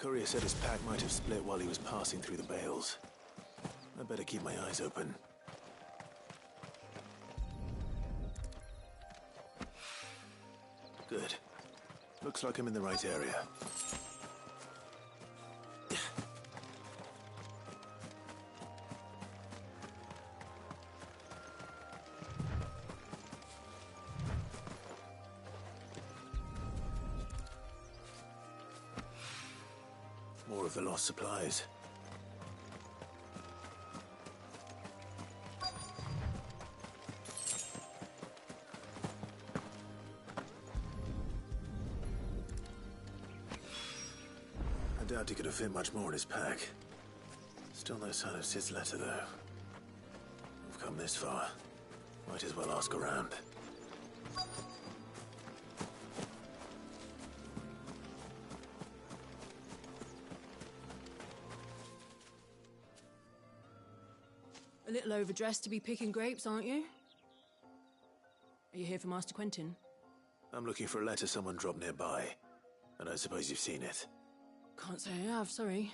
courier said his pack might have split while he was passing through the bales. I better keep my eyes open. Good. Looks like I'm in the right area. More of the lost supplies. I doubt he could have fit much more in his pack. Still no sign of Sid's letter, though. We've come this far. Might as well ask around. A little overdressed to be picking grapes, aren't you? Are you here for Master Quentin? I'm looking for a letter someone dropped nearby. And I suppose you've seen it. Can't say I have, sorry.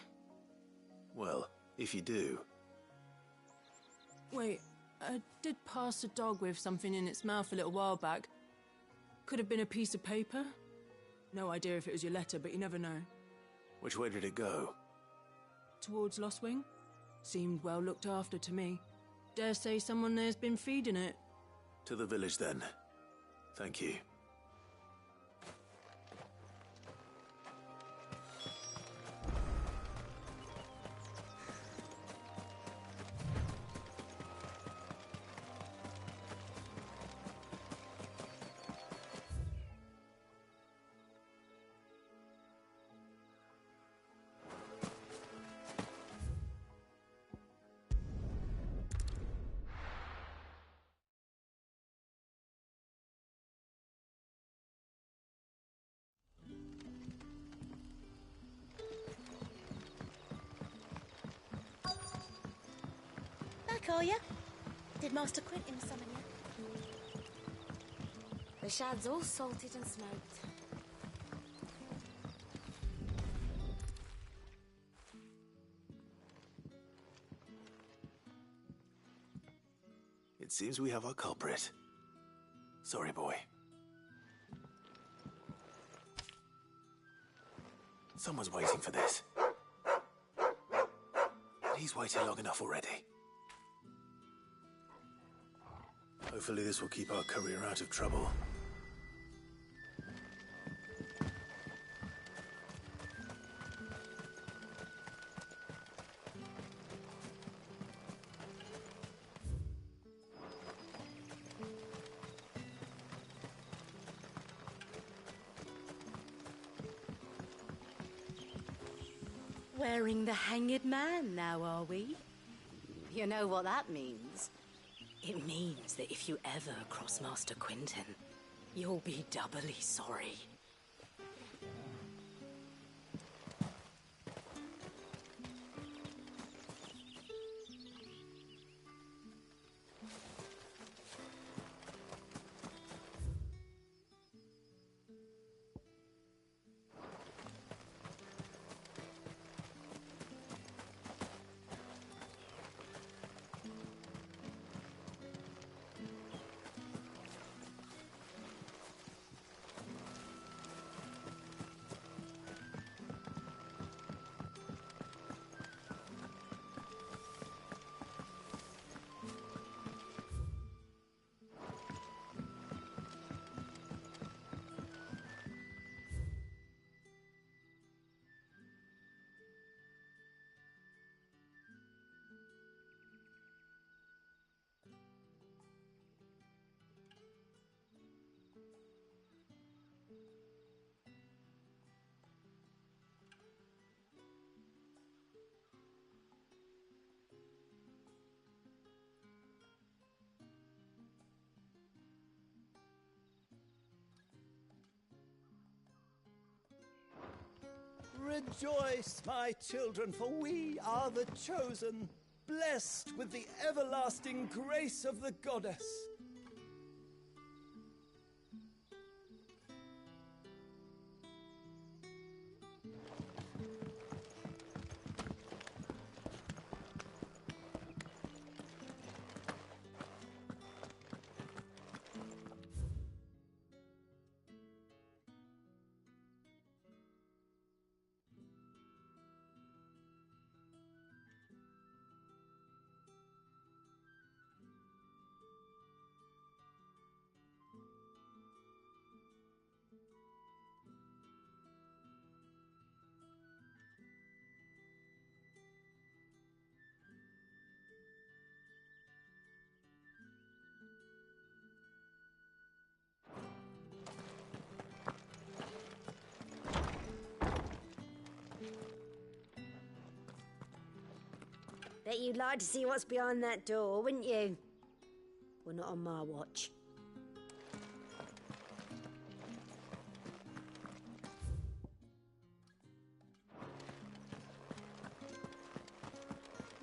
Well, if you do... Wait, I did pass a dog with something in its mouth a little while back. Could have been a piece of paper. No idea if it was your letter, but you never know. Which way did it go? Towards Lostwing? Seemed well looked after to me. Dare say someone there's been feeding it. To the village, then. Thank you. Back, are you? Did Master Quentin summon you? The shad's all salted and smoked. It seems we have our culprit. Sorry, boy. Someone's waiting for this. He's waited long enough already. Hopefully this will keep our courier out of trouble. Wearing the Hanged Man now, are we? You know what that means? It means that if you ever cross Master Quentin, you'll be doubly sorry. Rejoice, my children, for we are the chosen, blessed with the everlasting grace of the goddess. Bet you'd like to see what's behind that door, wouldn't you? Well, not on my watch.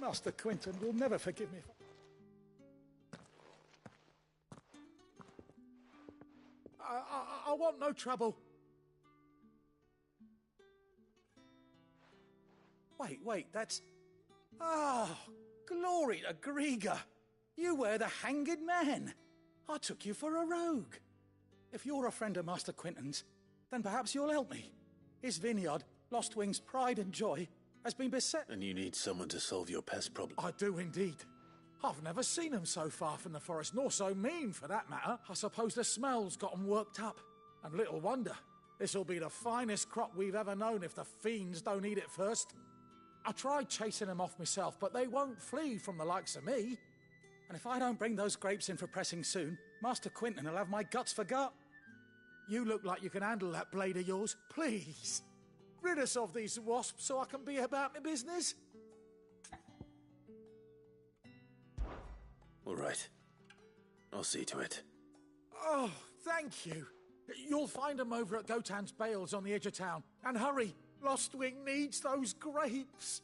Master Quinton will never forgive me. I want no trouble. Wait, that's... Oh, glory to Grieger. You were the Hanged Man. I took you for a rogue. If you're a friend of Master Quinton's, then perhaps you'll help me. His vineyard, Lostwing's pride and joy, has been beset... And you need someone to solve your pest problem. I do indeed. I've never seen them so far from the forest, nor so mean, for that matter. I suppose the smell's got them worked up. And little wonder. This'll be the finest crop we've ever known if the fiends don't eat it first. I tried chasing them off myself, but they won't flee from the likes of me. And if I don't bring those grapes in for pressing soon, Master Quinton will have my guts for gut. You look like you can handle that blade of yours. Please, rid us of these wasps so I can be about my business. All right. I'll see to it. Oh, thank you. You'll find them over at Gotan's Bales on the edge of town. And hurry, Lostwing needs those grapes.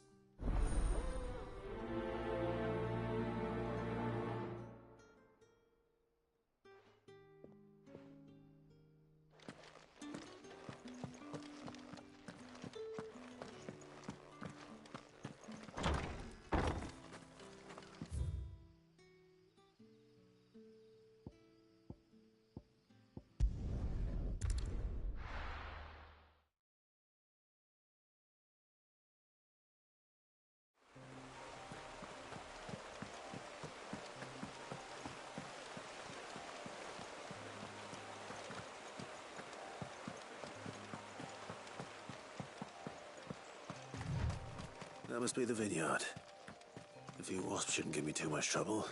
That must be the vineyard. A few wasps shouldn't give me too much trouble.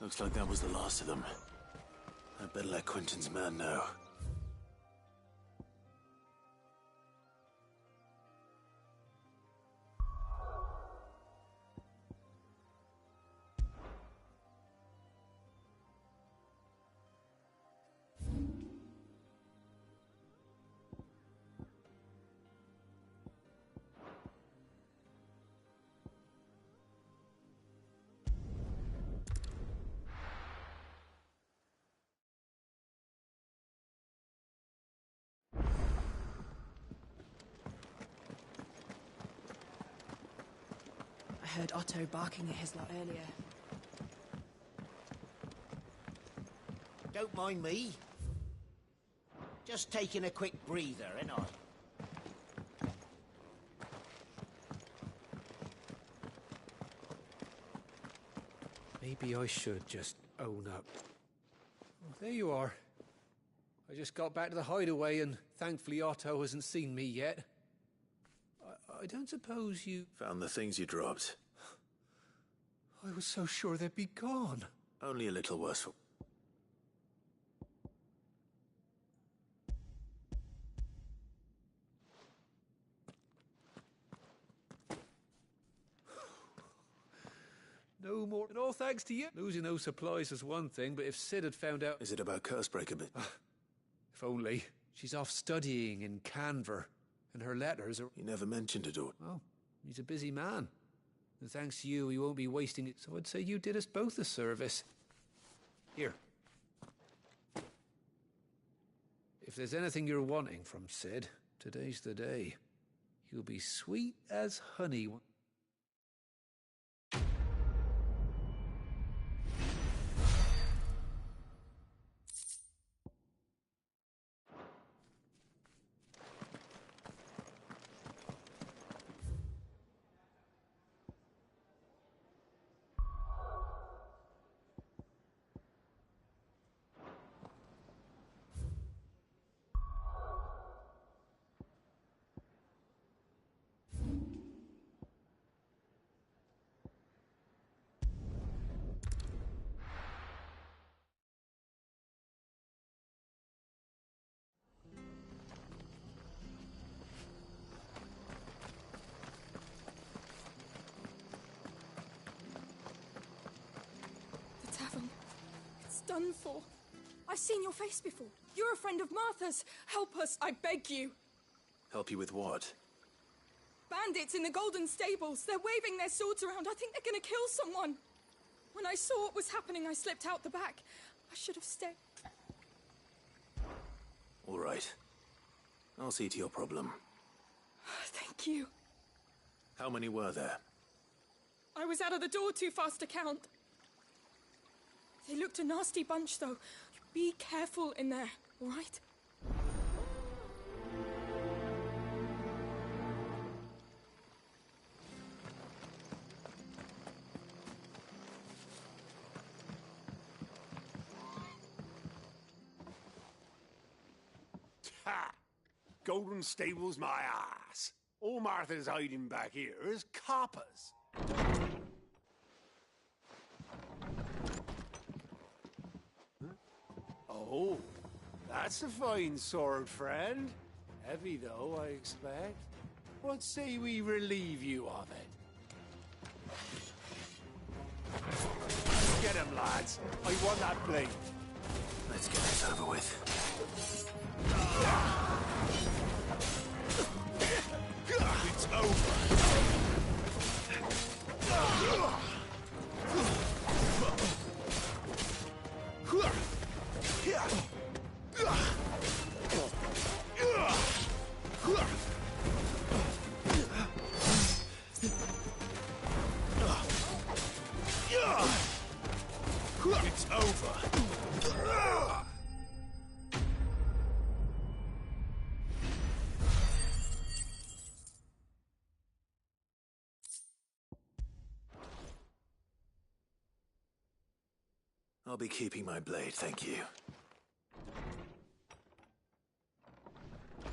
Looks like that was the last of them. I'd better let Quinton's man know. I heard Otto barking at his lot earlier. Don't mind me. Just taking a quick breather, ain't I? Maybe I should just own up. Oh, there you are. I just got back to the hideaway and thankfully Otto hasn't seen me yet. I don't suppose you... Found the things you dropped. I was so sure they'd be gone. Only a little worse for... No more. And all thanks to you. Losing those supplies is one thing, but if Sid had found out... Is it about Cursebreaker bit? If only. She's off studying in Canver, and her letters are... You never mentioned it all. Well, he's a busy man. And thanks to you, he won't be wasting it. So I'd say you did us both a service. Here. If there's anything you're wanting from Sid, today's the day. You'll be sweet as honey. done for? I've seen your face before. You're a friend of Martha's. Help us, I beg you. Help you with what? Bandits in the Golden Stables. They're waving their swords around. I think they're gonna kill someone. When I saw what was happening, I slipped out the back. I should have stayed. All right. I'll see to your problem. Thank you. How many were there? I was out of the door too fast to count. They looked a nasty bunch, though. Be careful in there, all right? Ha! Golden Stables my ass. All Martha's hiding back here is coppers. Oh, that's a fine sword, friend. Heavy, though, I expect. What say we relieve you of it? Get him, lads. I want that blade. Let's get this over with. It's over. It's over. I'll be keeping my blade, thank you.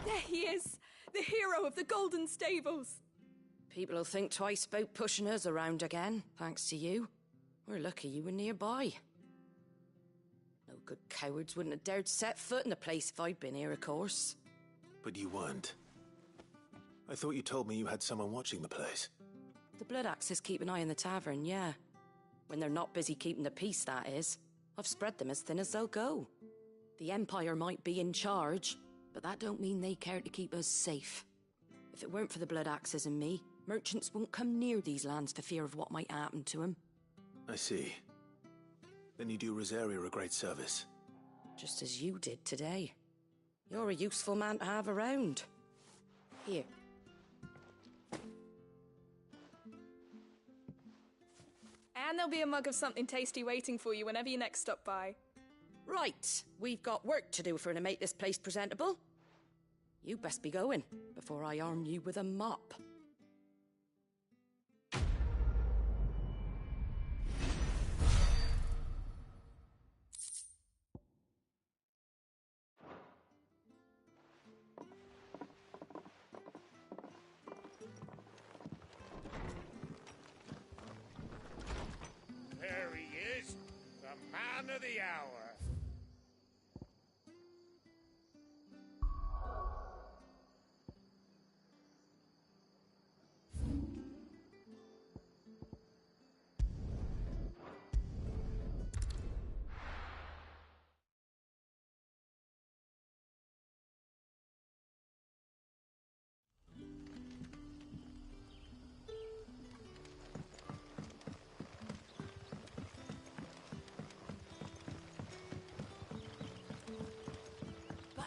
There he is, the hero of the Golden Stables. People will think twice about pushing us around again, thanks to you. We're lucky you were nearby. No good cowards wouldn't have dared set foot in the place if I'd been here, of course. But you weren't. I thought you told me you had someone watching the place. The Blood Axes keep an eye on the tavern, yeah. When they're not busy keeping the peace, that is. I've spread them as thin as they'll go. The Empire might be in charge, but that don't mean they care to keep us safe. If it weren't for the Blood Axes and me, merchants won't come near these lands for fear of what might happen to them. I see. Then you do Rosaria a great service. Just as you did today. You're a useful man to have around. Here. And there'll be a mug of something tasty waiting for you whenever you next stop by. Right, we've got work to do if we're to make this place presentable. You best be going, before I arm you with a mop. There he is, the man of the hour.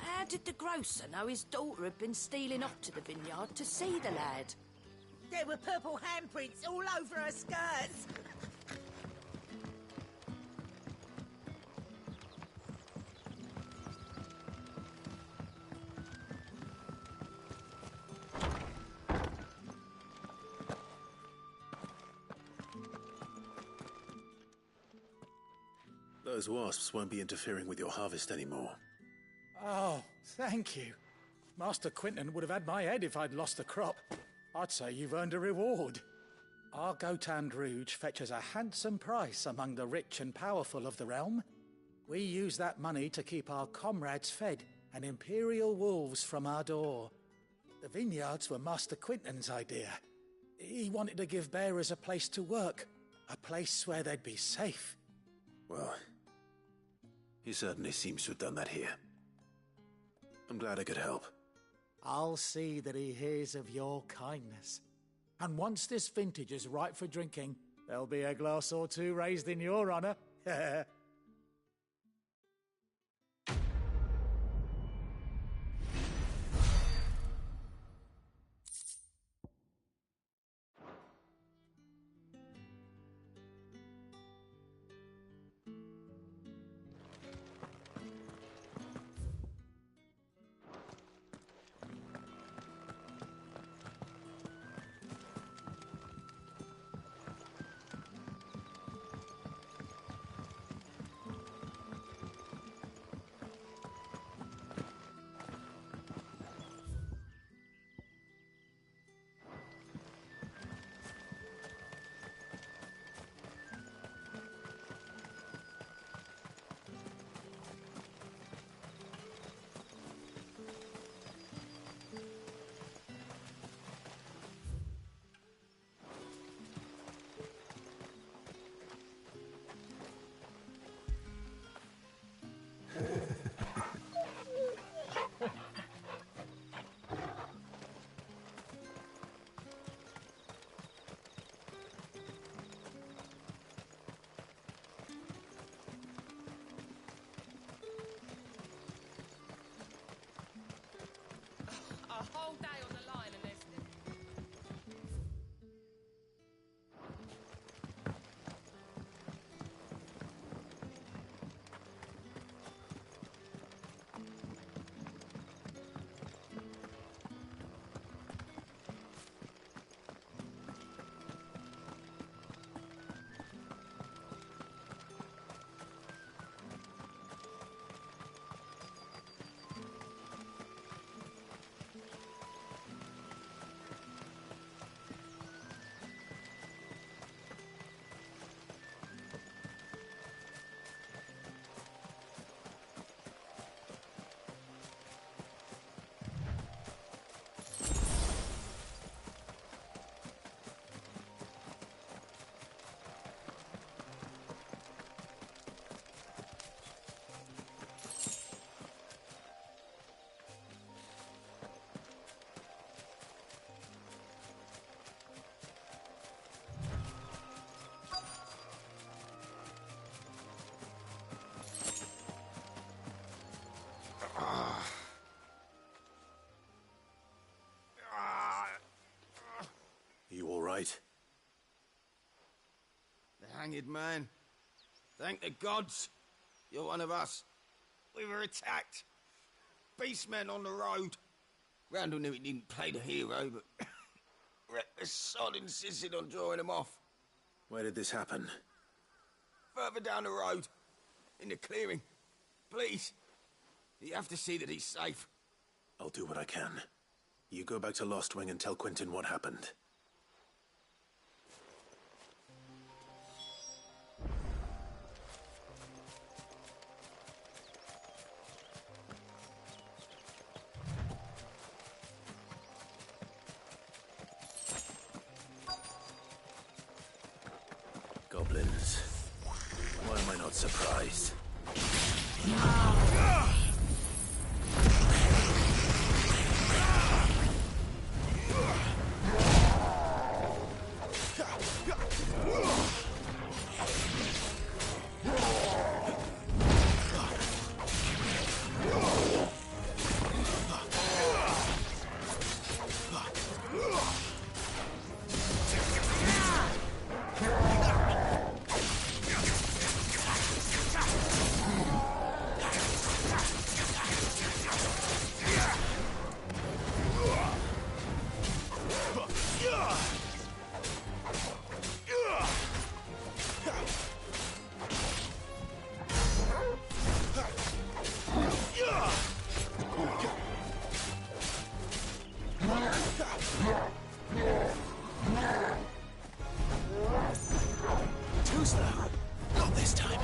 How did the grocer know his daughter had been stealing off to the vineyard to see the lad? There were purple handprints all over her skirts. Those wasps won't be interfering with your harvest anymore. Oh, thank you. Master Quinton would have had my head if I'd lost the crop. I'd say you've earned a reward. Our Gotand Rouge fetches a handsome price among the rich and powerful of the realm. We use that money to keep our comrades fed and imperial wolves from our door. The vineyards were Master Quinton's idea. He wanted to give bearers a place to work, a place where they'd be safe. Well, He certainly seems to have done that here. I'm glad I could help. I'll see that he hears of your kindness. And once this vintage is ripe for drinking, there'll be a glass or two raised in your honour. A whole day on the line and there's... You all right? The Hanged Man. Thank the gods. You're one of us. We were attacked. Beastmen on the road. Randall knew he didn't play the hero, but reckless sod insisted on drawing him off. Where did this happen? Further down the road. In the clearing. Please. You have to see that he's safe. I'll do what I can. You go back to Lost Wing and tell Quentin what happened. Goblins. Why am I not surprised? Too slow. Not this time.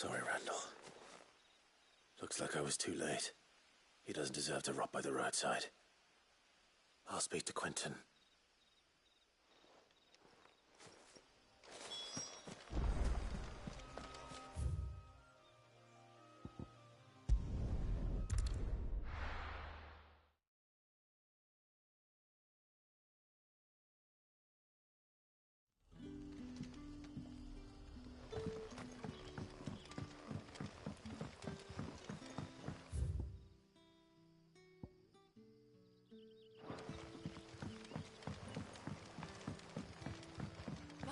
Sorry, Randall. Looks like I was too late. He doesn't deserve to rot by the roadside. I'll speak to Quentin.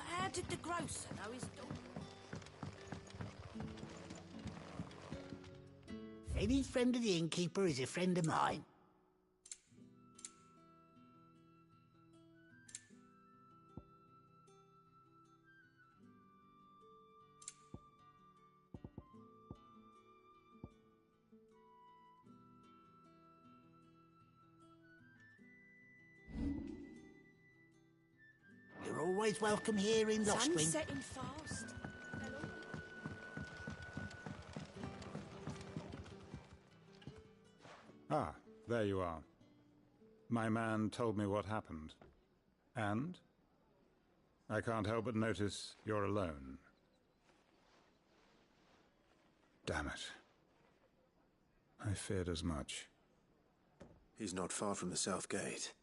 How did the grocer know his daughter? Any friend of the innkeeper is a friend of mine. You're always welcome here in Lostwing. Sun's setting fast. Ah, there you are. My man told me what happened. And? I can't help but notice you're alone. Damn it. I feared as much. He's not far from the South Gate.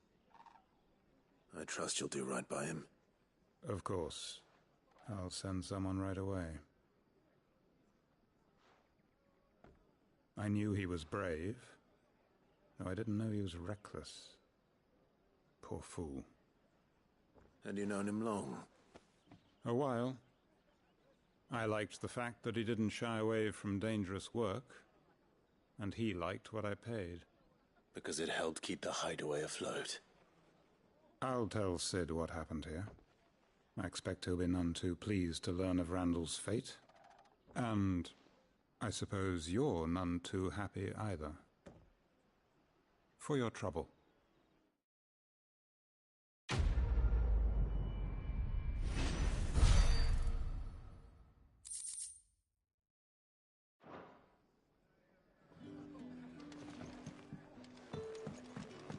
I trust you'll do right by him. Of course. I'll send someone right away. I knew he was brave, though I didn't know he was reckless. Poor fool. And you known him long? A while. I liked the fact that he didn't shy away from dangerous work, and he liked what I paid. Because it helped keep the hideaway afloat. I'll tell Sid what happened here. I expect he'll be none too pleased to learn of Randall's fate. And I suppose you're none too happy either. For your trouble.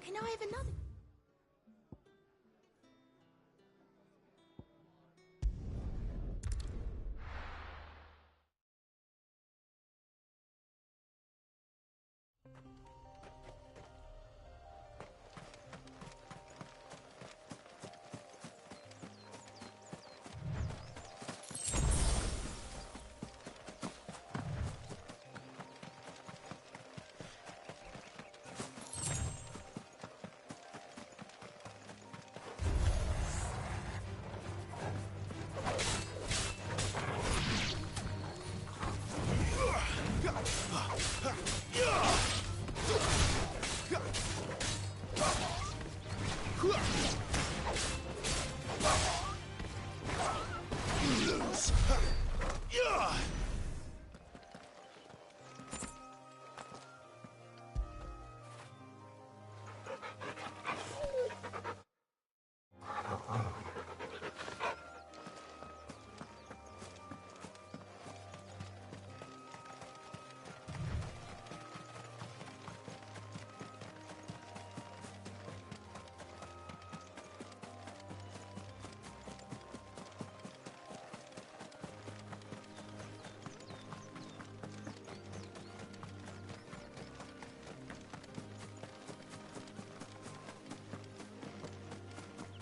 Can I have another?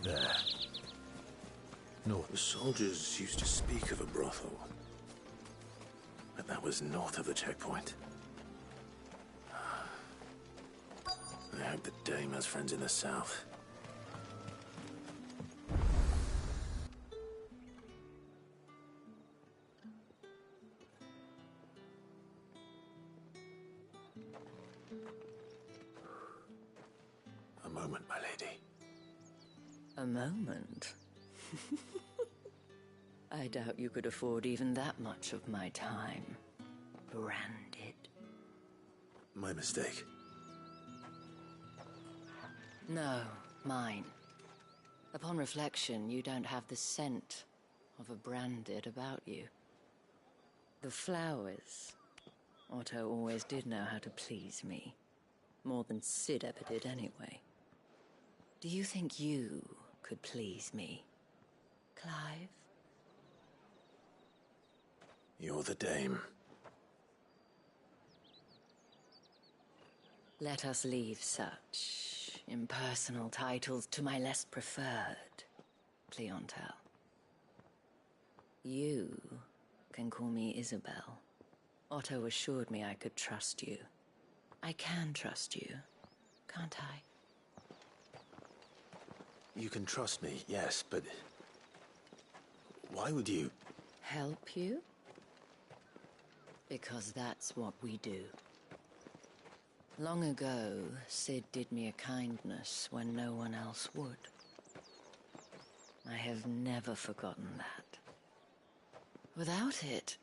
There. North. The soldiers used to speak of a brothel. But that was north of the checkpoint. I hope that Dame has friends in the south. A moment, my lady. A moment? I doubt you could afford even that much of my time. Branded. My mistake. No, mine. Upon reflection, you don't have the scent of a branded about you. The flowers. Otto always did know how to please me. More than Sid ever did anyway. Do you think you could please me, Clive? You're the dame. Let us leave such impersonal titles to my less preferred, Cleontel. You can call me Isabel. Otto assured me I could trust you. I can trust you, can't I? You can trust me, yes, but... why would you... Help you? Because that's what we do. Long ago, Sid did me a kindness when no one else would. I have never forgotten that. Without it,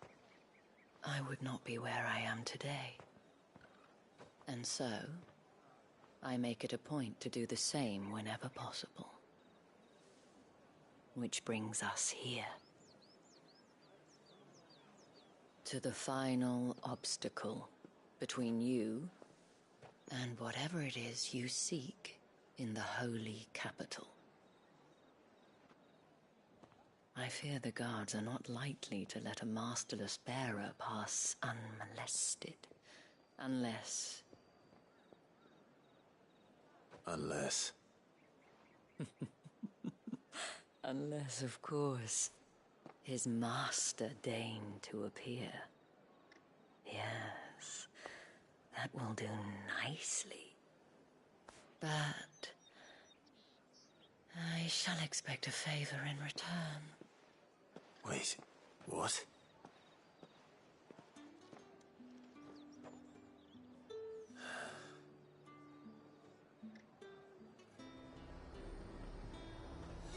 I would not be where I am today. And so, I make it a point to do the same whenever possible. Which brings us here. To the final obstacle between you and whatever it is you seek in the holy capital. I fear the guards are not likely to let a masterless bearer pass unmolested, unless... Unless... Unless, of course, his master deigned to appear. Yes, that will do nicely. But I shall expect a favor in return. Wait, what?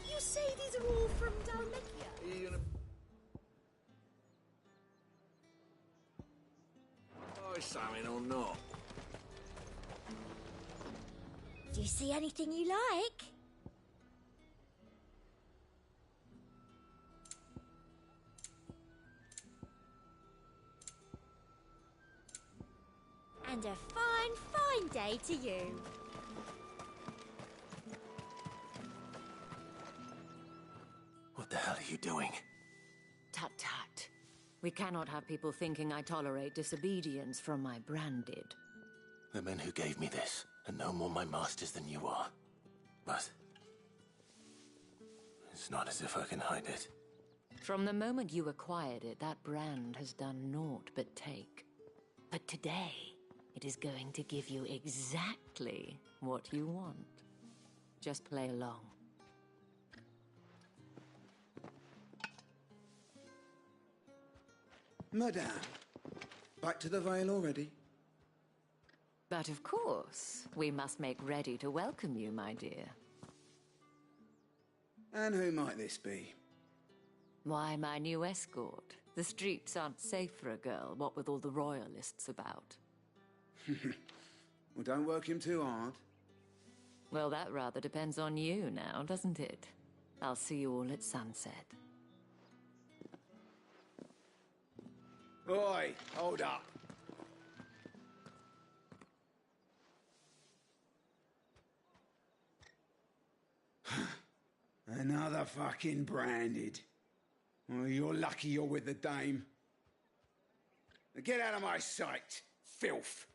You say these are all from Dhalmekia? Are you gonna... buy something or not? Do you see anything you like? And a fine, fine day to you. What the hell are you doing? Tut tut. We cannot have people thinking I tolerate disobedience from my branded. The men who gave me this are no more my masters than you are. But... it's not as if I can hide it. From the moment you acquired it, that brand has done naught but take. But today, it is going to give you exactly what you want. Just play along. Madame, back to the Vale already? But of course, we must make ready to welcome you, my dear. And who might this be? Why, my new escort. The streets aren't safe for a girl, what with all the royalists about. Well, don't work him too hard. Well, that rather depends on you now, doesn't it? I'll see you all at sunset. Oi, hold up. Another fucking branded. Well, you're lucky you're with the dame. Now get out of my sight, filth.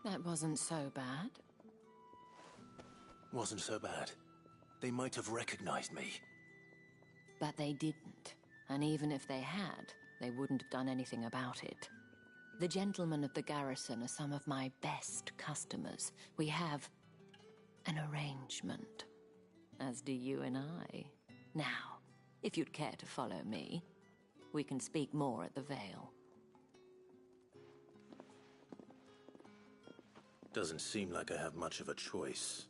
That wasn't so bad. Wasn't so bad. They might have recognized me. But they didn't. And even if they had, they wouldn't have done anything about it. The gentlemen of the garrison are some of my best customers. We have an arrangement, as do you and I. Now, if you'd care to follow me, we can speak more at the Vale. Doesn't seem like I have much of a choice.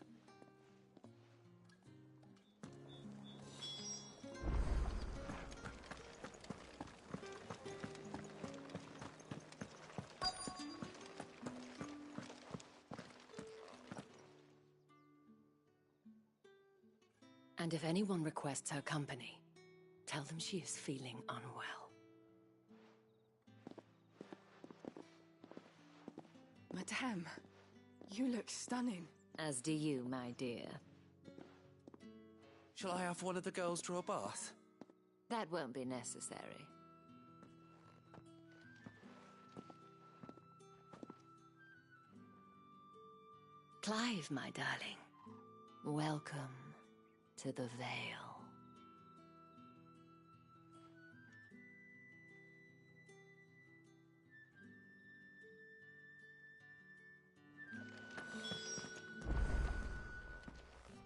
And if anyone requests her company, tell them she is feeling unwell. Madame, you look stunning. As do you, my dear. Shall I have one of the girls draw a bath? That won't be necessary. Clive, my darling. Welcome to the Vale.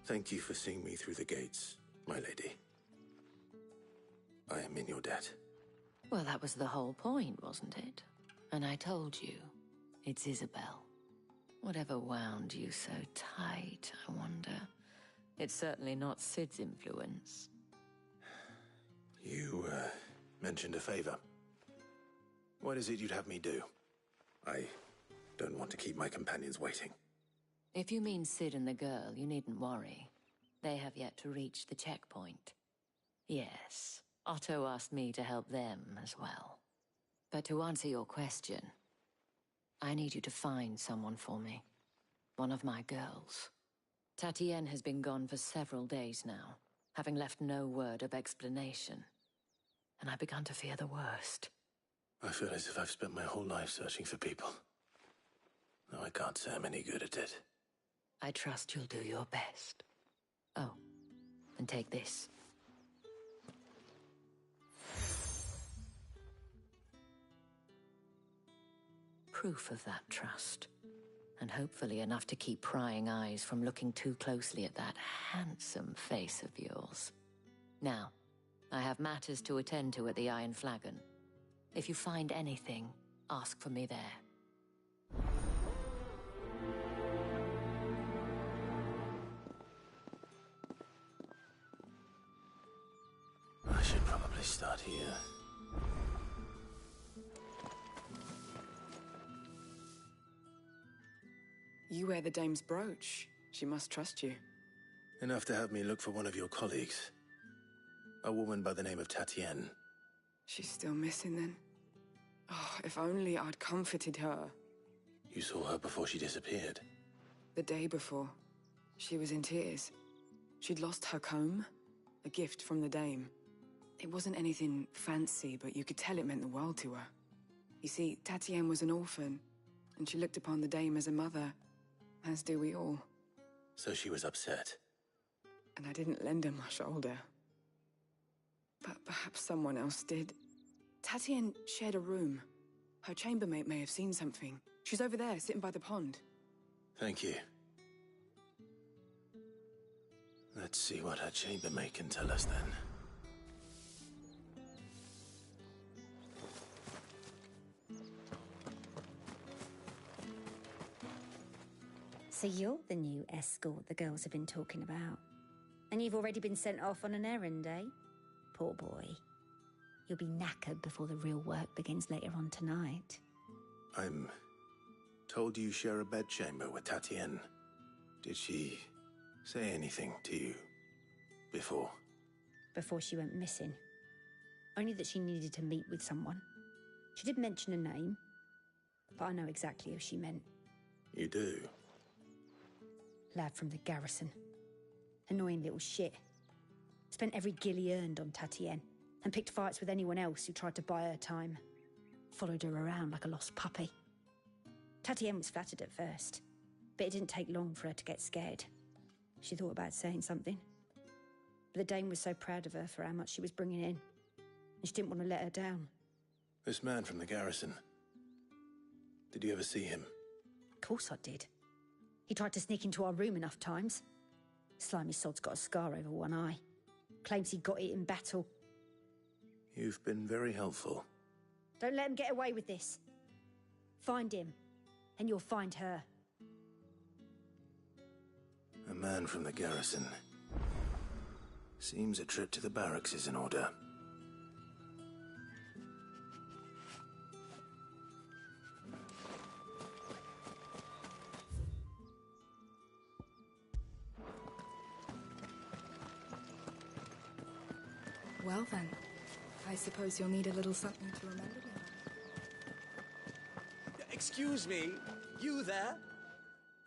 Thank you for seeing me through the gates, my lady. I am in your debt. Well, that was the whole point, wasn't it? And I told you, it's Isabel. Whatever wound you so tight, I wonder. It's certainly not Sid's influence. You, mentioned a favor. What is it you'd have me do? I don't want to keep my companions waiting. If you mean Sid and the girl, you needn't worry. They have yet to reach the checkpoint. Yes, Otto asked me to help them as well. But to answer your question, I need you to find someone for me. One of my girls. Tatienne has been gone for several days now, having left no word of explanation. And I've begun to fear the worst. I feel as if I've spent my whole life searching for people. No, I can't say I'm any good at it. I trust you'll do your best. Oh, and take this. Proof of that trust. And hopefully enough to keep prying eyes from looking too closely at that handsome face of yours. Now, I have matters to attend to at the Iron Flagon. If you find anything, ask for me there. I should probably start here. You wear the dame's brooch. She must trust you. Enough to have me look for one of your colleagues. A woman by the name of Tatienne. She's still missing then? Oh, if only I'd comforted her. You saw her before she disappeared? The day before. She was in tears. She'd lost her comb, a gift from the dame. It wasn't anything fancy, but you could tell it meant the world to her. You see, Tatienne was an orphan, and she looked upon the dame as a mother, as do we all. So she was upset. And I didn't lend her my shoulder. But perhaps someone else did. Tatienne shared a room. Her chambermaid may have seen something. She's over there, sitting by the pond. Thank you. Let's see what her chambermaid can tell us then. So you're the new escort the girls have been talking about. And you've already been sent off on an errand, eh? Poor boy. You'll be knackered before the real work begins later on tonight. I'm told you share a bedchamber with Tatienne. Did she say anything to you before? Before she went missing. Only that she needed to meet with someone. She did mention a name, but I know exactly who she meant. You do? Lad from the garrison. Annoying little shit. Spent every guil he earned on Tatienne, and picked fights with anyone else who tried to buy her time. Followed her around like a lost puppy. Tatienne was flattered at first, but it didn't take long for her to get scared. She thought about saying something. But the dame was so proud of her for how much she was bringing in, and she didn't want to let her down. This man from the garrison. Did you ever see him? Of course I did. He tried to sneak into our room enough times. Slimy sod's got a scar over one eye. Claims he got it in battle. You've been very helpful. Don't let him get away with this. Find him, and you'll find her. A man from the garrison. Seems a trip to the barracks is in order. Well then, I suppose you'll need a little something to remember me by. Excuse me, you there?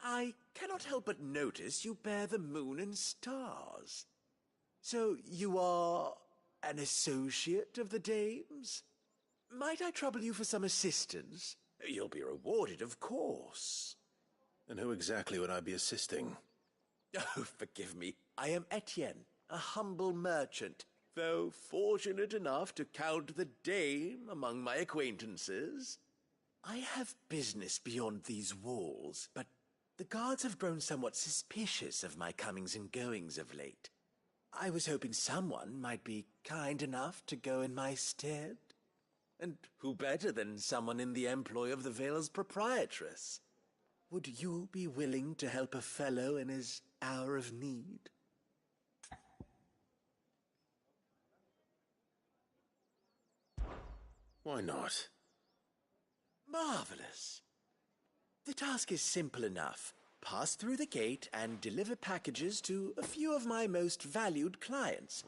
I cannot help but notice you bear the moon and stars. So you are an associate of the dame's? Might I trouble you for some assistance? You'll be rewarded, of course. And who exactly would I be assisting? Oh, forgive me. I am Etienne, a humble merchant, though fortunate enough to count the dame among my acquaintances. I have business beyond these walls, but the guards have grown somewhat suspicious of my comings and goings of late. I was hoping someone might be kind enough to go in my stead. And who better than someone in the employ of the Vale's proprietress? Would you be willing to help a fellow in his hour of need? Why not? Marvelous. The task is simple enough. Pass through the gate and deliver packages to a few of my most valued clients.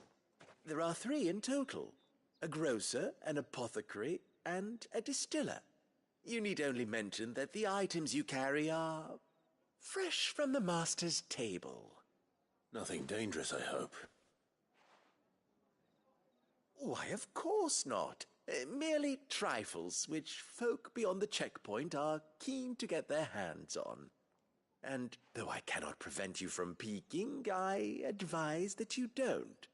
There are 3 in total. A grocer, an apothecary, and a distiller. You need only mention that the items you carry are fresh from the master's table. Nothing dangerous, I hope. Why, of course not. Merely trifles which folk beyond the checkpoint are keen to get their hands on. And though I cannot prevent you from peeking, I advise that you don't.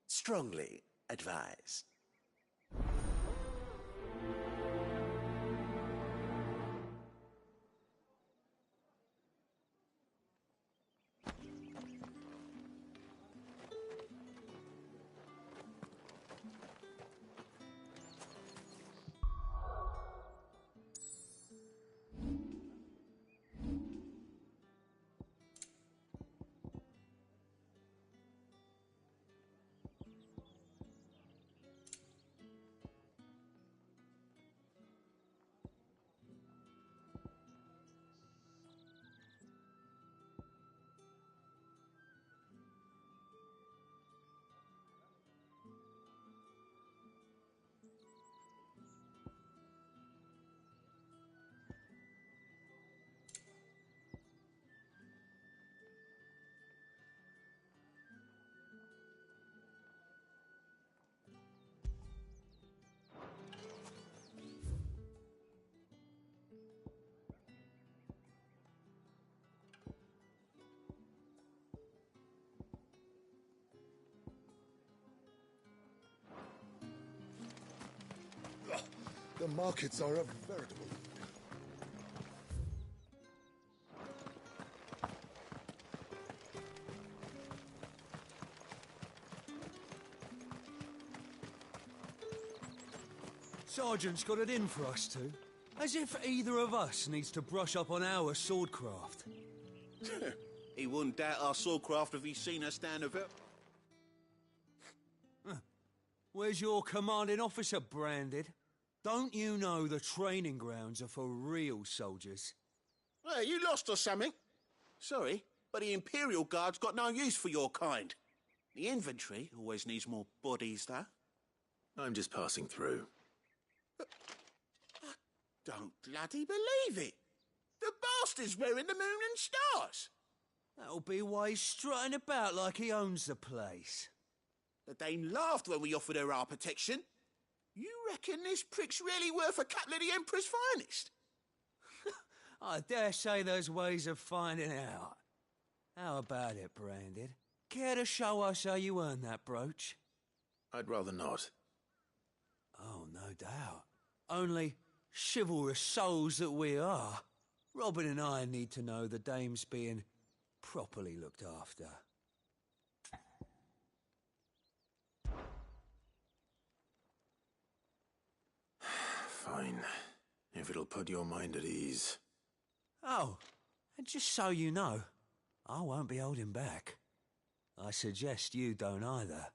Strongly advise. The markets are a veritable... Sergeant's got it in for us two. As if either of us needs to brush up on our swordcraft. He wouldn't doubt our swordcraft if he'd seen us down of it. Where's your commanding officer branded? Don't you know the training grounds are for real soldiers? Hey, you lost or something? Sorry, but the Imperial Guard's got no use for your kind. The infantry always needs more bodies, though. I'm just passing through. I don't bloody believe it. The bastard's wearing the moon and stars. That'll be why he's strutting about like he owns the place. The Dame laughed when we offered her our protection. You reckon this prick's really worth a couple of the Emperor's finest? I dare say there's ways of finding out. How about it, Branded? Care to show us how you earned that brooch? I'd rather not. Oh, no doubt. Only chivalrous souls that we are, Robin and I need to know the Dame's being properly looked after. Fine. If it'll put your mind at ease. Oh, and just so you know, I won't be holding back. I suggest you don't either.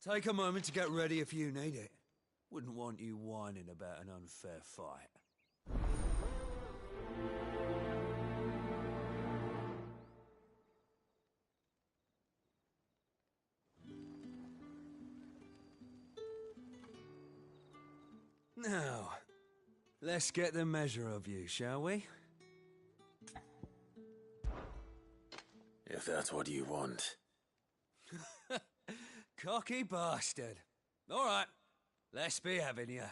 Take a moment to get ready if you need it. Wouldn't want you whining about an unfair fight. Now, let's get the measure of you, shall we? If that's what you want. Cocky bastard. All right, let's be having you.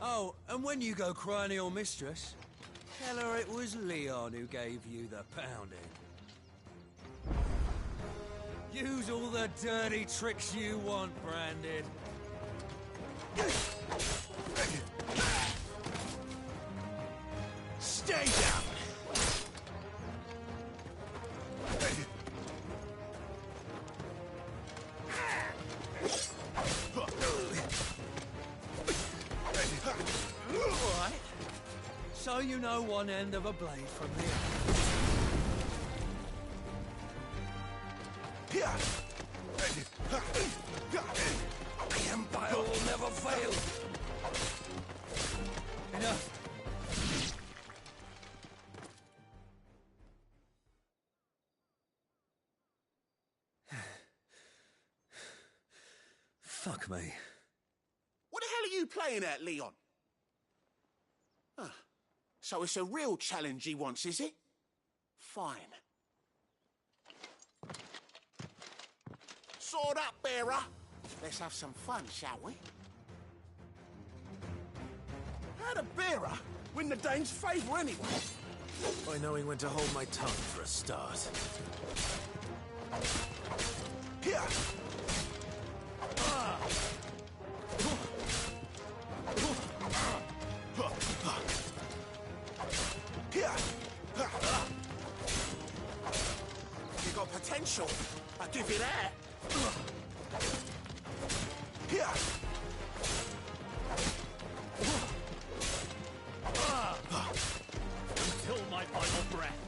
Oh, and when you go crying to your mistress, tell her it was Leon who gave you the pounding. Use all the dirty tricks you want, Branded. Stay down! All right. So you know one end of a blade from the other. The Empire will never fail. Enough. Fuck me. What the hell are you playing at, Leon? Ah, so it's a real challenge he wants, is it? Fine. Sword up, bearer. Let's have some fun, shall we? How'd a bearer win the Dane's favour anyway? By knowing when to hold my tongue for a start. Here! You got potential. I'll give you that. Here. Until my final breath.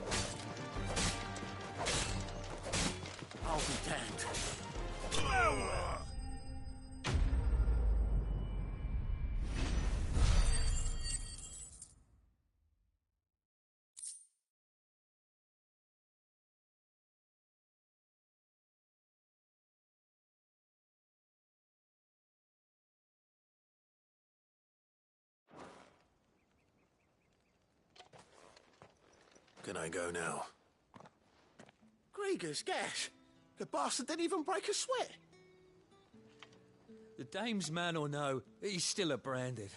I'll be damned. Can I go now? Gregor's gas. The bastard didn't even break a sweat. The dame's man or no, he's still a Branded.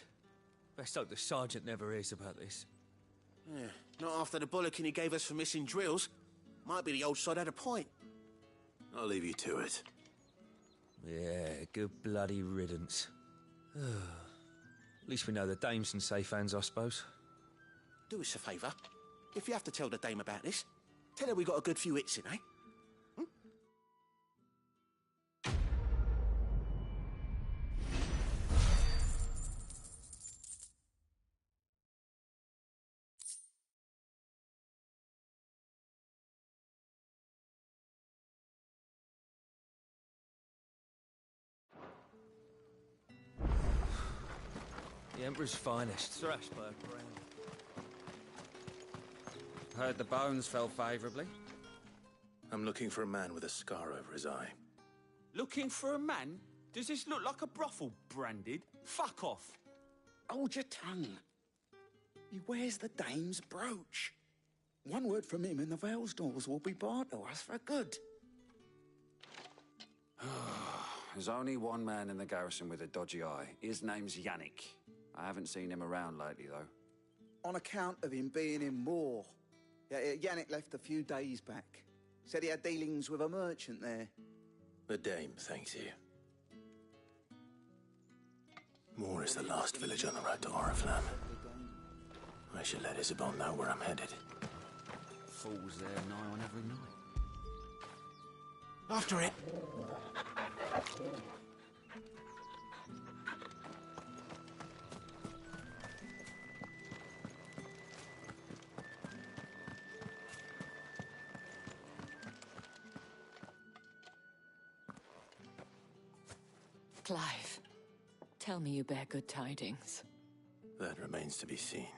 Best hope the sergeant never hears about this. Yeah, not after the bollocking he gave us for missing drills. Might be the old sod had a point. I'll leave you to it. Yeah, good bloody riddance. At least we know the dame's in safe hands, I suppose. Do us a favour. If you have to tell the dame about this, tell her we got a good few hits in, eh? The Emperor's finest, Strasbourg brand. Heard the bones fell favourably. I'm looking for a man with a scar over his eye. Looking for a man? Does this look like a brothel, Branded? Fuck off. Hold your tongue. He wears the dame's brooch. One word from him and the Vale's doors will be barred to us for good. There's only one man in the garrison with a dodgy eye. His name's Yannick. I haven't seen him around lately, though. On account of him being in war. Yeah, Yannick left a few days back. Said he had dealings with a merchant there. The dame thanks you. Moor is the last village on the road to Oriflamme. I should let Isabel know where I'm headed. Falls there nigh on every night. After it. Clive, tell me you bear good tidings. That remains to be seen.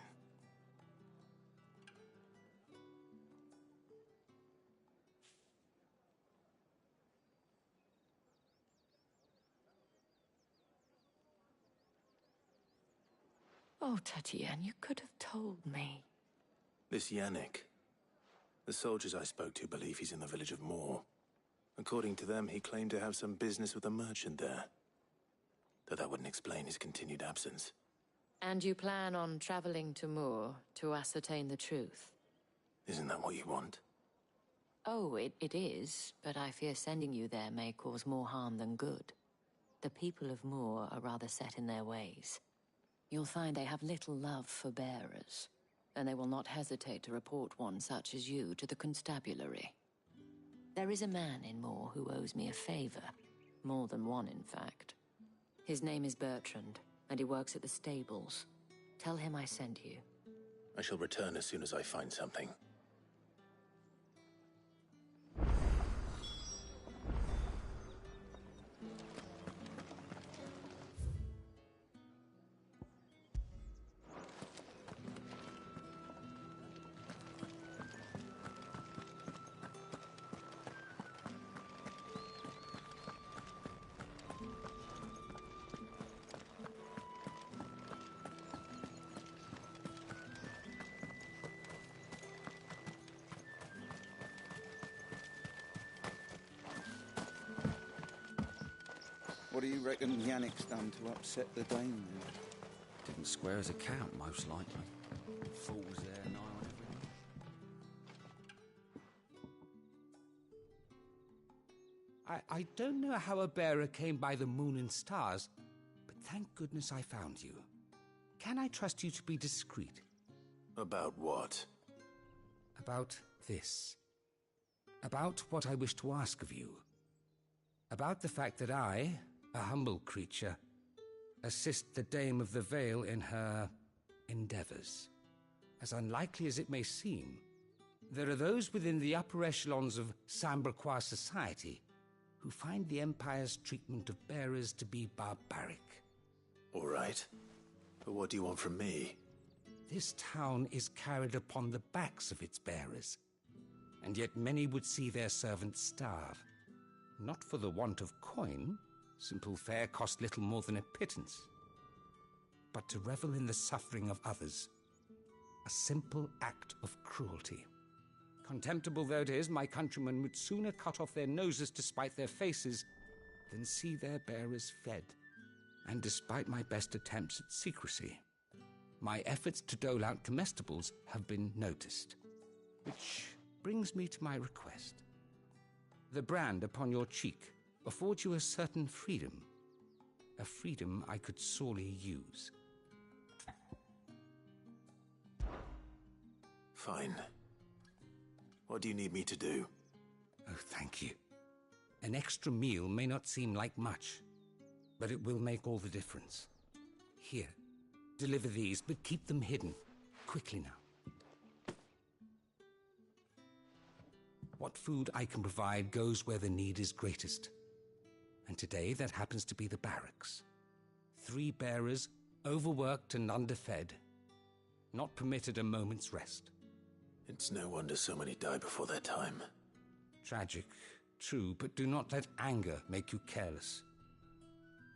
Oh, Tatienne, you could have told me. This Yannick. The soldiers I spoke to believe he's in the village of Moor. According to them, he claimed to have some business with a merchant there. Though that wouldn't explain his continued absence. And you plan on traveling to Moor to ascertain the truth? Isn't that what you want? Oh, it is, but I fear sending you there may cause more harm than good. The people of Moor are rather set in their ways. You'll find they have little love for bearers, and they will not hesitate to report one such as you to the constabulary. There is a man in Moor who owes me a favor. More than one, in fact. His name is Bertrand, and he works at the stables. Tell him I sent you. I shall return as soon as I find something. What do you reckon Yannick's done to upset the dame? Didn't square his account, most likely. Fools there, nigh on everyone. I don't know how a bearer came by the moon and stars, but thank goodness I found you. Can I trust you to be discreet? About what? About this. About what I wish to ask of you. About the fact that I, a humble creature, assist the Dame of the Vale in her endeavors. As unlikely as it may seem, there are those within the upper echelons of Samberquois society who find the Empire's treatment of bearers to be barbaric. All right. But what do you want from me? This town is carried upon the backs of its bearers, and yet many would see their servants starve. Not for the want of coin, simple fare cost little more than a pittance, but to revel in the suffering of others, a simple act of cruelty. Contemptible though it is, my countrymen would sooner cut off their noses to spite their faces than see their bearers fed. And despite my best attempts at secrecy, my efforts to dole out comestibles have been noticed. Which brings me to my request. The brand upon your cheek affords you a certain freedom. A freedom I could sorely use. Fine. What do you need me to do? Oh, thank you. An extra meal may not seem like much, but it will make all the difference. Here, deliver these, but keep them hidden. Quickly now. What food I can provide goes where the need is greatest. And today that happens to be the barracks. 3 bearers, overworked and underfed, not permitted a moment's rest. It's no wonder so many die before their time. Tragic, true, but do not let anger make you careless.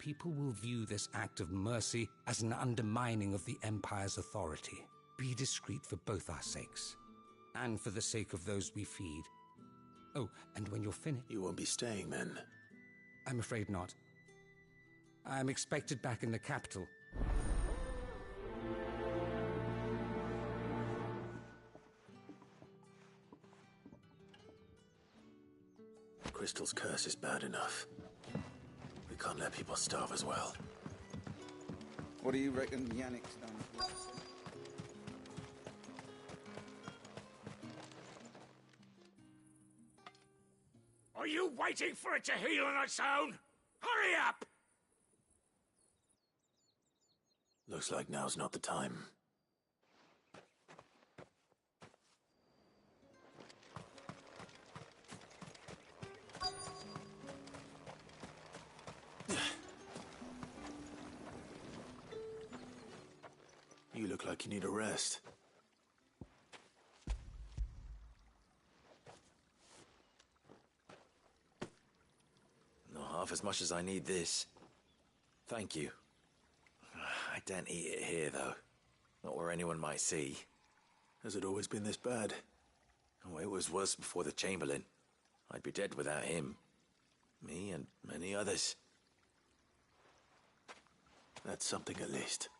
People will view this act of mercy as an undermining of the Empire's authority. Be discreet for both our sakes, and for the sake of those we feed. Oh, and when you're finished... You won't be staying, then? I'm afraid not. I'm expected back in the capital. Crystal's curse is bad enough. We can't let people starve as well. What do you reckon Yannick's done to upset? Are you waiting for it to heal on its own? Hurry up! Looks like now's not the time. You look like you need a rest. Not half as much as I need this. Thank you. I don't eat it here, though. Not where anyone might see. Has it always been this bad? Oh, it was worse before the Chamberlain. I'd be dead without him. Me and many others. That's something at least.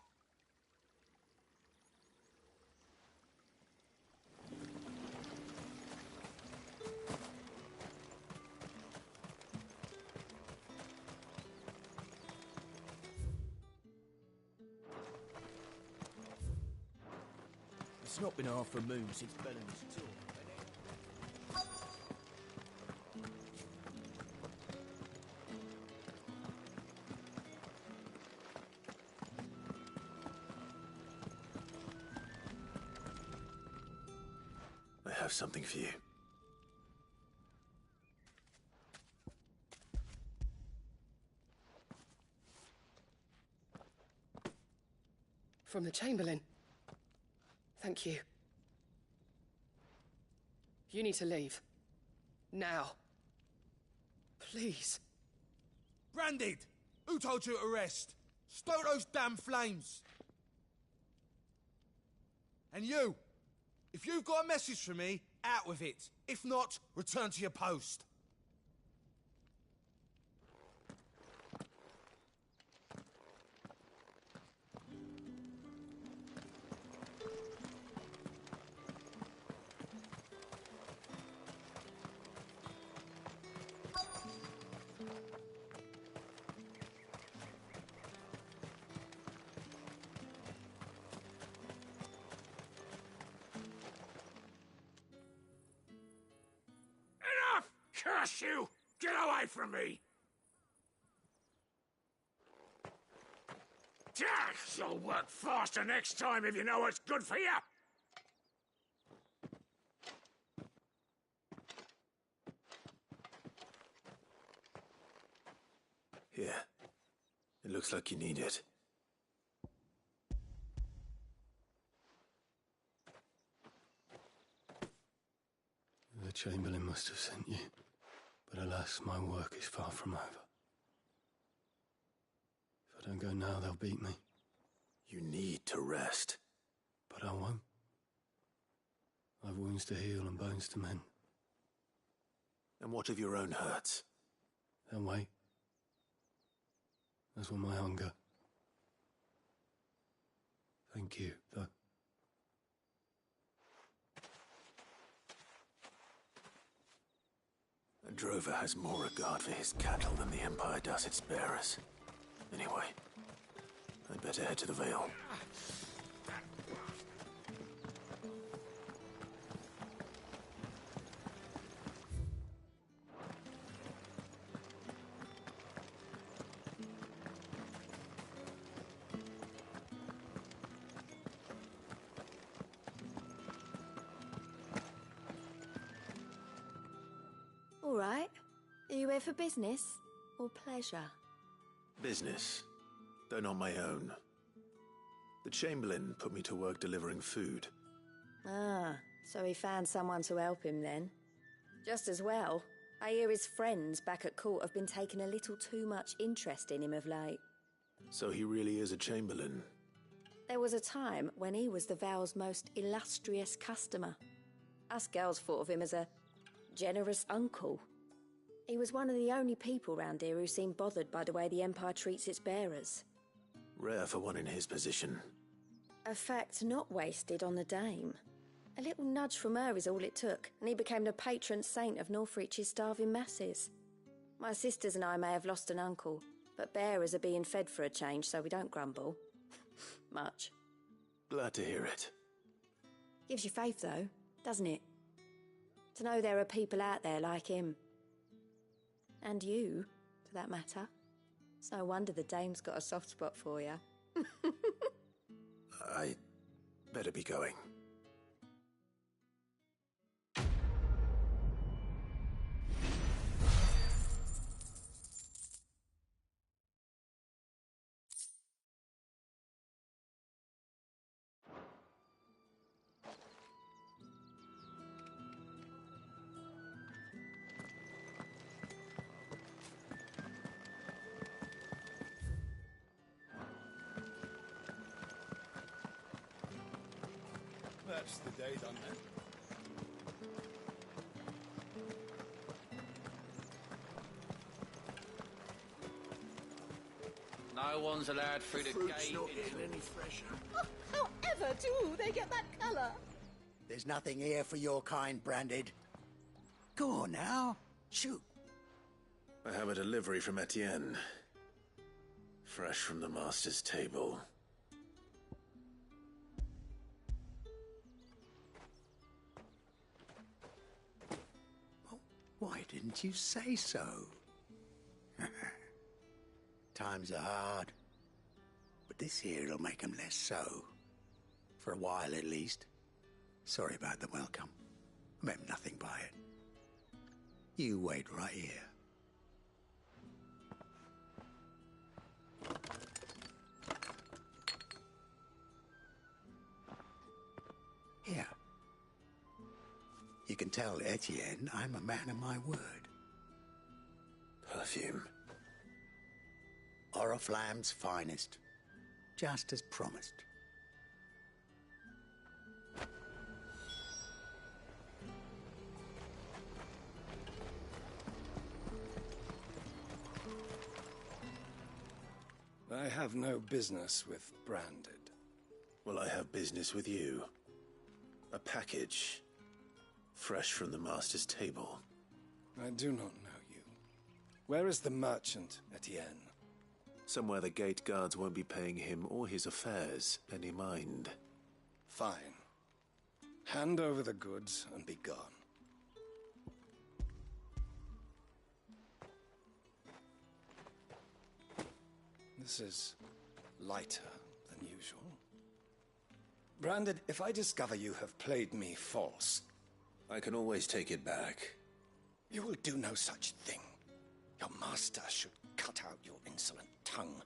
It's not been half a moon since Bellamy's tour. I have something for you. From the Chamberlain. Thank you. You need to leave. Now. Please. Branded! Who told you to rest? Stoke those damn flames! And you! If you've got a message for me, out with it. If not, return to your post. Curse you! Get away from me! You'll work faster next time if you know what's good for you! Here. It looks like you need it. The Chamberlain must have sent you. But alas, my work is far from over. If I don't go now, they'll beat me. You need to rest. But I won't. I've wounds to heal and bones to mend. And what of your own hurts? They'll wait. As will my hunger. Thank you, though. A drover has more regard for his cattle than the Empire does its bearers. Anyway, I'd better head to the Vale. All right. Are you here for business or pleasure? Business, though not my own. The Chamberlain put me to work delivering food. Ah, so he found someone to help him then. Just as well. I hear his friends back at court have been taking a little too much interest in him of late. So he really is a Chamberlain. There was a time when he was the Vale's most illustrious customer. Us girls thought of him as a generous uncle. He was one of the only people round here who seemed bothered by the way the Empire treats its bearers. Rare for one in his position. A fact not wasted on the Dame. A little nudge from her is all it took, and he became the patron saint of Northreach's starving masses. My sisters and I may have lost an uncle, but bearers are being fed for a change, so we don't grumble. Much. Glad to hear it. Gives you faith, though, doesn't it? To know there are people out there like him. And you, for that matter. It's no wonder the Dame's got a soft spot for you. I better be going. That's the day done then. No one's allowed through the Fruit's gate. not getting any fresher. However do they get that colour? There's nothing here for your kind, Branded. Go on now. Shoot. I have a delivery from Etienne. Fresh from the master's table. Why didn't you say so? Times are hard. But this here'll make 'em less so. For a while, at least. Sorry about the welcome. I meant nothing by it. You wait right here. Here. You can tell Etienne I'm a man of my word. Perfume. Oriflamme's finest. Just as promised. I have no business with Branded. Well, I have business with you. A package. Fresh from the master's table. I do not know you. Where is the merchant, Etienne? Somewhere the gate guards won't be paying him or his affairs any mind. Fine. Hand over the goods and be gone. This is lighter than usual. Branded, if I discover you have played me false... I can always take it back. You will do no such thing. Your master should cut out your insolent tongue.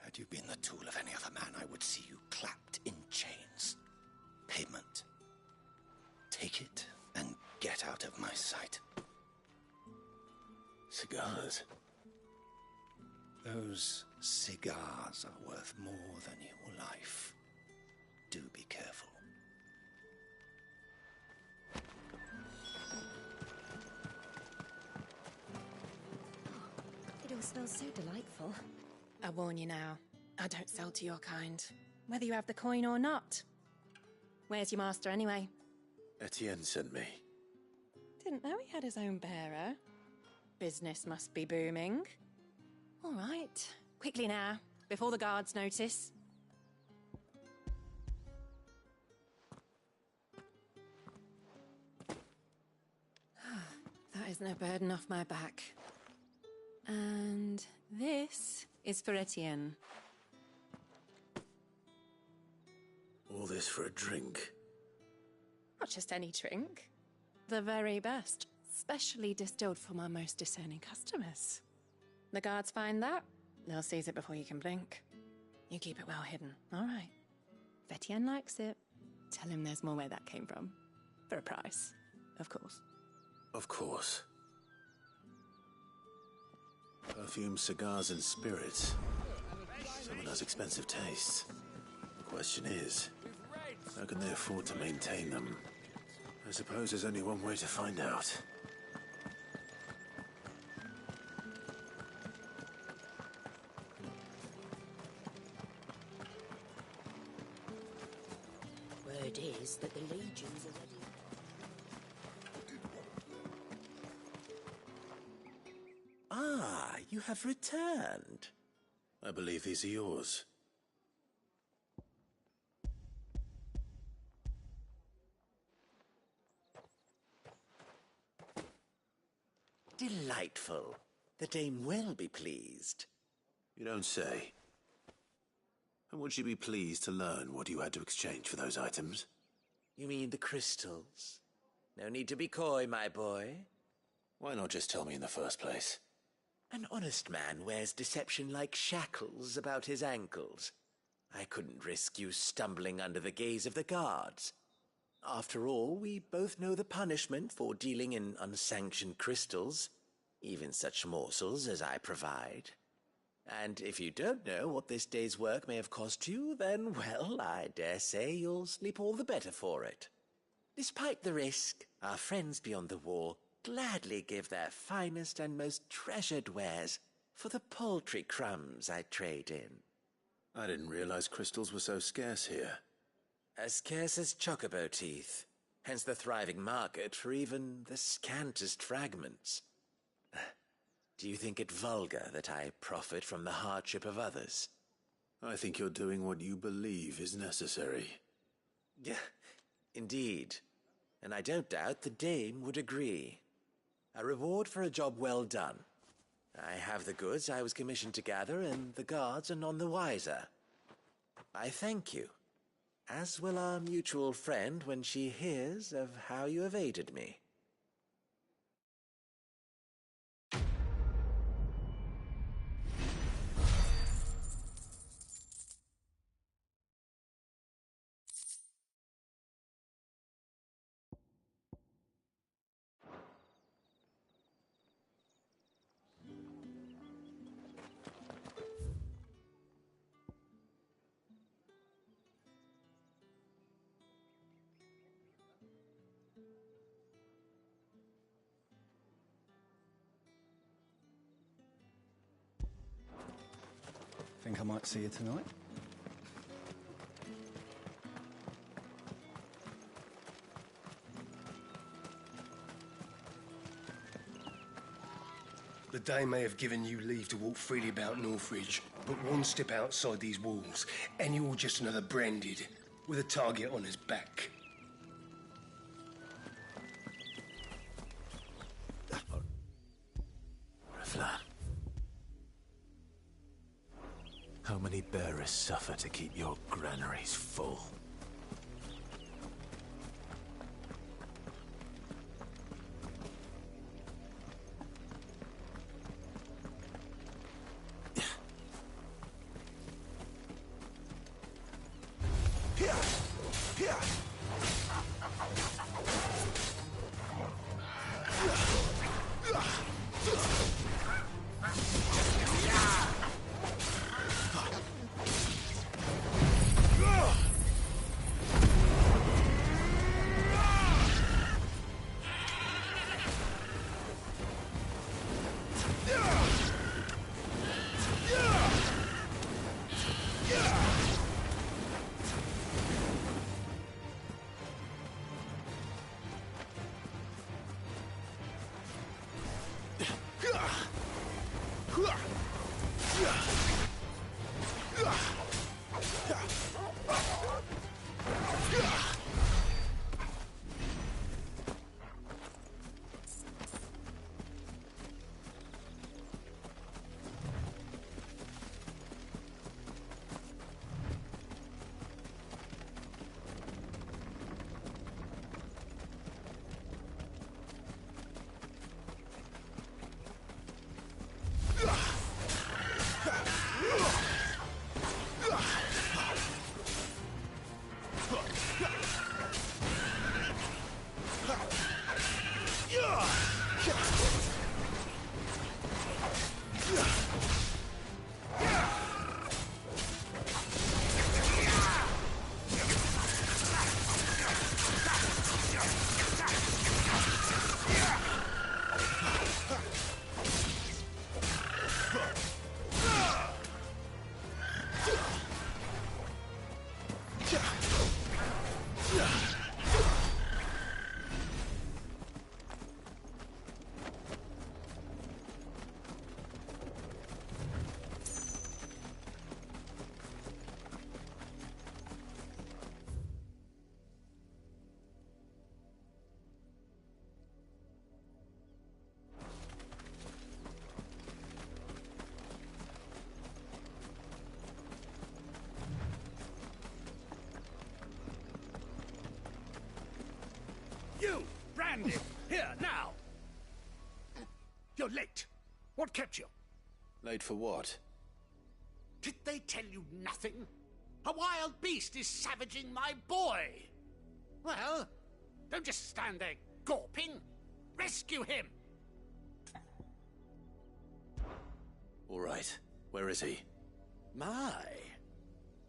Had you been the tool of any other man, I would see you clapped in chains. Payment. Take it and get out of my sight. Cigars. Those cigars are worth more than your life. Do be careful. It all smells so delightful. I warn you now, I don't sell to your kind, whether you have the coin or not. Where's your master anyway? Etienne sent me. Didn't know he had his own bearer. Business must be booming. All right, quickly now, before the guards notice. That is no burden off my back. And this is for Etienne. All this for a drink. Not just any drink. The very best, specially distilled for my most discerning customers. The guards find that, they'll seize it before you can blink. You keep it well hidden, all right? If Etienne likes it, tell him there's more where that came from. For a price, of course. Of course. Perfume, cigars, and spirits. Someone has expensive tastes. The question is, how can they afford to maintain them? I suppose there's only one way to find out. Word is that the legions are ready. Ah, you have returned. I believe these are yours. Delightful. The dame will be pleased. You don't say. And would she be pleased to learn what you had to exchange for those items? You mean the crystals? No need to be coy, my boy. Why not just tell me in the first place? An honest man wears deception like shackles about his ankles. I couldn't risk you stumbling under the gaze of the guards. After all, we both know the punishment for dealing in unsanctioned crystals, even such morsels as I provide. And if you don't know what this day's work may have cost you, then, well, I dare say you'll sleep all the better for it. Despite the risk, our friends beyond the wall gladly give their finest and most treasured wares for the paltry crumbs I trade in. I didn't realize crystals were so scarce here. As scarce as chocobo teeth, hence the thriving market for even the scantest fragments. Do you think it vulgar that I profit from the hardship of others? I think you're doing what you believe is necessary. Yeah, indeed. And I don't doubt the dame would agree. A reward for a job well done. I have the goods I was commissioned to gather, and the guards are none the wiser. I thank you, as will our mutual friend when she hears of how you have aided me. Think I might see you tonight? The Dame may have given you leave to walk freely about Northridge, but one step outside these walls, and you're just another branded, with a target on his back. Revlan. How many bearers suffer to keep your granaries full? You, Brandy, here, now! You're late. What kept you? Late for what? Did they tell you nothing? A wild beast is savaging my boy! Well, don't just stand there gawping. Rescue him! All right. Where is he? My,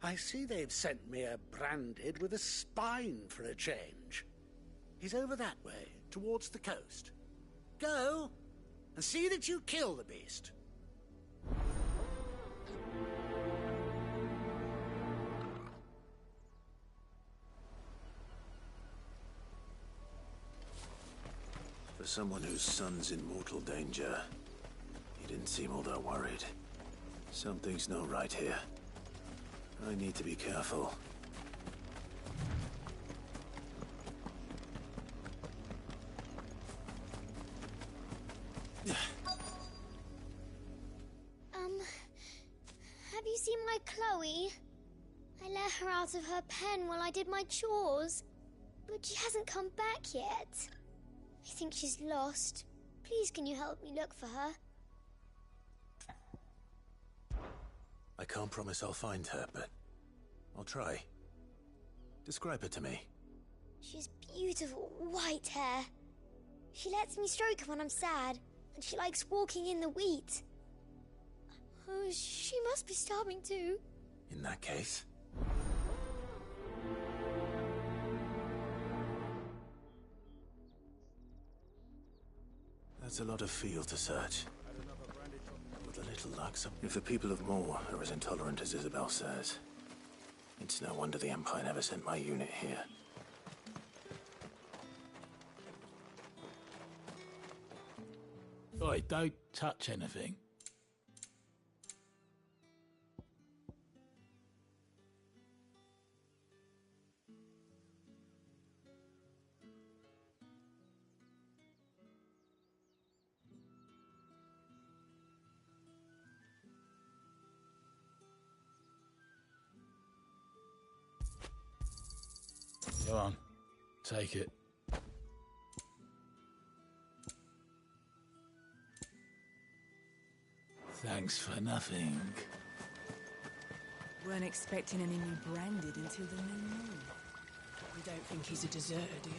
I see they've sent me a branded with a spine for a change. He's over that way, towards the coast. Go, and see that you kill the beast. For someone whose son's in mortal danger, he didn't seem all that worried. Something's not right here. I need to be careful. Have you seen my Chloe? I let her out of her pen while I did my chores, but she hasn't come back yet. I think she's lost. Please, can you help me look for her? I can't promise I'll find her, but I'll try. Describe her to me. She's beautiful white hair. She lets me stroke her when I'm sad, and she likes walking in the wheat. Oh, she must be starving too. In that case... That's a lot of field to search. With a little luck, if the people of Moor are as intolerant as Isabel says, it's no wonder the Empire never sent my unit here. Oi, don't touch anything. Go on, take it. Thanks for nothing. Weren't expecting any new branded until the new moon. You don't think he's a deserter, do you?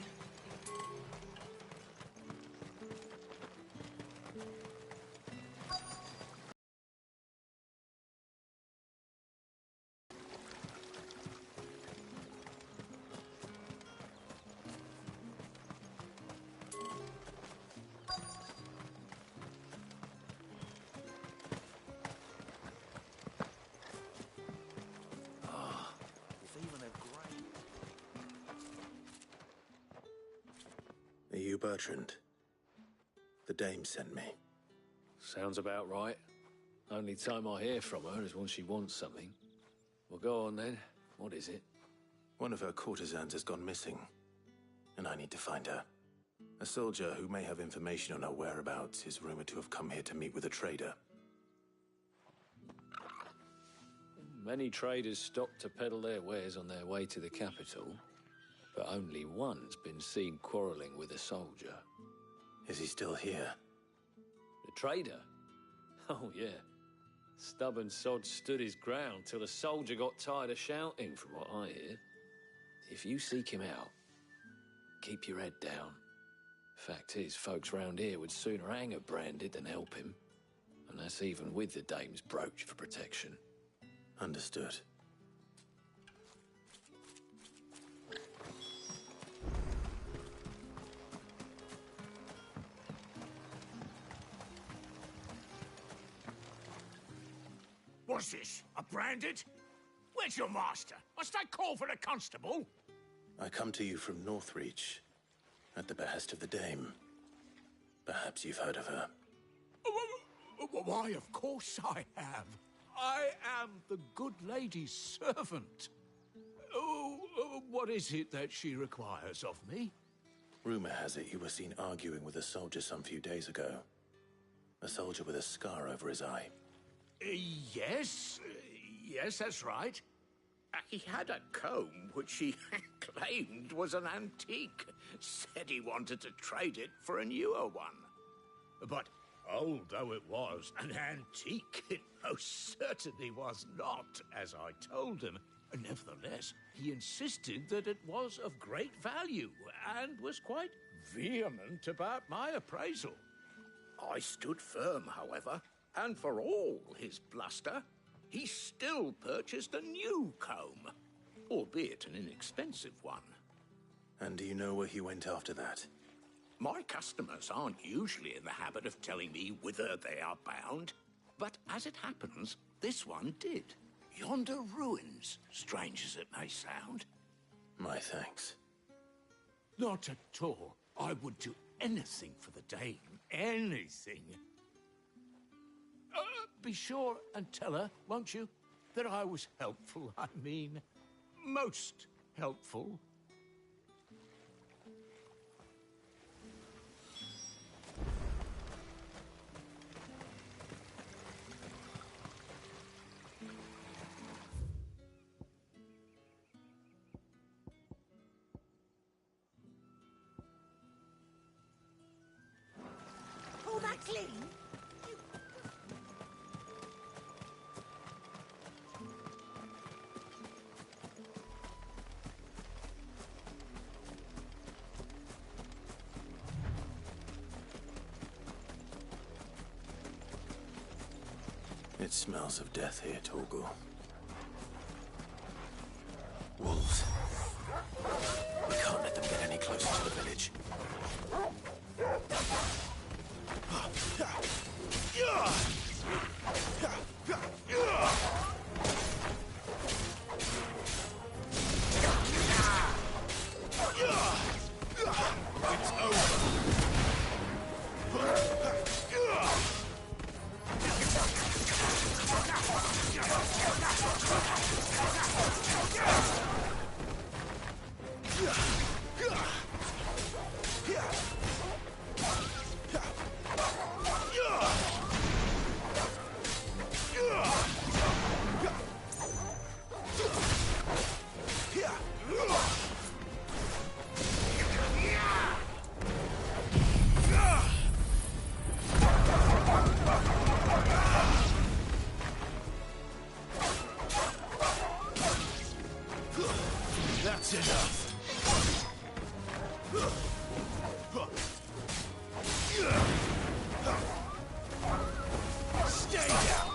Are you Bertrand? The dame sent me. Sounds about right. Only time I hear from her is when she wants something. Well, go on then. What is it? One of her courtesans has gone missing, and I need to find her. A soldier who may have information on her whereabouts is rumored to have come here to meet with a trader. Many traders stop to peddle their wares on their way to the capital, but only one's been seen quarreling with a soldier. Is he still here? The trader? Oh, yeah. Stubborn sod stood his ground till the soldier got tired of shouting, from what I hear. If you seek him out, keep your head down. Fact is, folks round here would sooner hang a branded than help him. And that's even with the dame's brooch for protection. Understood. What's this? A branded? Where's your master? Must I call for a constable? I come to you from Northreach, at the behest of the dame. Perhaps you've heard of her. Why, of course I have. I am the good lady's servant. What is it that she requires of me? Rumor has it you were seen arguing with a soldier some few days ago. A soldier with a scar over his eye. Yes, that's right. He had a comb which he claimed was an antique. Said he wanted to trade it for a newer one. But old though it was, an antique it most certainly was not, as I told him. Nevertheless, he insisted that it was of great value and was quite vehement about my appraisal. I stood firm, however, And for all his bluster, he still purchased a new comb, albeit an inexpensive one. And do you know where he went after that? My customers aren't usually in the habit of telling me whither they are bound, but as it happens, this one did. Yonder ruins, strange as it may sound. My thanks. Not at all. I would do anything for the Dame. Anything. Be sure and tell her, won't you, that I was helpful. I mean, most helpful. All that clean? It smells of death here, Torgal. Wolves. We can't let them get any closer to the village. It's over. That's enough. Stay down.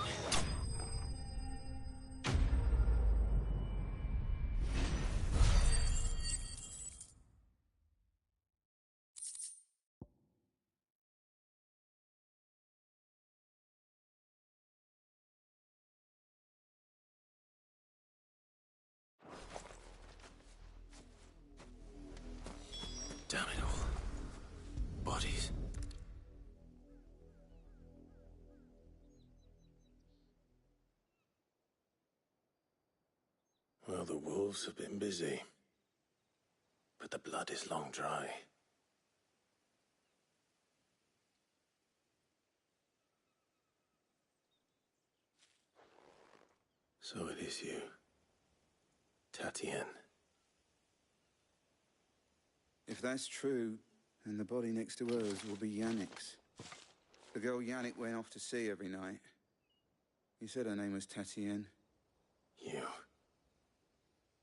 Damn it all. Bodies. Well, the wolves have been busy. But the blood is long dry. So it is you, Tatien. If that's true, then the body next to hers will be Yannick's. The girl Yannick went off to sea every night. You said her name was Tatien. You.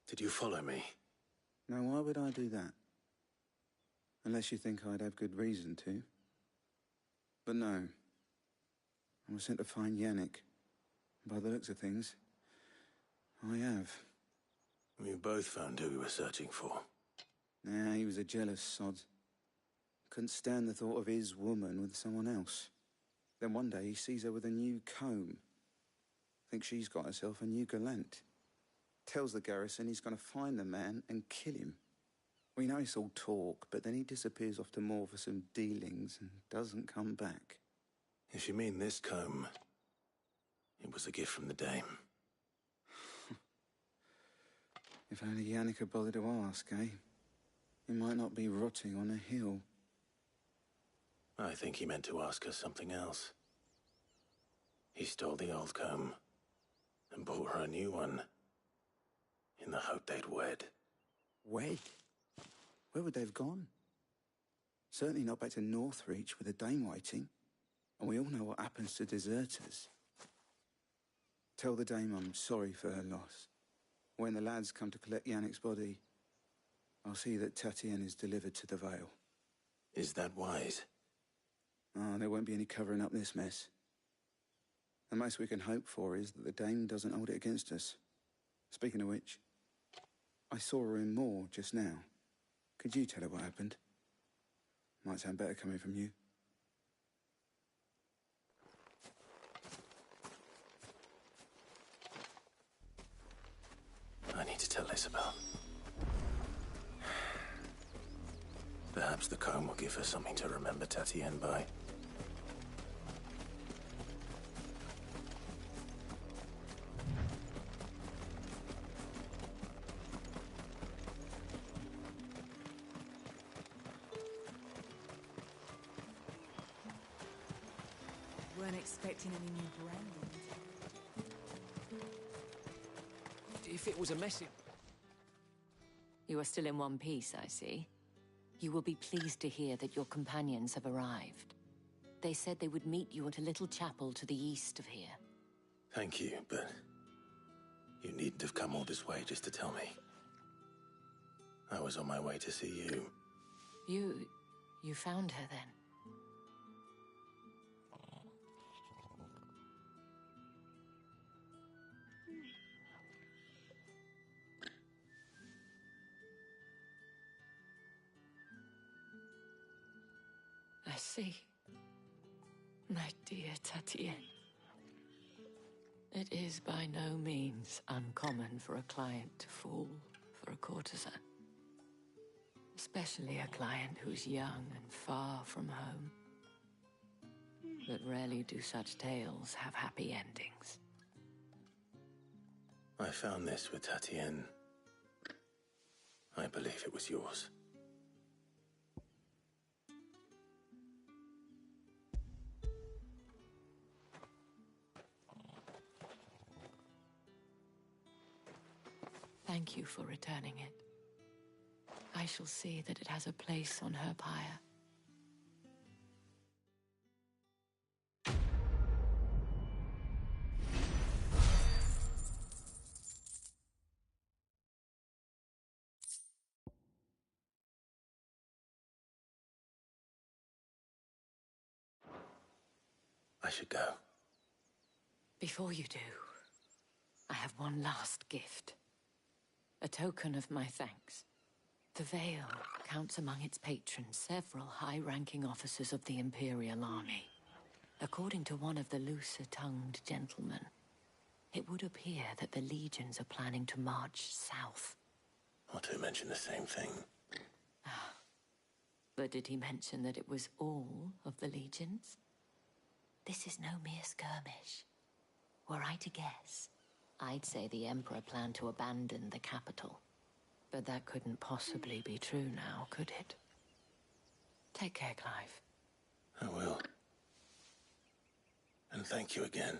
Did you follow me? Now, why would I do that? Unless you think I'd have good reason to. But no. I was sent to find Yannick. By the looks of things, I have. We both found who we were searching for. Nah, he was a jealous sod. Couldn't stand the thought of his woman with someone else. Then one day he sees her with a new comb. Thinks she's got herself a new gallant. Tells the garrison he's going to find the man and kill him. We know it's all talk, but then he disappears off to Moor for some dealings and doesn't come back. If you mean this comb, it was a gift from the Dame. If only Yannick had bothered to ask, eh? He might not be rotting on a hill. I think he meant to ask us something else. He stole the old comb and bought her a new one in the hope they'd wed. Wed? Where would they have gone? Certainly not back to Northreach with a Dame waiting. And we all know what happens to deserters. Tell the Dame I'm sorry for her loss. When the lads come to collect Yannick's body, I'll see that Tatien is delivered to the Vale. Is that wise? Oh, there won't be any covering up this mess. The most we can hope for is that the Dame doesn't hold it against us. Speaking of which, I saw her in Moor just now. Could you tell her what happened? Might sound better coming from you. I need to tell Isabel. Perhaps the comb will give her something to remember Tatienne by. Weren't expecting any new branding. If it was a message... You are still in one piece, I see. You will be pleased to hear that your companions have arrived. They said they would meet you at a little chapel to the east of here. Thank you, but you needn't have come all this way just to tell me. I was on my way to see you. You found her then? I see. My dear Tatienne. It is by no means uncommon for a client to fall for a courtesan. Especially a client who's young and far from home. But rarely do such tales have happy endings. I found this with Tatienne. I believe it was yours. Thank you for returning it. I shall see that it has a place on her pyre. I should go. Before you do, I have one last gift. A token of my thanks. The Vale counts among its patrons several high-ranking officers of the Imperial Army. According to one of the looser-tongued gentlemen, it would appear that the legions are planning to march south. Not to mention the same thing. But did he mention that it was all of the legions? This is no mere skirmish. Were I to guess, I'd say the Emperor planned to abandon the capital. But that couldn't possibly be true now, could it? Take care, Clive. I will. And thank you again.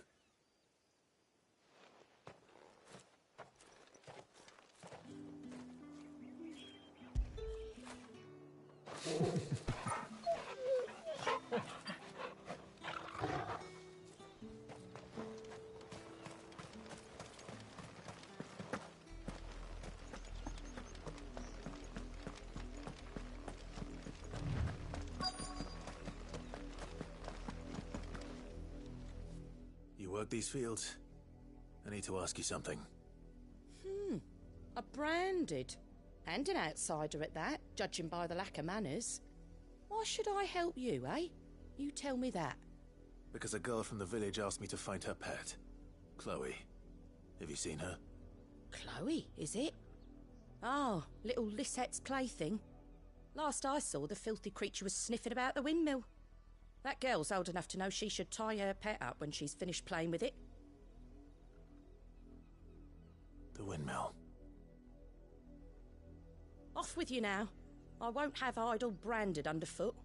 You work these fields? I need to ask you something. A branded. And an outsider at that, judging by the lack of manners. Why should I help you, eh? You tell me that. Because a girl from the village asked me to find her pet. Chloe. Have you seen her? Chloe, is it? Oh, little Lisette's plaything. Last I saw, the filthy creature was sniffing about the windmill. That girl's old enough to know she should tie her pet up when she's finished playing with it. The windmill. Off with you now. I won't have idle branded underfoot.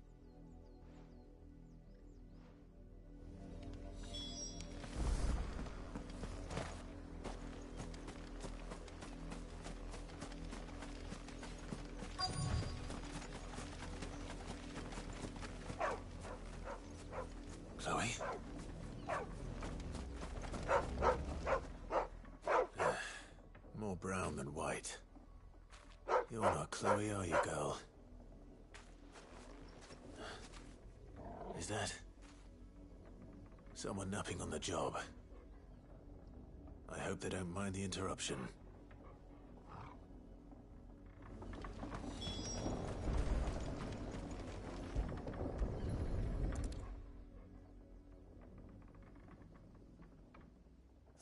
Chloe? More brown than white. You're not Chloe, are you, girl? Is that Someone napping on the job. I hope they don't mind the interruption.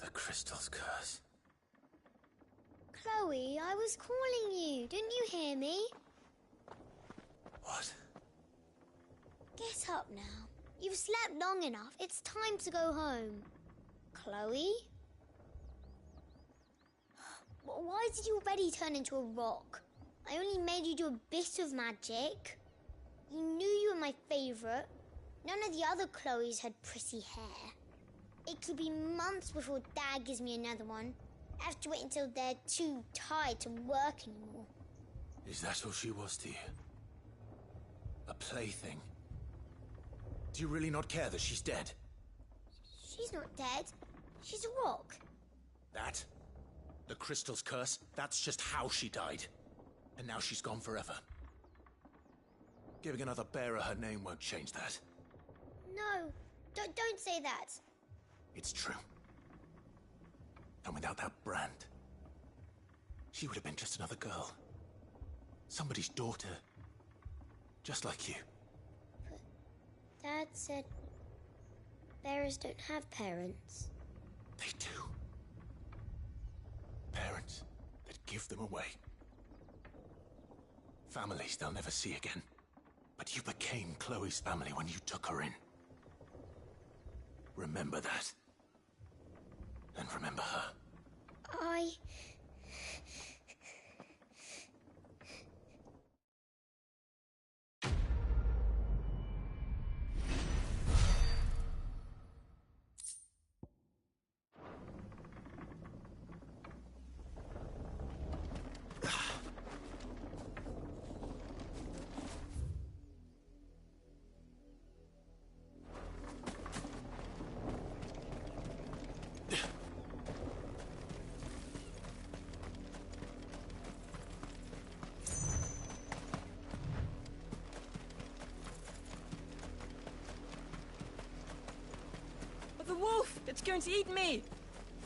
The crystal's curse. Chloe, I was calling you. Didn't you hear me? What? Get up now. You've slept long enough. It's time to go home. Chloe? Why did you already turn into a rock? I only made you do a bit of magic. You knew you were my favourite. None of the other Chloes had pretty hair. It could be months before Dad gives me another one. I have to wait until they're too tired to work anymore. Is that all she was to you? A plaything? Do you really not care that she's dead? She's not dead. She's a rock. That? The crystal's curse? That's just how she died. And now she's gone forever. Giving another bearer her name won't change that. No, don't say that. It's true. And without that brand, she would have been just another girl. Somebody's daughter. Just like you. But Dad said bearers don't have parents. They do. Parents that give them away. Families they'll never see again. But you became Chloe's family when you took her in. Remember that. And remember her. The wolf! It's going to eat me!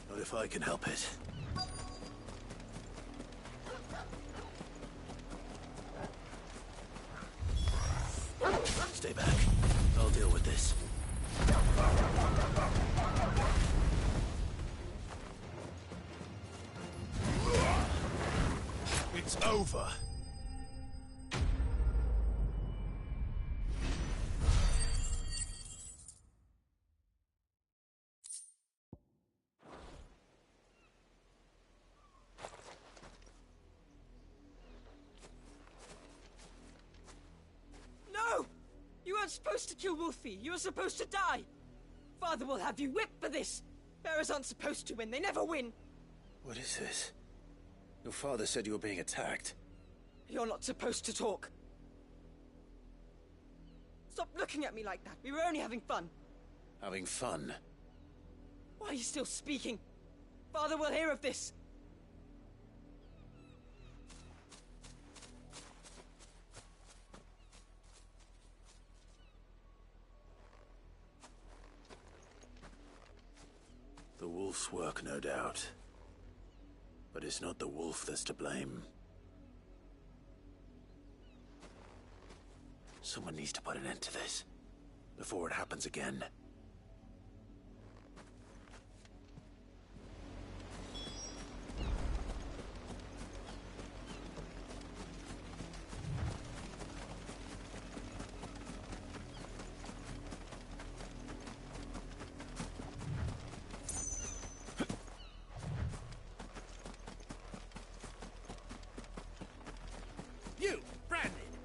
Not if I can help it. Stay back. I'll deal with this. It's over. Supposed to kill Wolfie. You were supposed to die. Father will have you whipped for this. Bearers aren't supposed to win. They never win. What is this? Your father said you were being attacked. You're not supposed to talk. Stop looking at me like that. We were only having fun. Having fun? Why are you still speaking? Father will hear of this. The wolf's work, no doubt. But it's not the wolf that's to blame. Someone needs to put an end to this, before it happens again.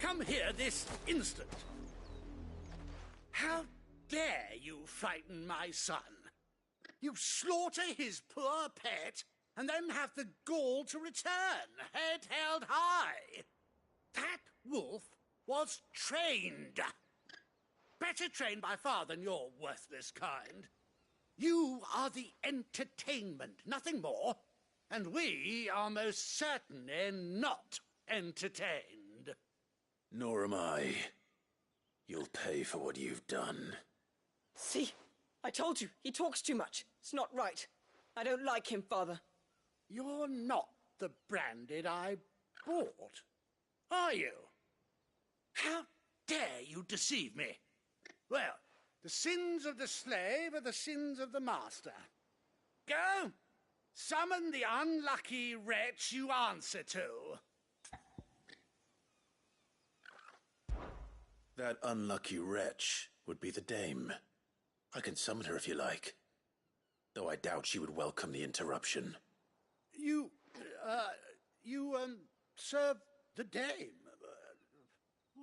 Come here this instant. How dare you frighten my son? You slaughter his poor pet and then have the gall to return, head held high. That wolf was trained. Better trained by far than your worthless kind. You are the entertainment, nothing more. And we are most certainly not entertained. Nor am I. You'll pay for what you've done. See? I told you, he talks too much. It's not right. I don't like him, Father. You're not the Branded I bought, are you? How dare you deceive me? Well, the sins of the slave are the sins of the master. Go, summon the unlucky wretch you answer to. That unlucky wretch would be the dame. I can summon her if you like, though I doubt she would welcome the interruption. You serve the dame.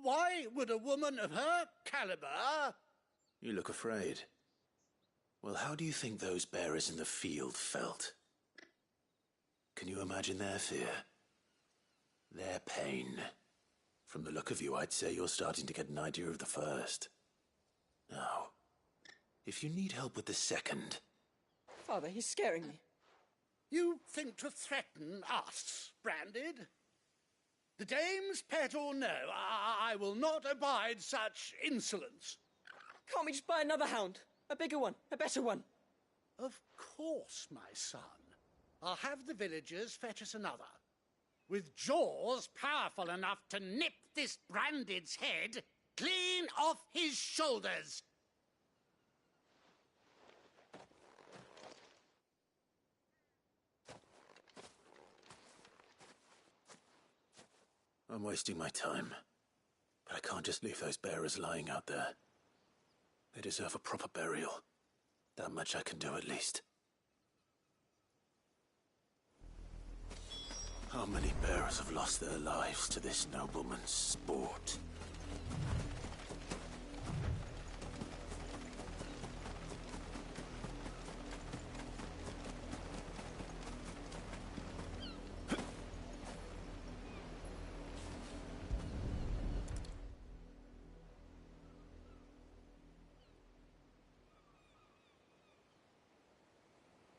Why would a woman of her caliber... You look afraid. Well, how do you think those bearers in the field felt? Can you imagine their fear? Their pain? From the look of you, I'd say you're starting to get an idea of the first. Now, if you need help with the second... Father, he's scaring me. You think to threaten us, Branded? The dame's pet or no, I will not abide such insolence. Can't we just buy another hound? A bigger one, a better one. Of course, my son. I'll have the villagers fetch us another. With jaws powerful enough to nip this Branded's head clean off his shoulders. I'm wasting my time. But I can't just leave those bearers lying out there. They deserve a proper burial. That much I can do at least. How many bearers have lost their lives to this nobleman's sport?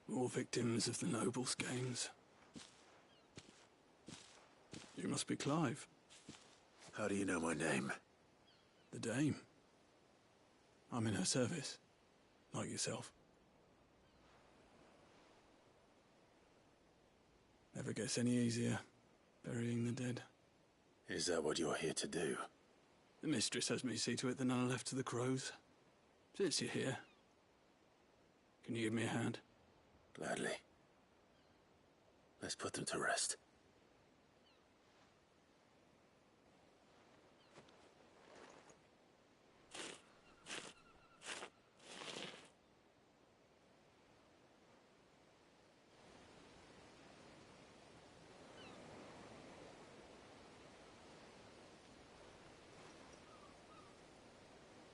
More victims of the nobles' games. You must be Clive. How do you know my name? The Dame. I'm in her service, like yourself. Never gets any easier, burying the dead. Is that what you're here to do? The mistress has me see to it that none are left to the crows. Since you're here, can you give me a hand? Gladly. Let's put them to rest.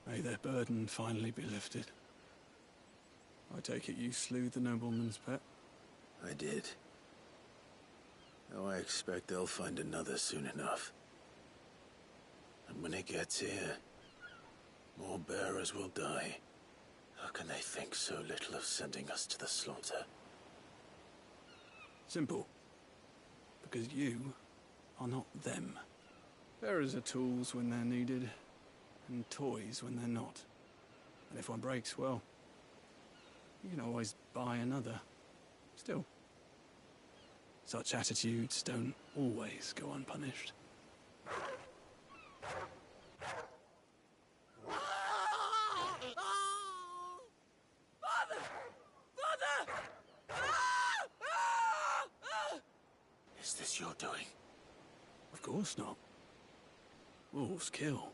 May their burden finally be lifted. I take it you slew the nobleman's pet? I did. Now I expect they'll find another soon enough. And when it gets here, more bearers will die. How can they think so little of sending us to the slaughter? Simple. Because you are not them. Bearers are tools when they're needed, and toys when they're not. And if one breaks, well, you can always buy another. Still, such attitudes don't always go unpunished. Father! Father! Is this your doing? Of course not. Wolves kill.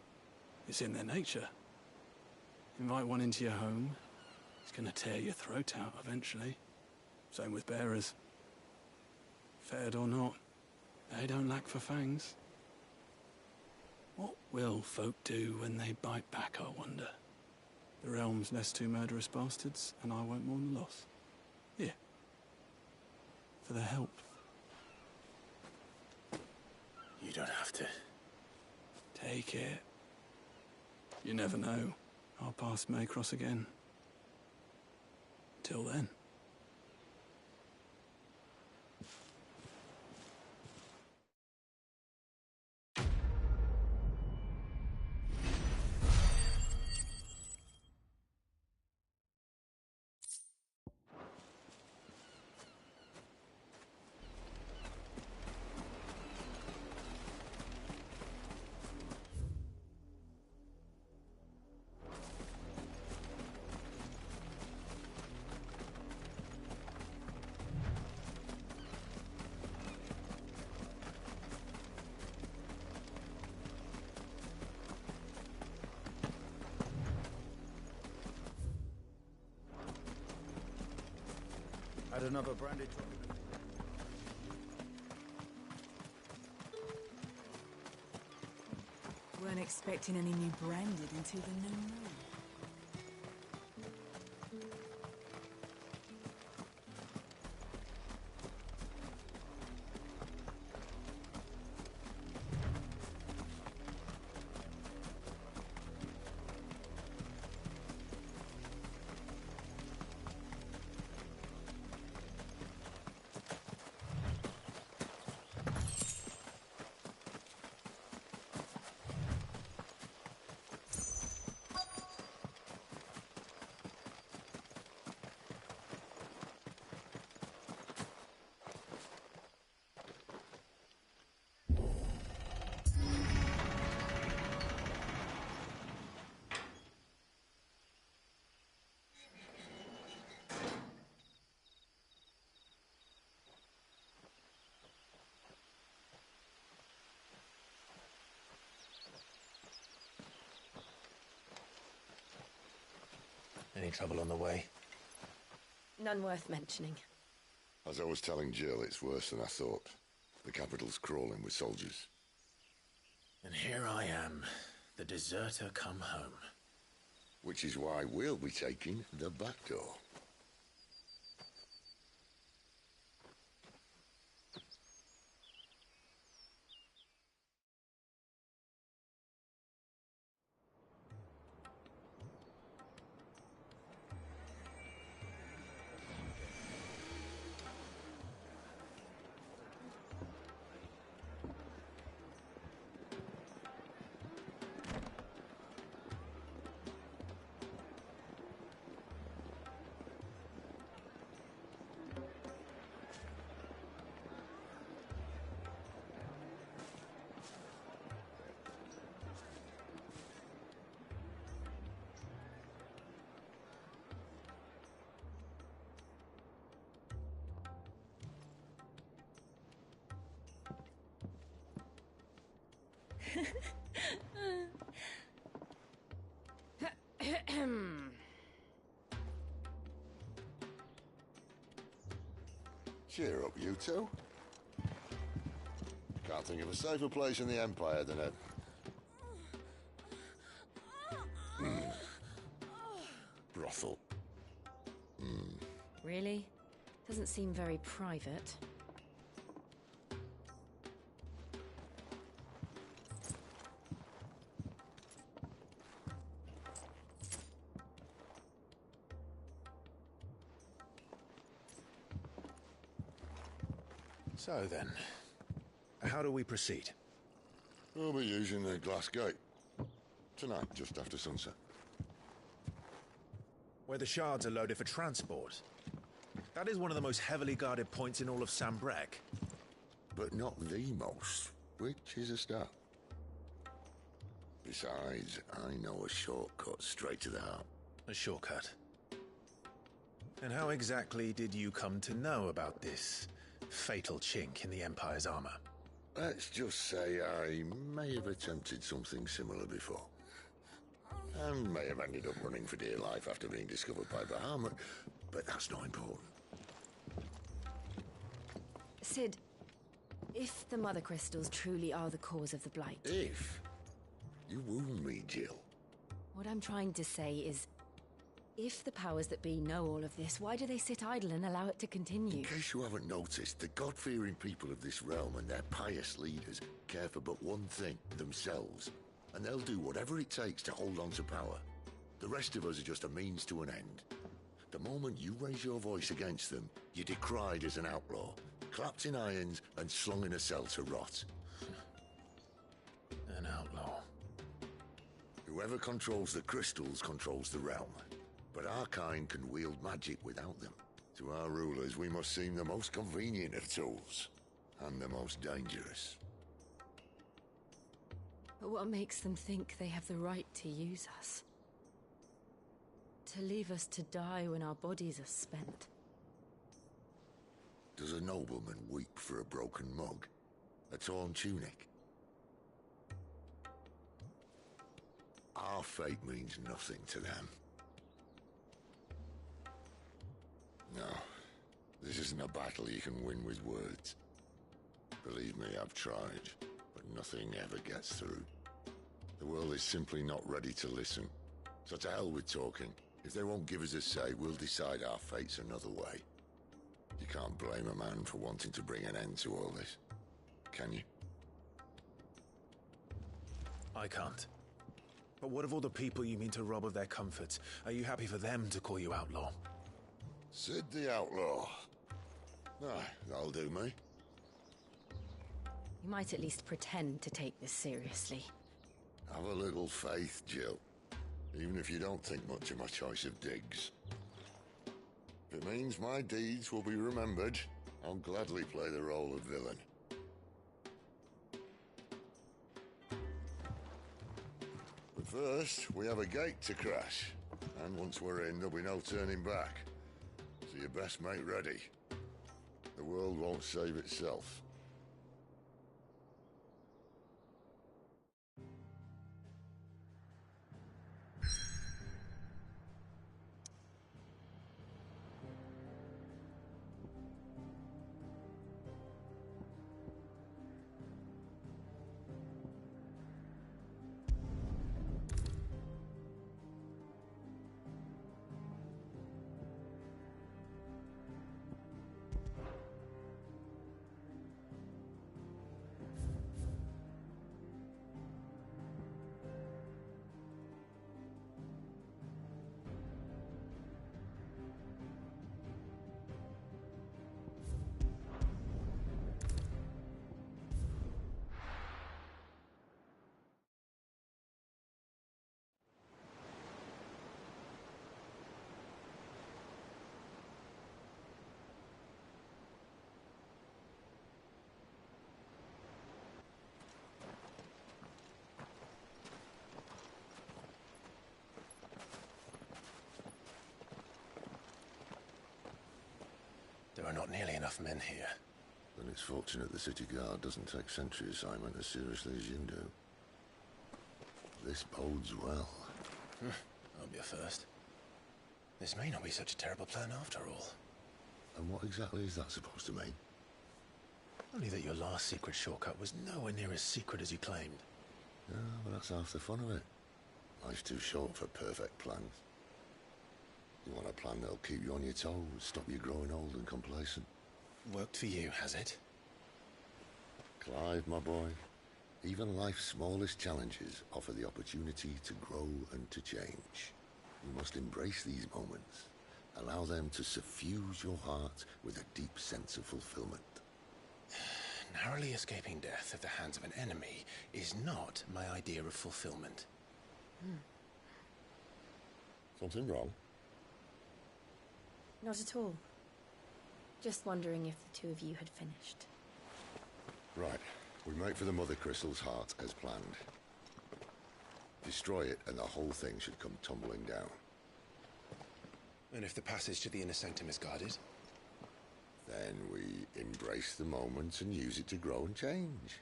It's in their nature. Invite one into your home, it's gonna tear your throat out eventually. Same with bearers. Fed or not, they don't lack for fangs. What will folk do when they bite back, I wonder? The realm's less two murderous bastards, and I won't mourn the loss. Here. For their help. You don't have to. Take it. You never know. Our paths may cross again. Till then. Had another branded drop. Weren't expecting any new branded until the new moon. Any trouble on the way? None worth mentioning. As I was telling Jill, it's worse than I thought. The capital's crawling with soldiers. And here I am, the deserter come home. Which is why we'll be taking the back door. Cheer up, you two. Can't think of a safer place in the Empire than a... brothel. Really? Doesn't seem very private. So then, how do we proceed? We'll be using the glass gate. Tonight, just after sunset. Where the shards are loaded for transport. That is one of the most heavily guarded points in all of Sambrek. But not the most, which is a start. Besides, I know a shortcut straight to the heart. A shortcut? And how exactly did you come to know about this fatal chink in the Empire's armor? Let's just say I may have attempted something similar before. And may have ended up running for dear life after being discovered by Bahamut, but that's not important. Sid, if the Mother Crystals truly are the cause of the Blight... If? You wound me, Jill. What I'm trying to say is, if the powers that be know all of this, why do they sit idle and allow it to continue? In case you haven't noticed, the God-fearing people of this realm and their pious leaders care for but one thing, themselves. And they'll do whatever it takes to hold on to power. The rest of us are just a means to an end. The moment you raise your voice against them, you're decried as an outlaw, clapped in irons and slung in a cell to rot. An outlaw. Whoever controls the crystals controls the realm. But our kind can wield magic without them. To our rulers, we must seem the most convenient of tools, and the most dangerous. But what makes them think they have the right to use us? To leave us to die when our bodies are spent? Does a nobleman weep for a broken mug? A torn tunic? Our fate means nothing to them. No. This isn't a battle you can win with words. Believe me, I've tried, but nothing ever gets through. The world is simply not ready to listen. So to hell with talking. If they won't give us a say, we'll decide our fates another way. You can't blame a man for wanting to bring an end to all this, can you? I can't. But what of all the people you mean to rob of their comforts? Are you happy for them to call you outlaw? Sid the Outlaw. Ah, that'll do me. You might at least pretend to take this seriously. Have a little faith, Jill. Even if you don't think much of my choice of digs. If it means my deeds will be remembered, I'll gladly play the role of villain. But first, we have a gate to crash. And once we're in, there'll be no turning back. So you best make ready. The world won't save itself. There are not nearly enough men here. Then it's fortunate the city guard doesn't take sentry assignment as seriously as you do. This bodes well. I'll be a first. This may not be such a terrible plan after all. And what exactly is that supposed to mean? Only that your last secret shortcut was nowhere near as secret as you claimed. Yeah, but that's half the fun of it. Life's too short for perfect plans. You want a plan that'll keep you on your toes, stop you growing old and complacent. Worked for you, has it? Clive, my boy, even life's smallest challenges offer the opportunity to grow and to change. You must embrace these moments. Allow them to suffuse your heart with a deep sense of fulfillment. Narrowly escaping death at the hands of an enemy is not my idea of fulfillment. Something wrong? Not at all. Just wondering if the two of you had finished. Right. We make for the Mother Crystal's heart as planned. Destroy it and the whole thing should come tumbling down. And if the passage to the inner sanctum is guarded? Then we embrace the moment and use it to grow and change.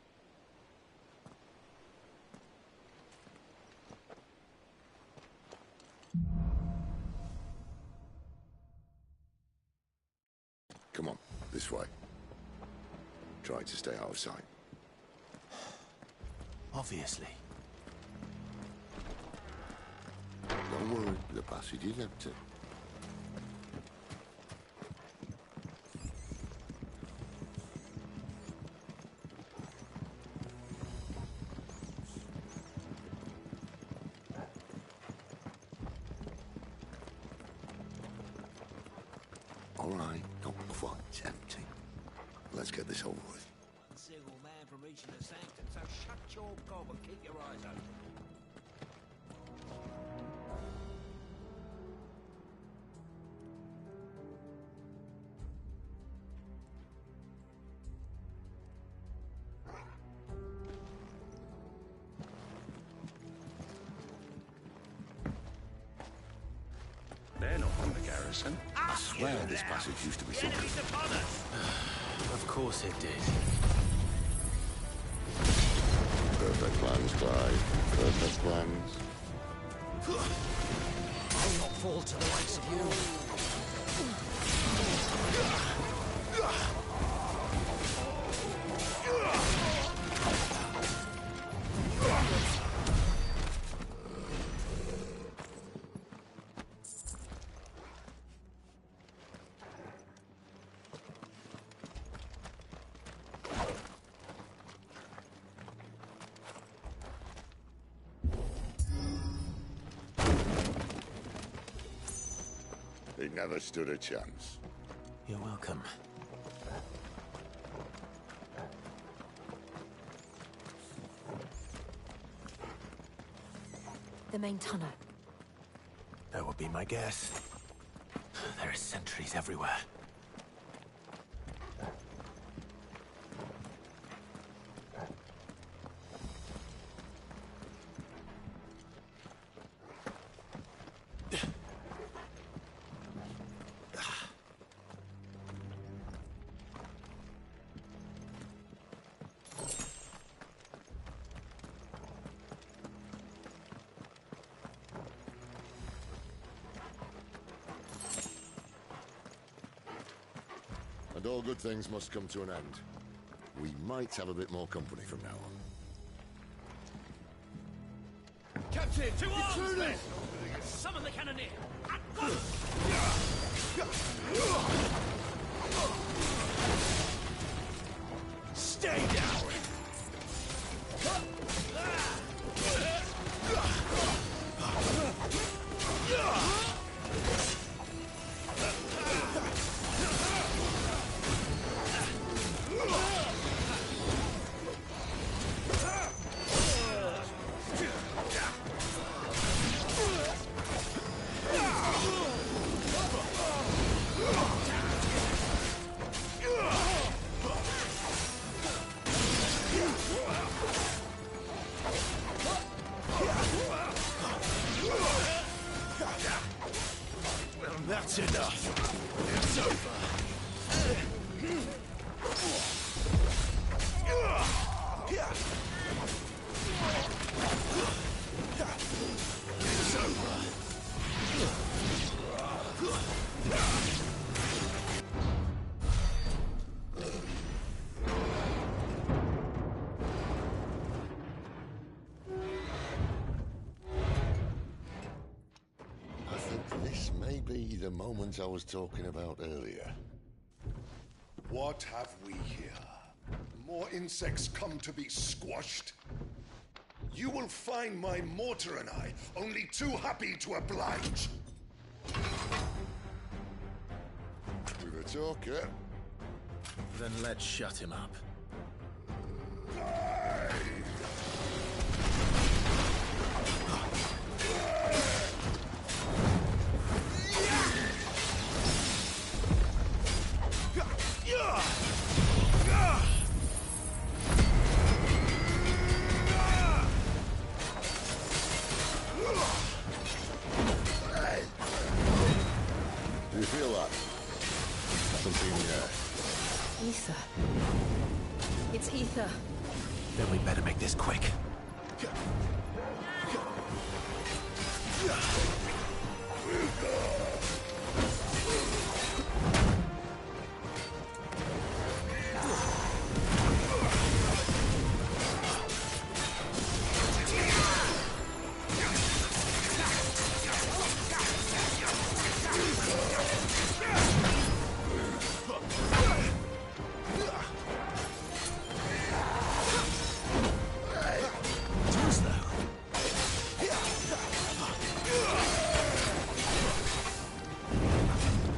Come on, this way. Try to stay out of sight. Obviously. Don't worry, the passage is empty. All right, not quite empty. Let's get this over with. One single man from reaching the sanctum, so shut your gob and keep your eyes open. They're not from the garrison. I swear this passage used to be something. Of course it did. Perfect plans, Clive. Perfect plans. I'll not fall to the likes of you. He never stood a chance. You're welcome. The main tunnel. That would be my guess. There are sentries everywhere. And all good things must come to an end. We might have a bit more company from now on. Captain! To arms, Intruders! men! Summon the cannoneer! At once! Stay down! That's enough. It's over. It's over. I think this may be the moment I was talking about earlier. What have we here? More insects come to be squashed? You will find my mortar and I only too happy to oblige. With a talker. Then let's shut him up. Do you feel that? Something, Ether. It's ether. Then we better make this quick.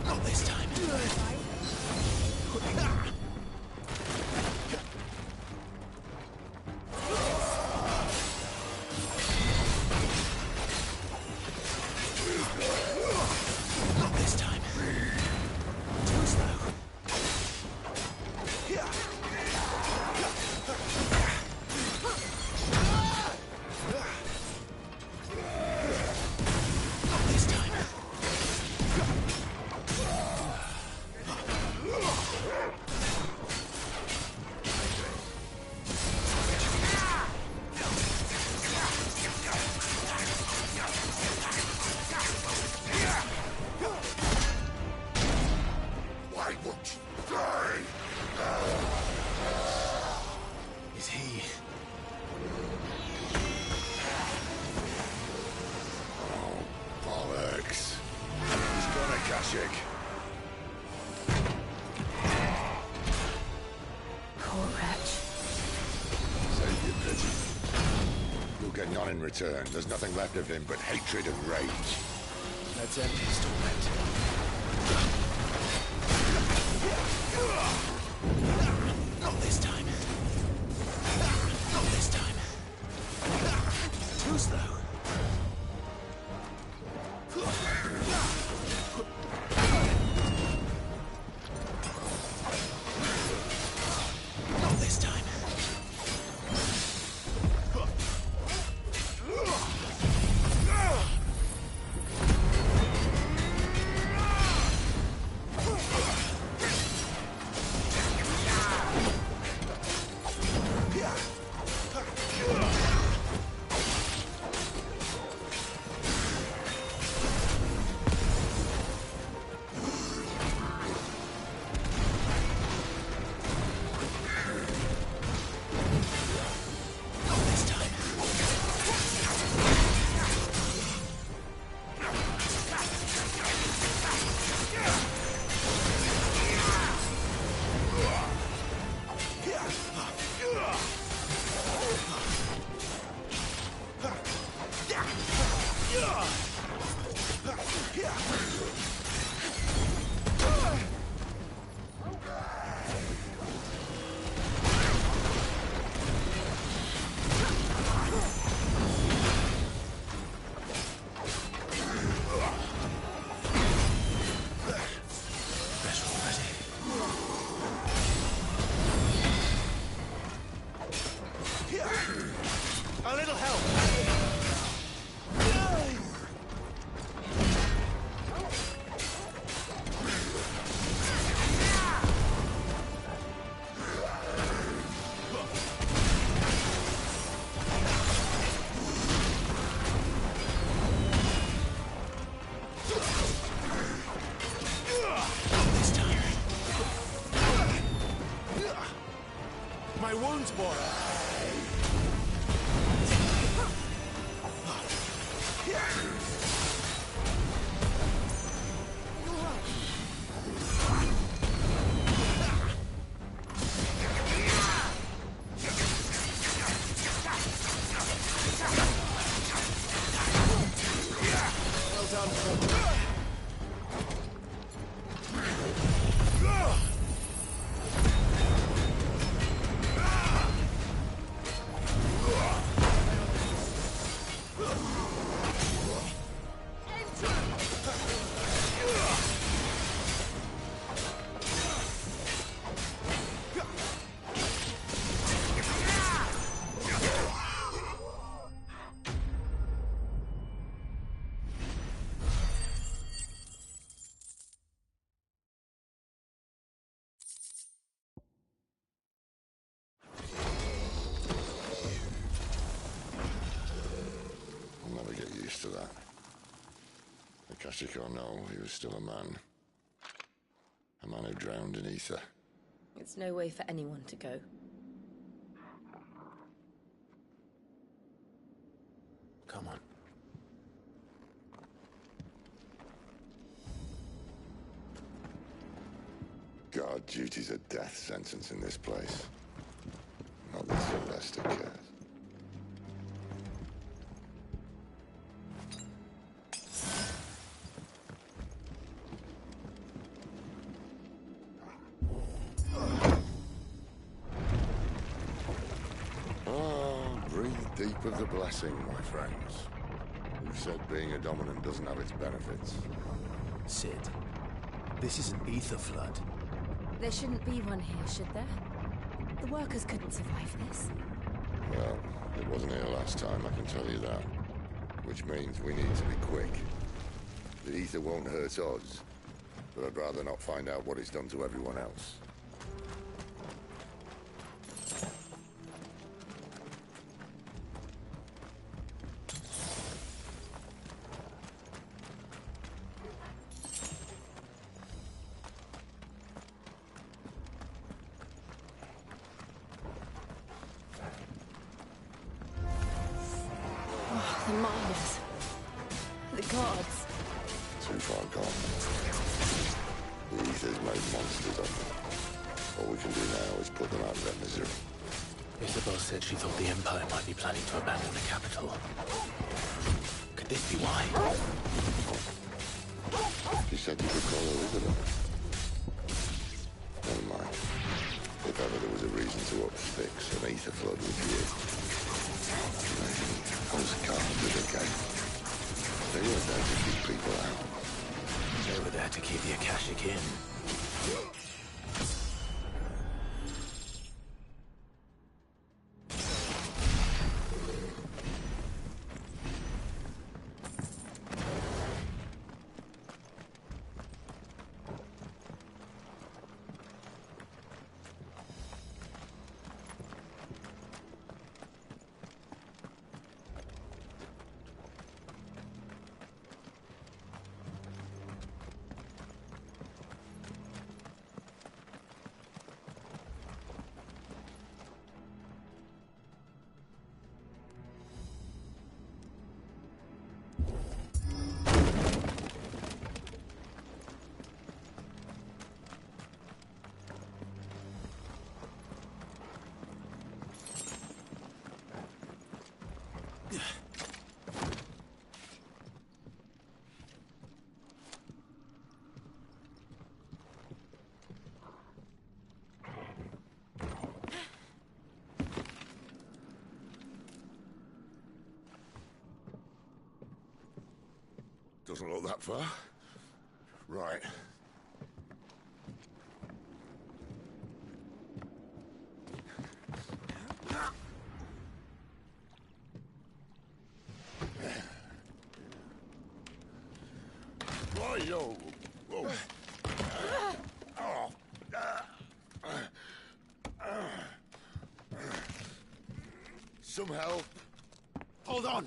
Not this time. Not this time. Too slow. Not this time. Why won't you die? Is he? Oh, bollocks. He's got a Kashyyyk. Poor wretch. Save your pity. You'll get none in return. There's nothing left of him but hatred and rage. Let's end his torment. Not this time. Not this time. Too slow. Not this time. A little help! This time. My wounds, boy. Well done. I'll never get used to that. Akashic or no, he was still a man. A man who drowned in ether. It's no way for anyone to go. Come on. Guard duty's a death sentence in this place. Not that Sylvester cares. Breathe deep of the blessing, my friends. Who said being a dominant doesn't have its benefits? Sid, this is an ether flood. There shouldn't be one here, should there? The workers couldn't survive this. Well, it wasn't here last time, I can tell you that. Which means we need to be quick. The ether won't hurt us, but I'd rather not find out what it's done to everyone else. The miners. The gods. Too far gone. The ether's made monsters of them. All we can do now is put them out of their misery. Isabel said she thought the Empire might be planning to abandon the capital. Could this be why? She said you could call her Isabel. Never mind. If ever there was a reason to up sticks, an ether flood would be it. Postcards with a gate. They weren't there to keep people out. They were there to keep the Akashic in. Doesn't look that far. Right. Why-yo! Whoa. Some help. Hold on.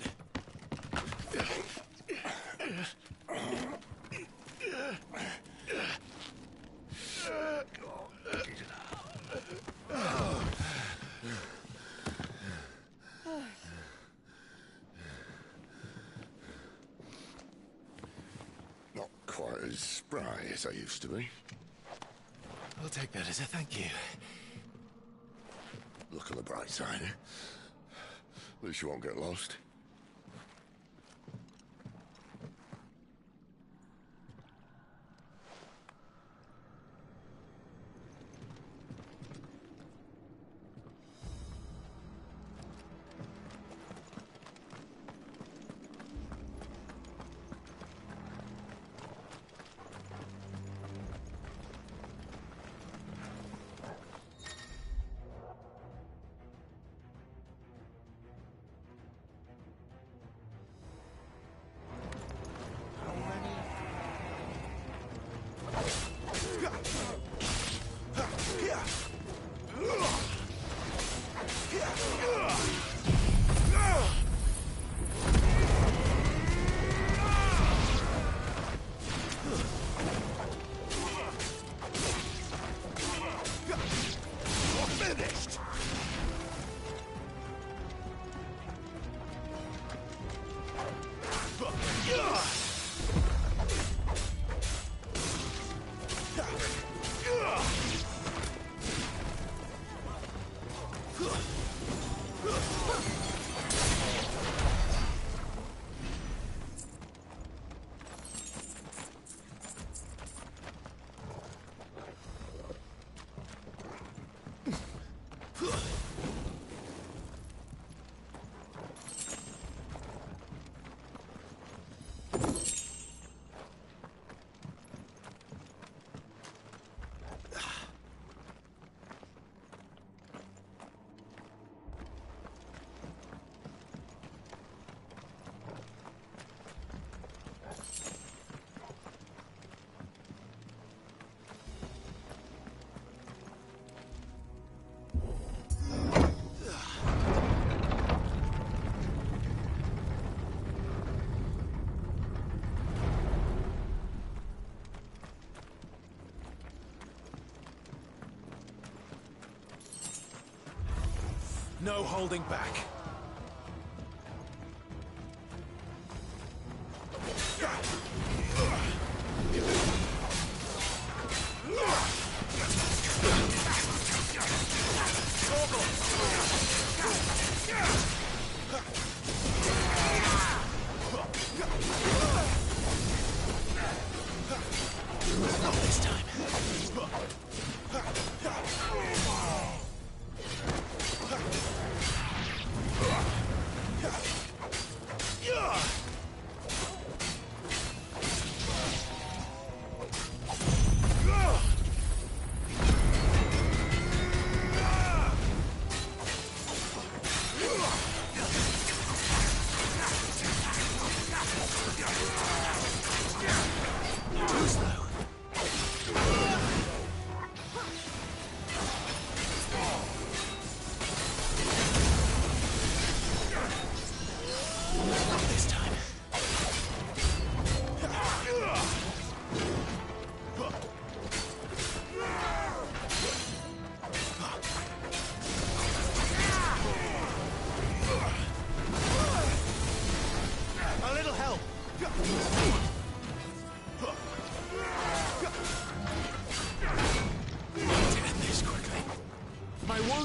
Not quite as spry as I used to be. I'll take that as a thank you. Look on the bright side, eh? At least you won't get lost. No holding back.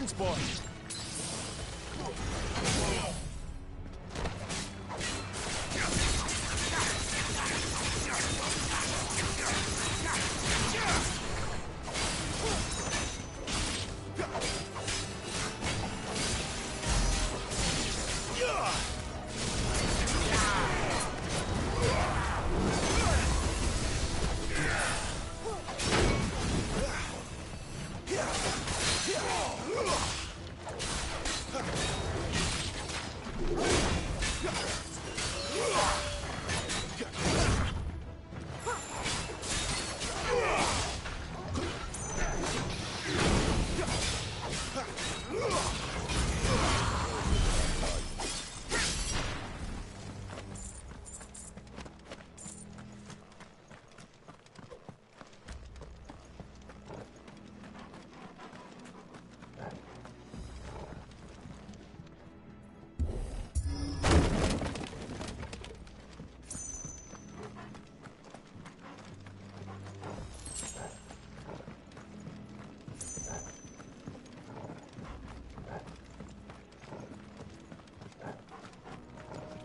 Thanks, boy.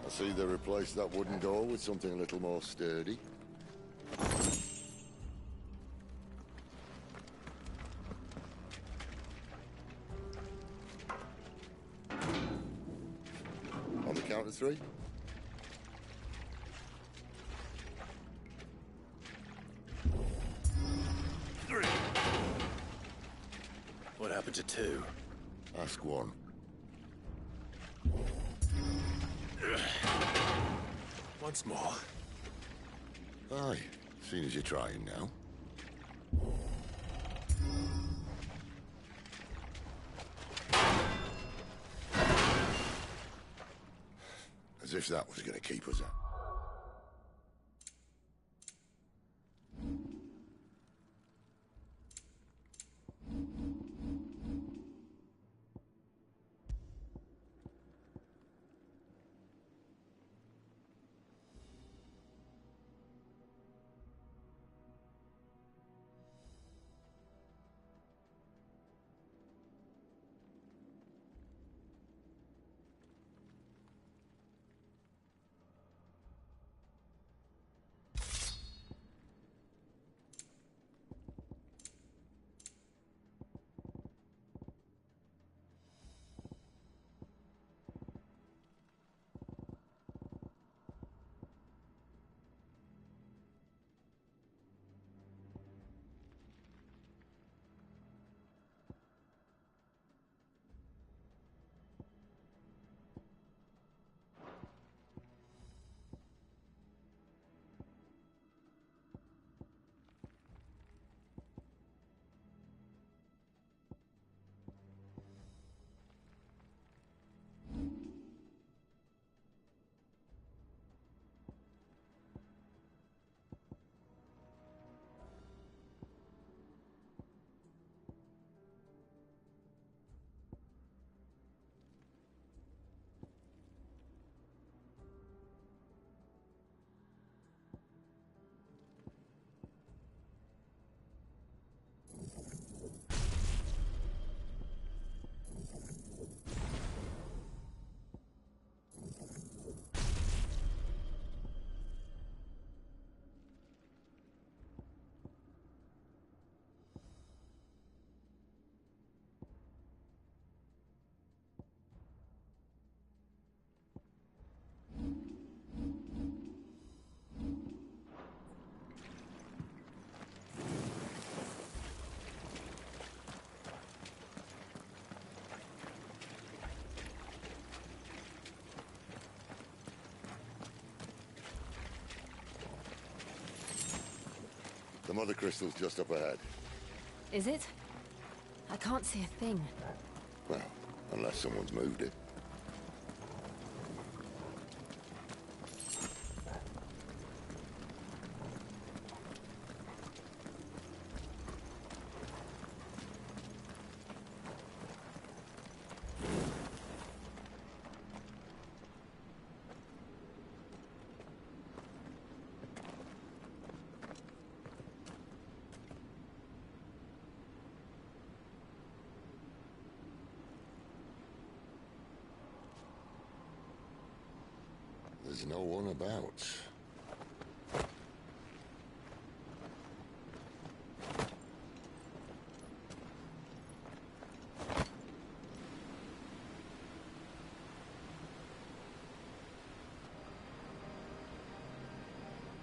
I see they replaced that wooden door with something a little more sturdy. On the count of 3. What happened to 2? Ask 1. Once more. Aye, seeing as you're trying now. As if that was going to keep us up. The mother crystal's just up ahead. Is it? I can't see a thing. Well, unless someone's moved it. there's no one about.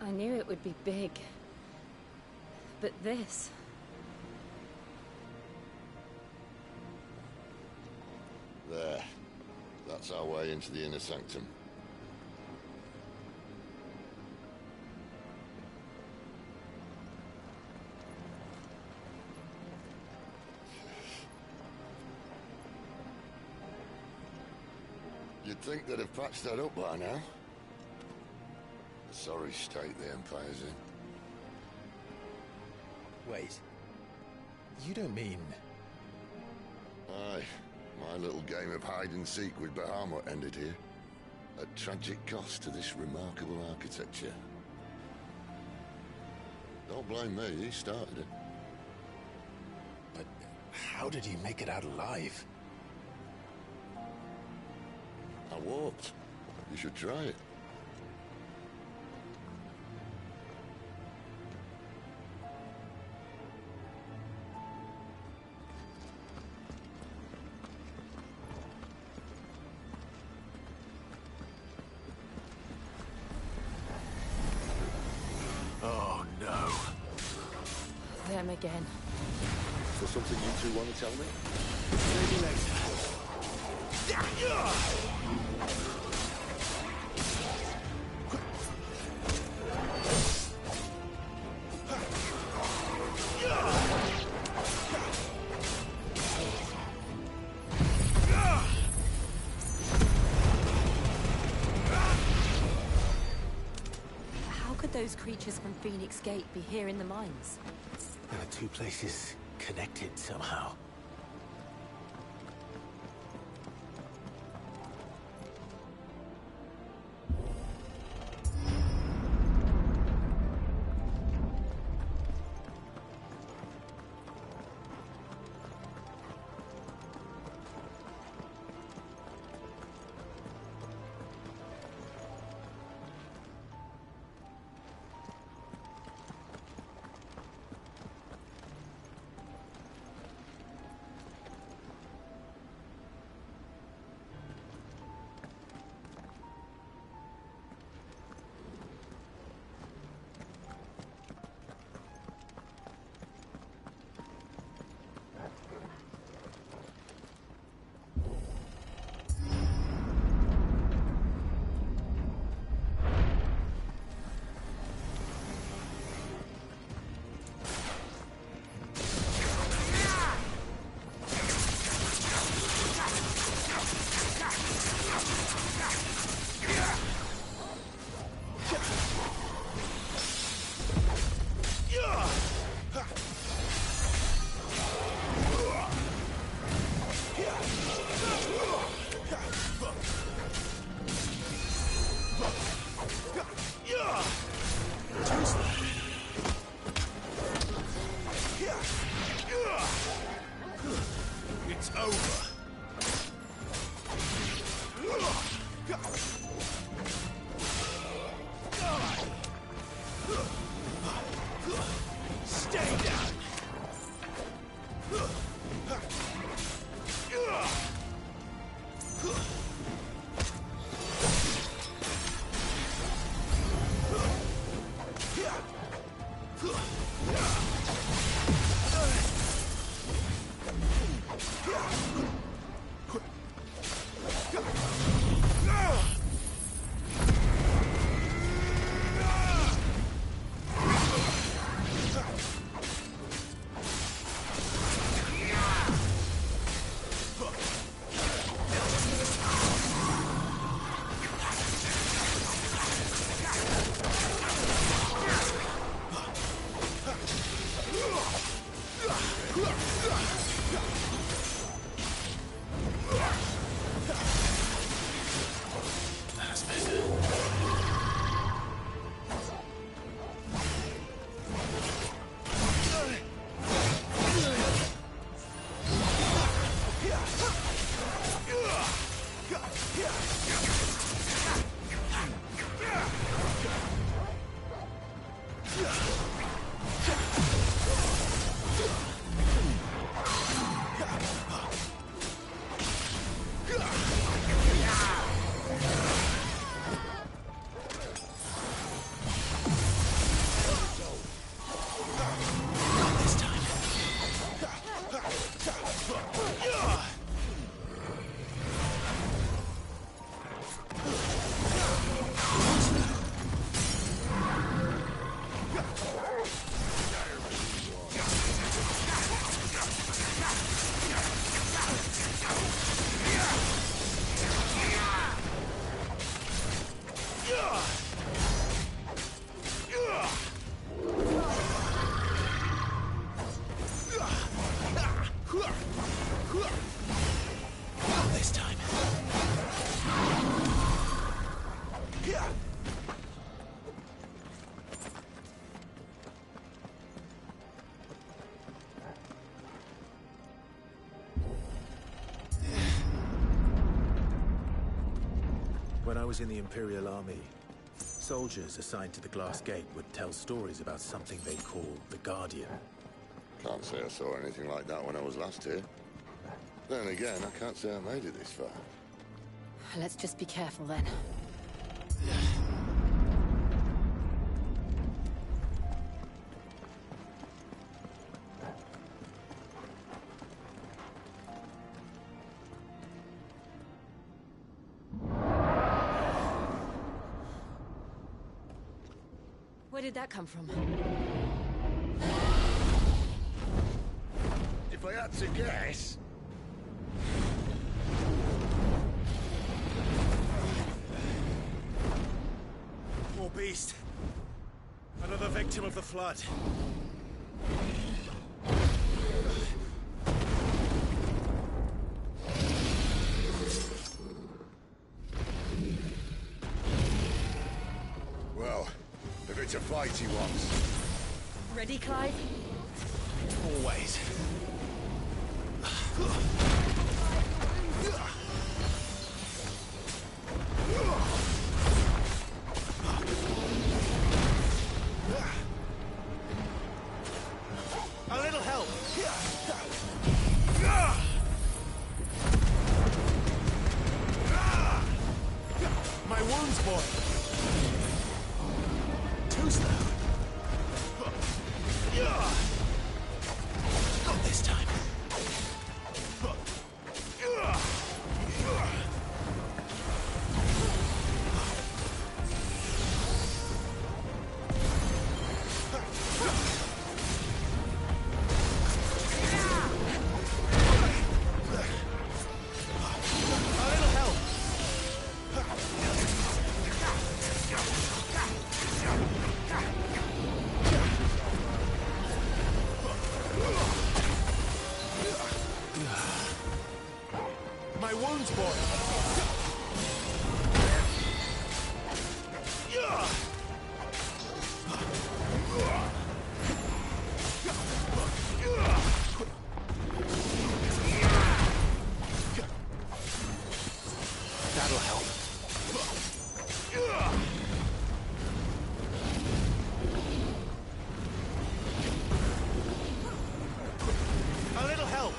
I knew it would be big. But this... There. That's our way into the inner sanctum. You'd think they'd have patched that up by now. A sorry state the Empire's in. Wait. You don't mean... Aye. My little game of hide-and-seek with Bahamut ended here. At tragic cost to this remarkable architecture. Don't blame me, he started it. But how did he make it out alive? I walked. You should try it. Oh, no. Them again. Is there something you two want to tell me? Maybe later. How could those creatures from Phoenix Gate be here in the mines? There are two places connected somehow. It's over. Stay down. When I was in the Imperial Army, soldiers assigned to the Glass Gate would tell stories about something they called the Guardian. Can't say I saw anything like that when I was last here. Then again, I can't say I made it this far. Let's just be careful then. Where did that come from? If I had to guess... Poor beast. Another victim of the Flood. Well, if it's a fight he wants. Ready, Clive? Always. A little help. My wounds, boy. Too slow. Not this time. My wounds, boy. That'll help. A little help.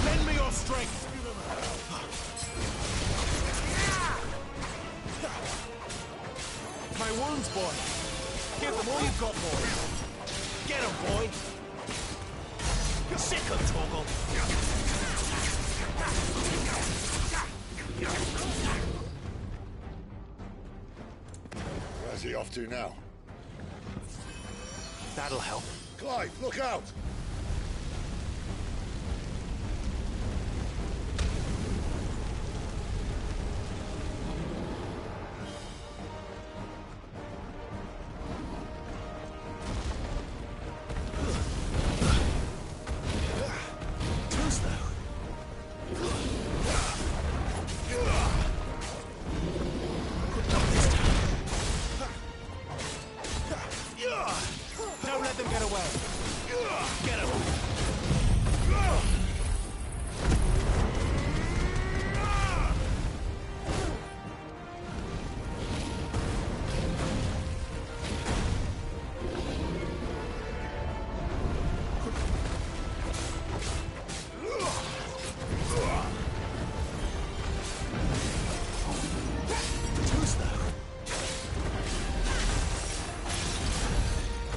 Lend me your strength. My wounds, boy. Give them all you've got, boy. Get him, boy. Sick of Torgal. Where's he off to now? That'll help. Clive, look out!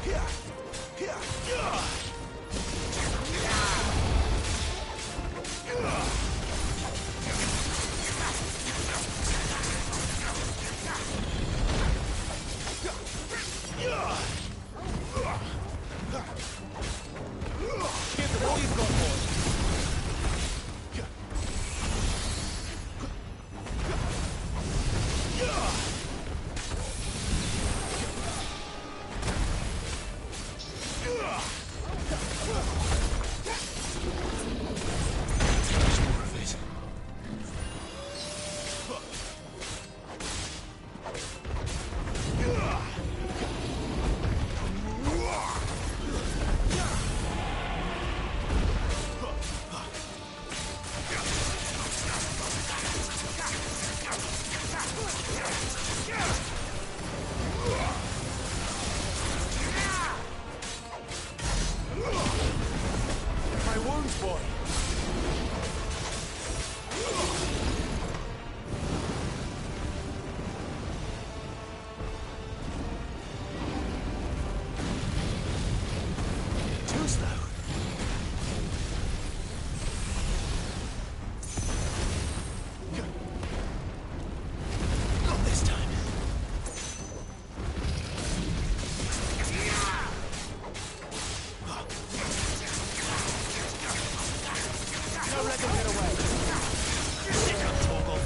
Give them all you've got, boy. My wounds, boy. Too slow. Not this time. Don't let them get away. Stick up, Torgal.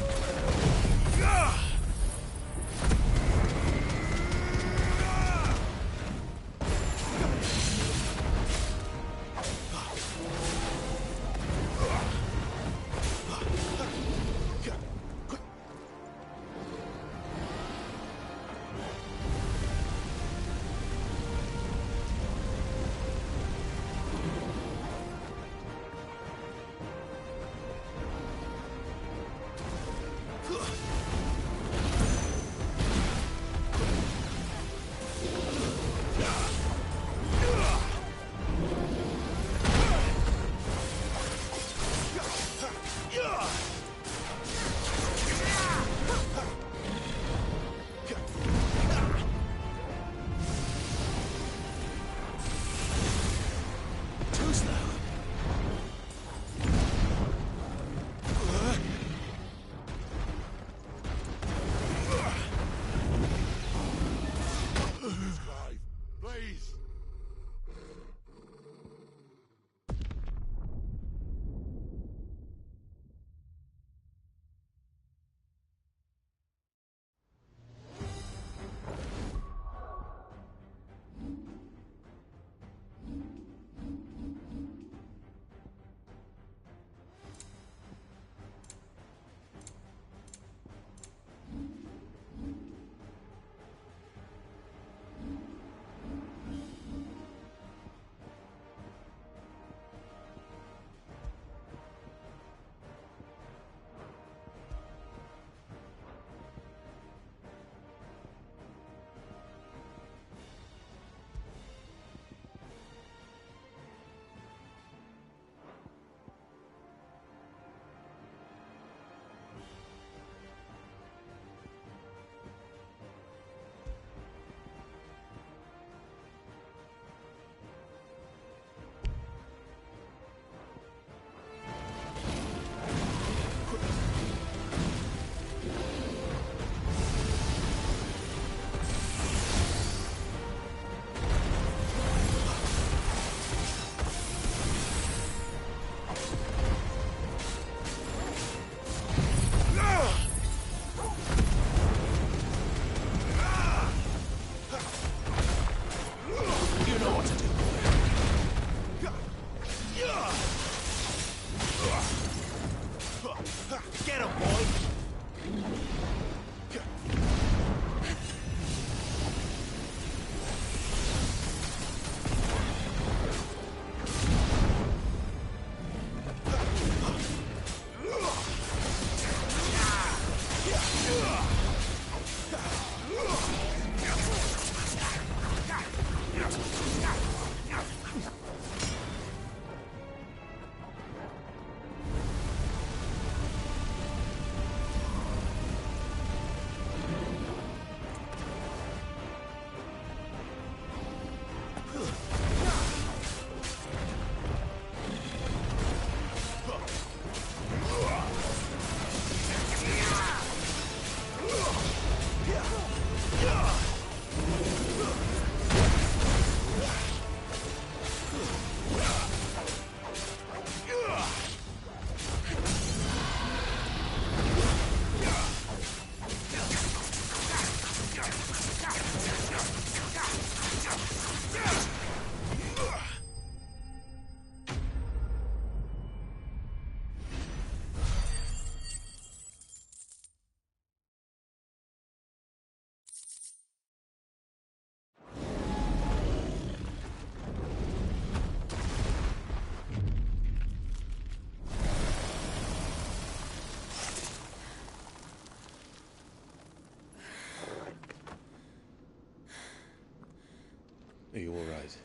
you all right?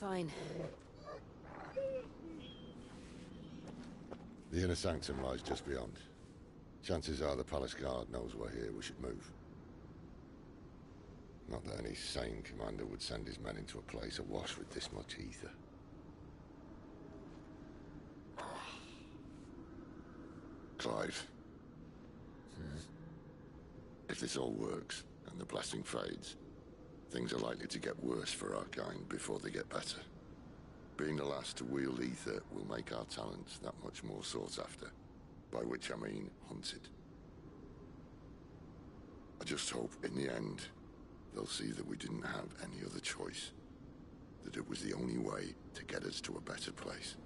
Fine. The inner sanctum lies just beyond. Chances are the palace guard knows we're here. We should move. Not that any sane commander would send his men into a place awash with this much ether. Clive. If this all works, and the blessing fades, things are likely to get worse for our kind before they get better. Being the last to wield ether will make our talents that much more sought after. By which I mean hunted. I just hope, in the end, they'll see that we didn't have any other choice. That it was the only way to get us to a better place.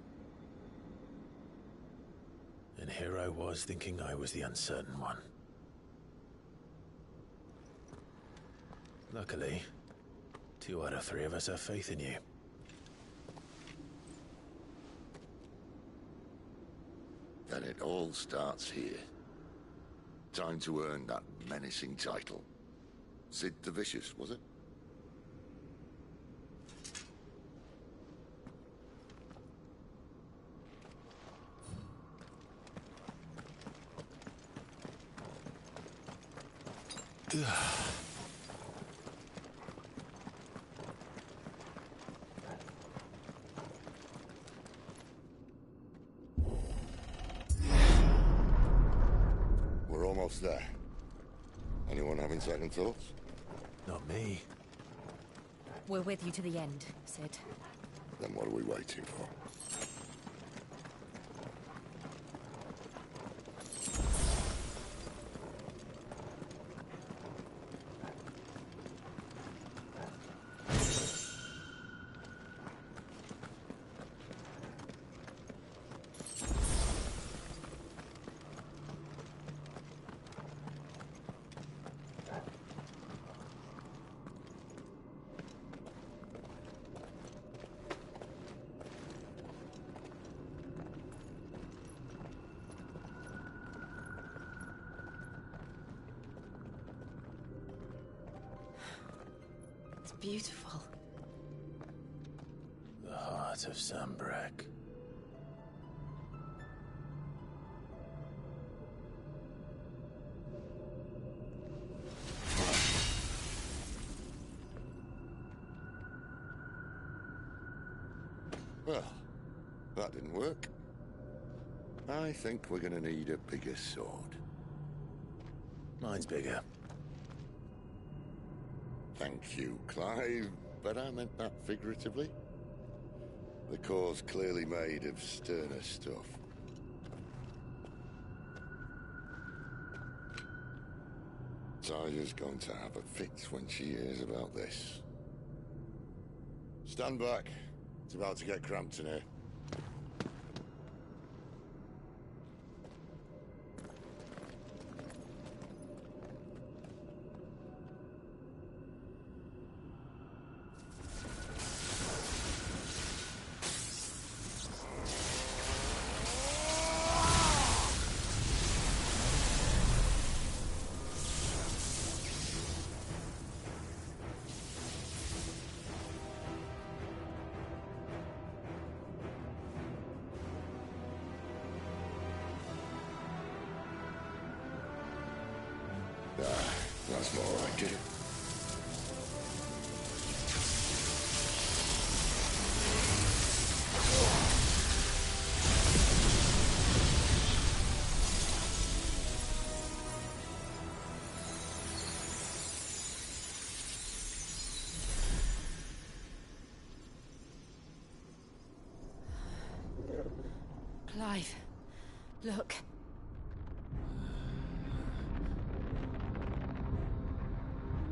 And here I was thinking I was the uncertain one. Luckily, 2 out of 3 of us have faith in you. Then it all starts here. Time to earn that menacing title. Sid the Vicious, was it? We're almost there. Anyone having second thoughts? Not me. We're with you to the end, Sid. Then what are we waiting for? Beautiful. The heart of Sanbreque. Well, that didn't work. I think we're gonna need a bigger sword. Mine's bigger. Thank you, Clive, but I meant that figuratively. The core's clearly made of sterner stuff. Taja's going to have a fit when she hears about this. Stand back. It's about to get cramped in here. That's more like it. Clive, look.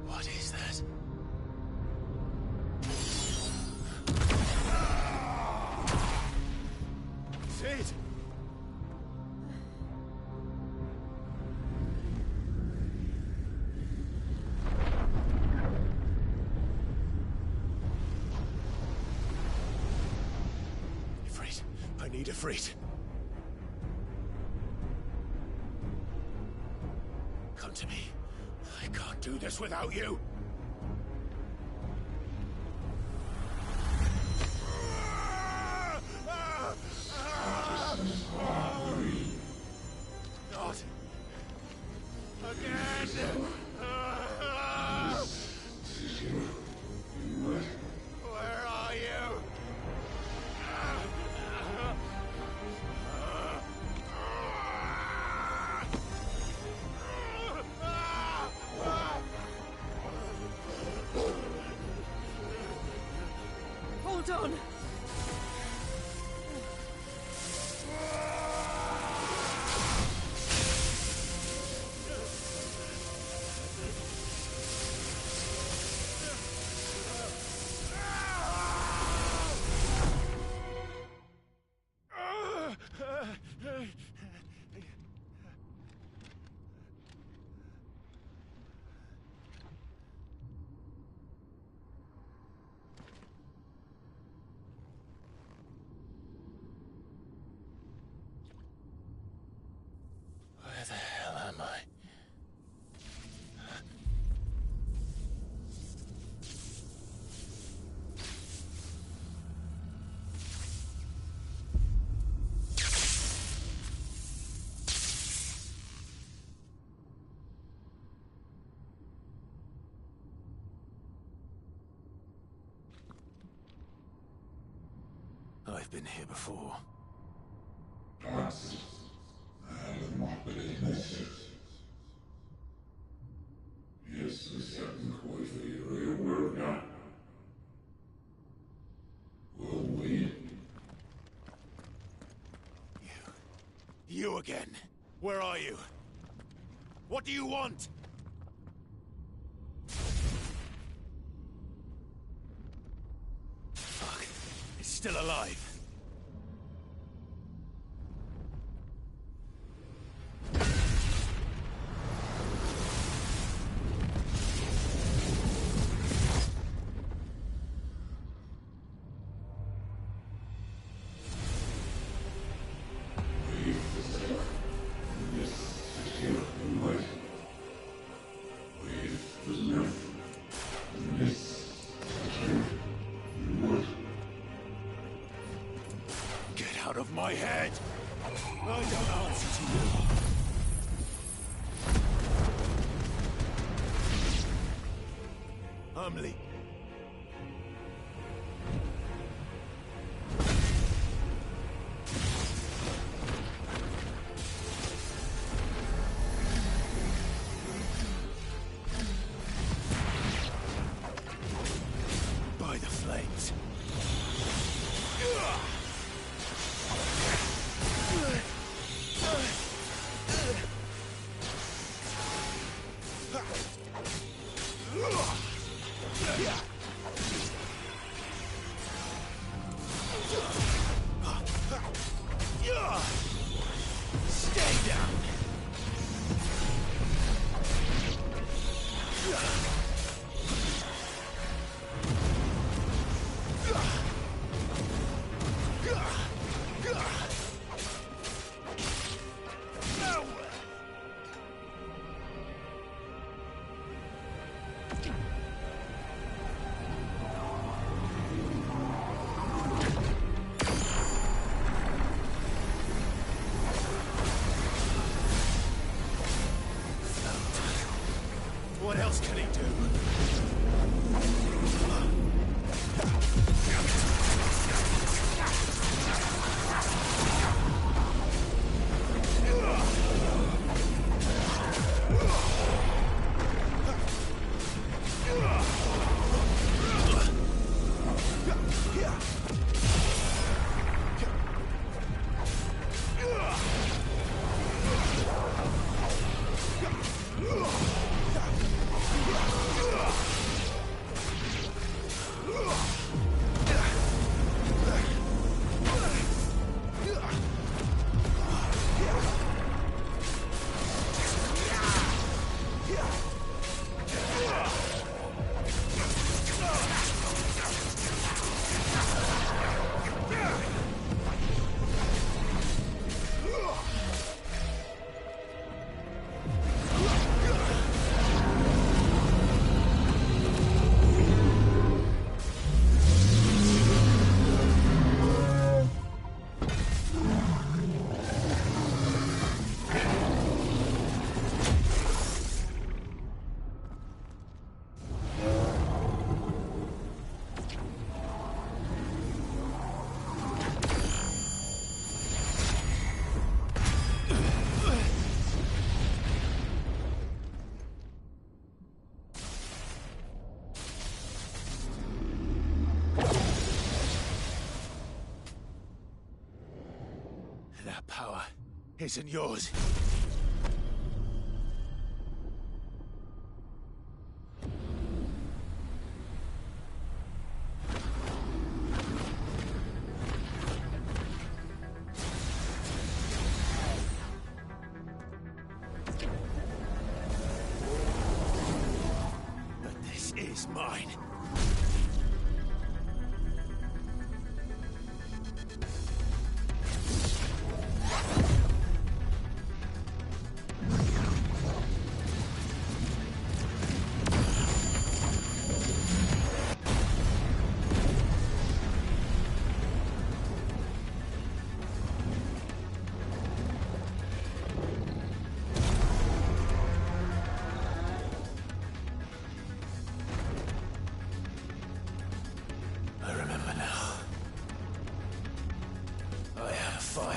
What is that? Sid! Ifrit, I need Ifrit. Come to me. I can't do this without you. Hold on. Where the hell am I? I've been here before. You again. Where are you? What do you want? Fuck. It's still alive. Out of my head! I don't answer to you. Humley. By the flames. Stay down. What else can he do? That power isn't yours. But this is mine. I remember now. I have fire.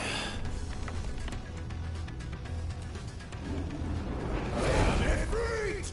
I am Ifrit!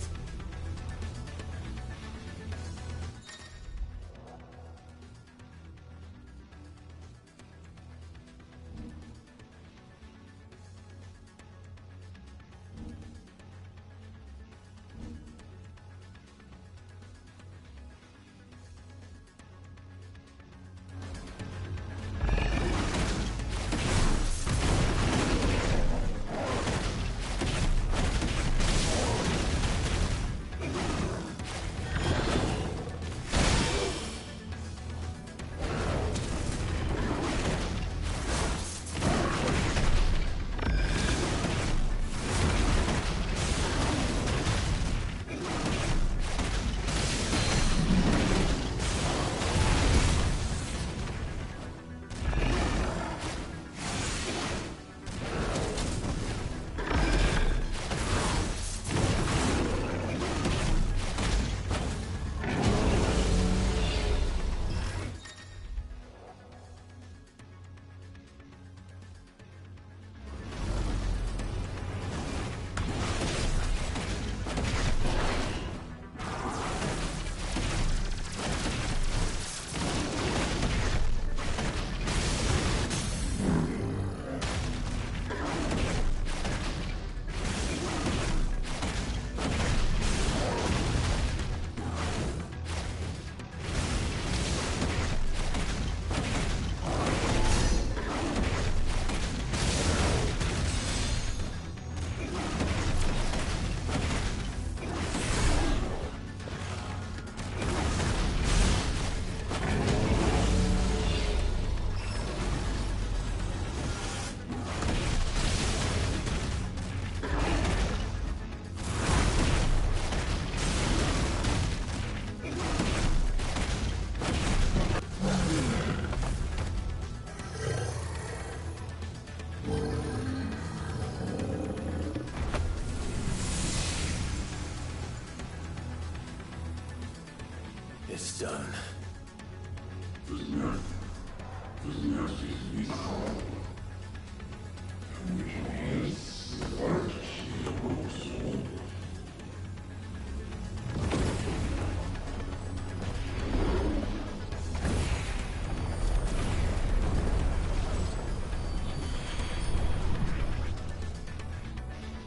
It's done.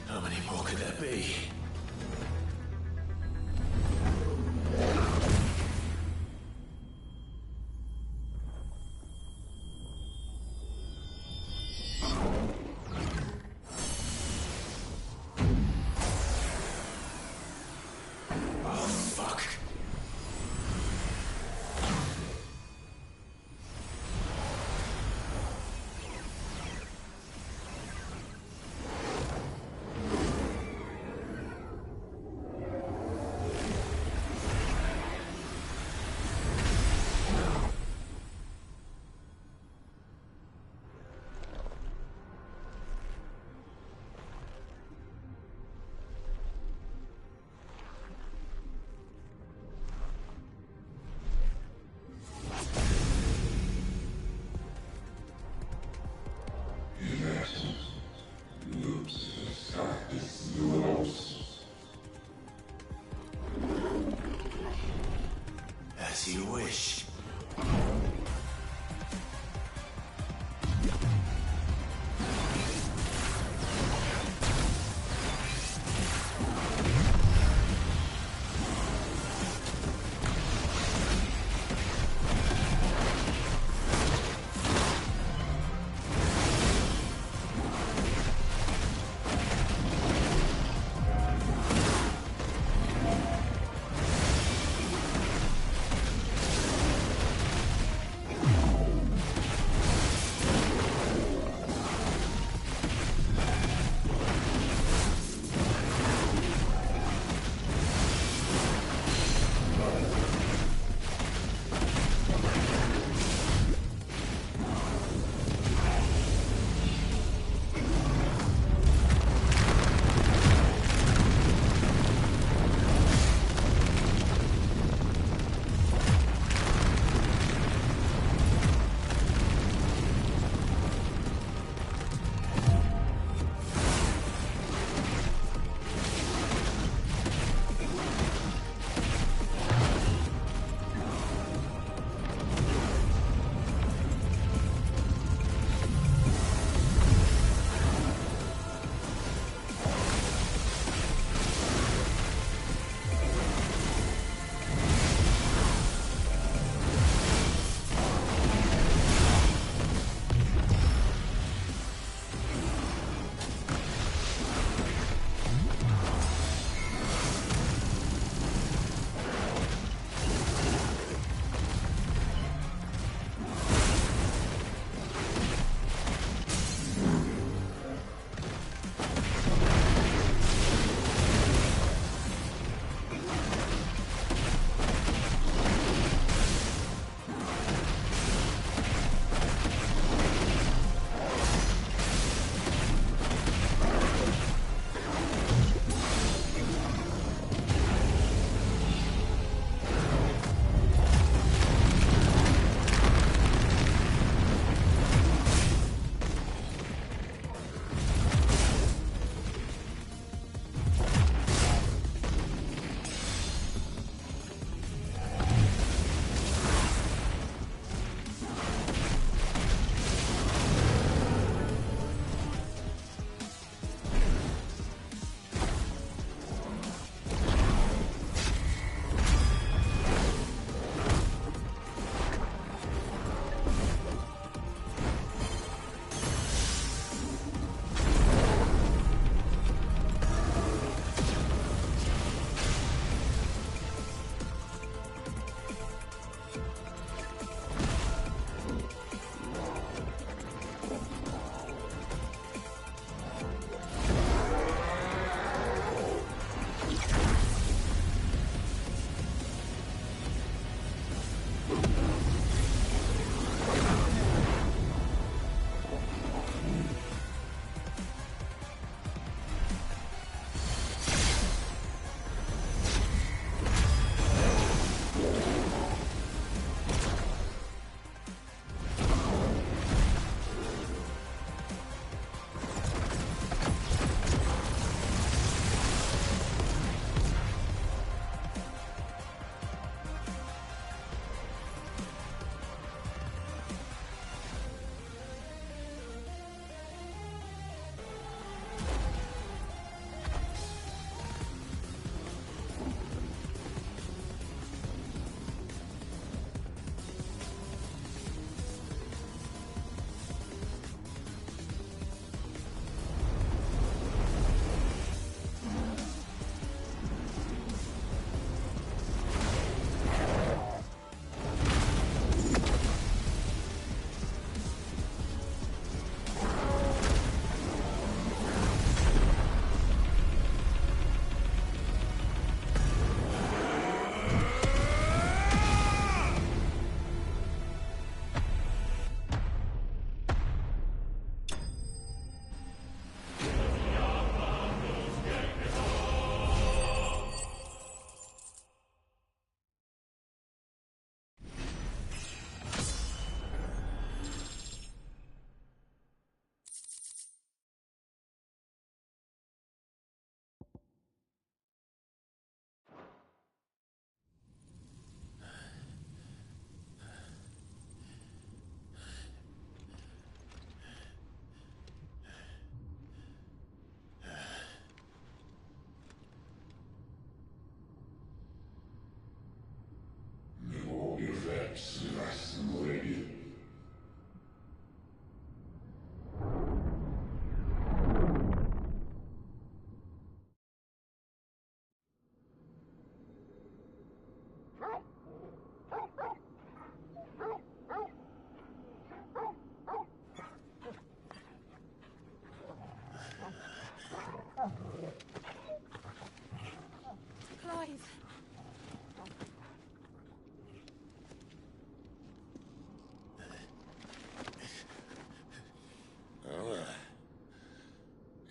How many more could there be?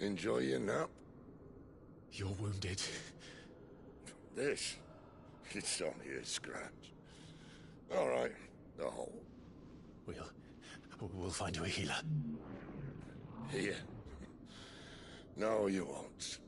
Enjoy your nap? You're wounded. This? It's only a scratch. All right, the hole. We'll find you a healer. Here? No, you won't.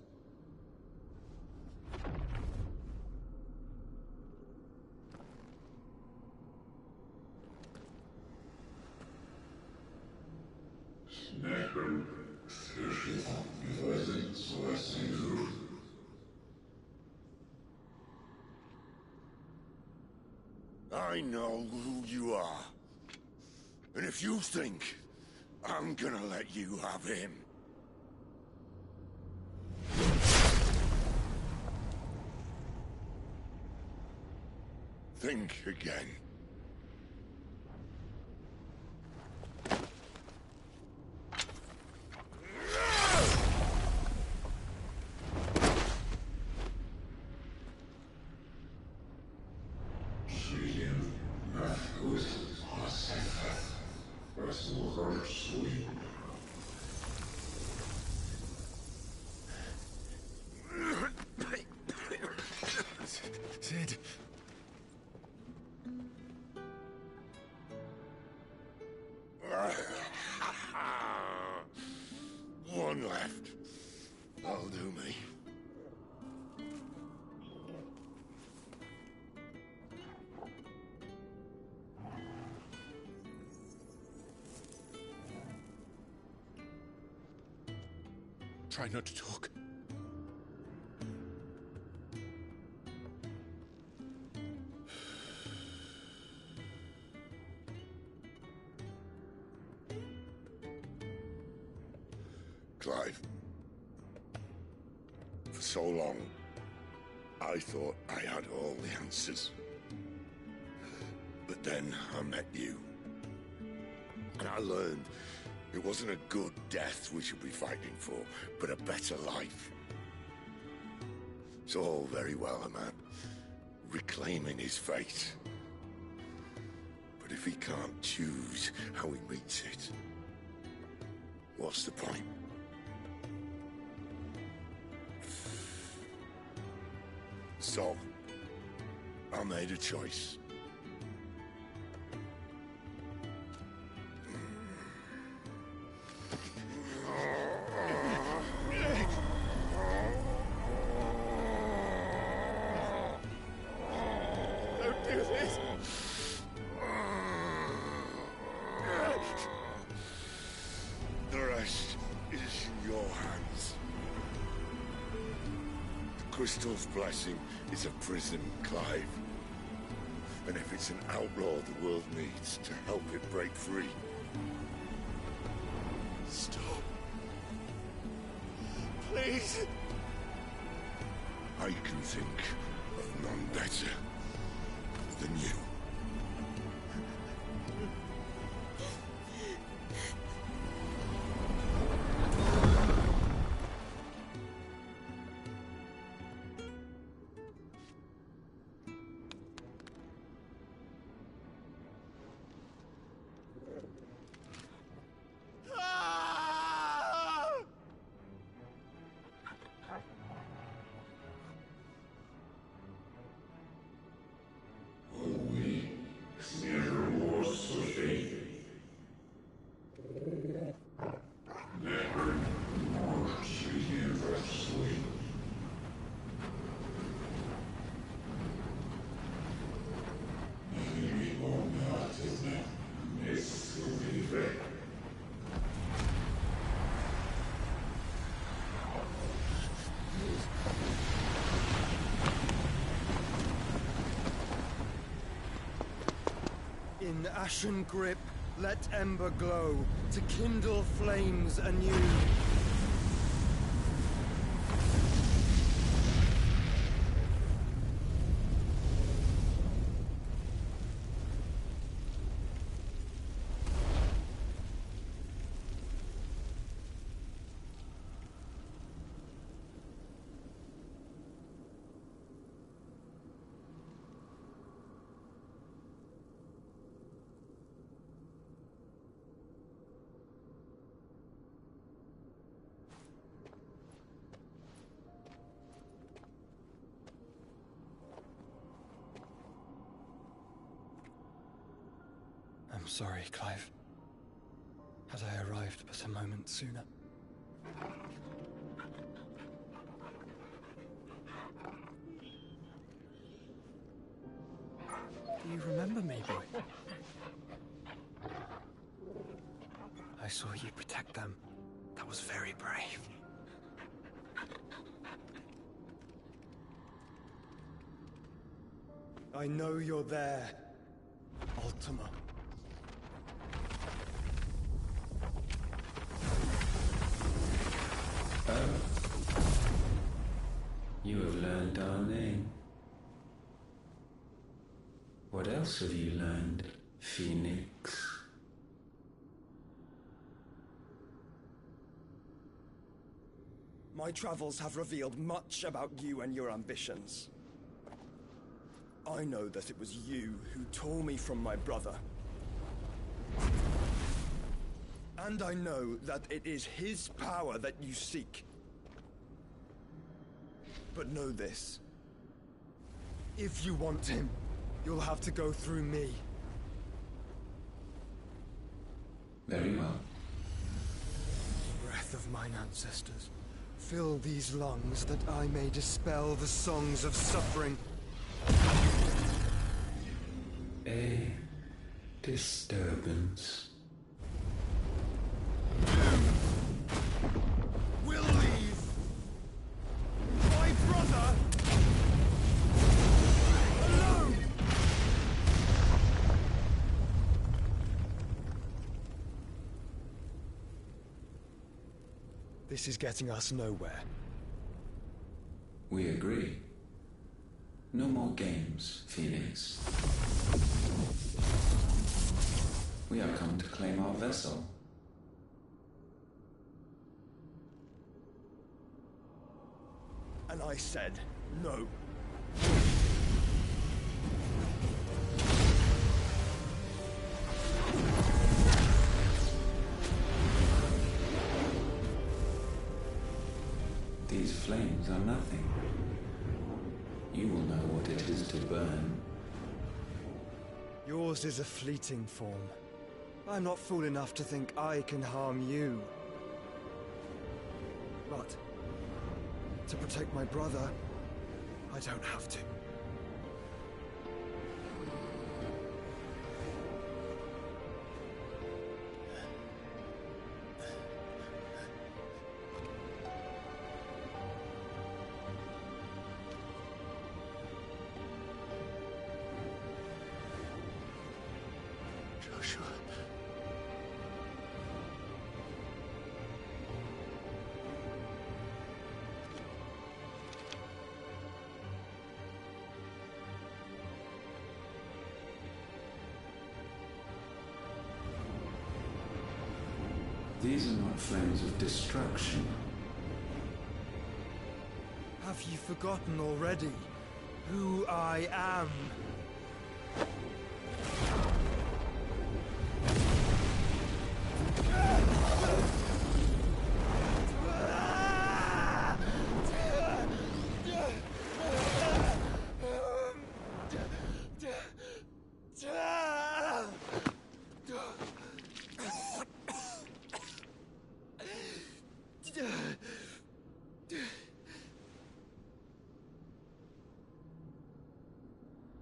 I know who you are. And if you think I'm gonna let you have him... think again. Sid. One left. That'll do me. Try not to talk. Clive. For so long, I thought I had all the answers. But then I met you. And I learned it wasn't a good death we should be fighting for, but a better life. It's all very well, a man reclaiming his fate. But if he can't choose how he meets it, what's the point? So, I made a choice. Don't do this! The rest is in your hands. The Crystal's blessing is a prison, Clive. And if it's an outlaw the world needs to help it break free... Stop. Please. I can think of none better than you. In ashen grip, let ember glow, to kindle flames anew. I'm sorry, Clive. Had I arrived but a moment sooner. Do you remember me, boy? I saw you protect them. That was very brave. I know you're there, Ultima. You have learned our name. What else have you learned, Phoenix? My travels have revealed much about you and your ambitions. I know that it was you who tore me from my brother. And I know that it is his power that you seek. But know this. If you want him, you'll have to go through me. Very well. Breath of mine ancestors, fill these lungs that I may dispel the songs of suffering. A disturbance. We'll leave. My brother alone. This is getting us nowhere. We agree. No more games, Phoenix. We have come to claim our vessel. And I said no. These flames are nothing. You will know what it is to burn. Yours is a fleeting form. I'm not fool enough to think I can harm you. But to protect my brother, I don't have to. Joshua. These are not flames of destruction. Have you forgotten already who I am?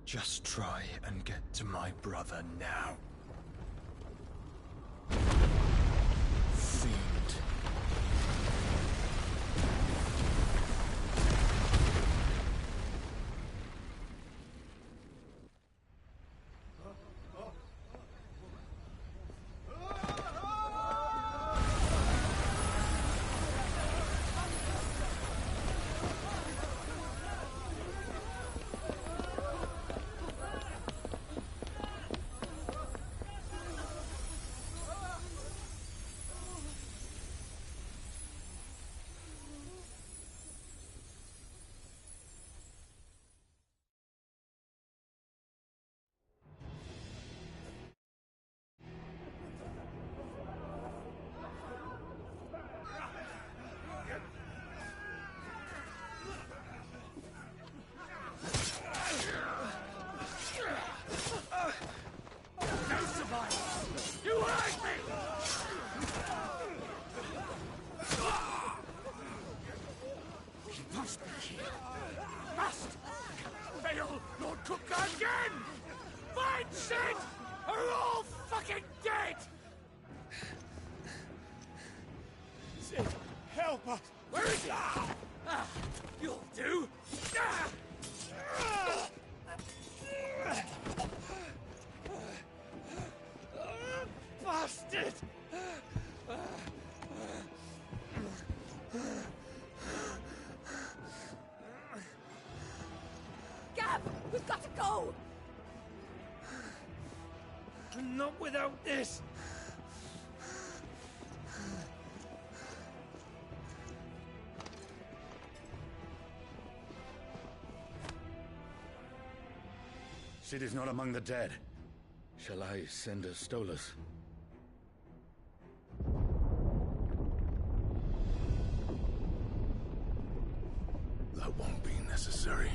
Just try and get to my brother now. Fiend. dead! Sid, help us! Where is he? You'll do! Bastard! Gab, we've got to go! Not without this! Sid is not among the dead. Shall I send a Stolas? That won't be necessary.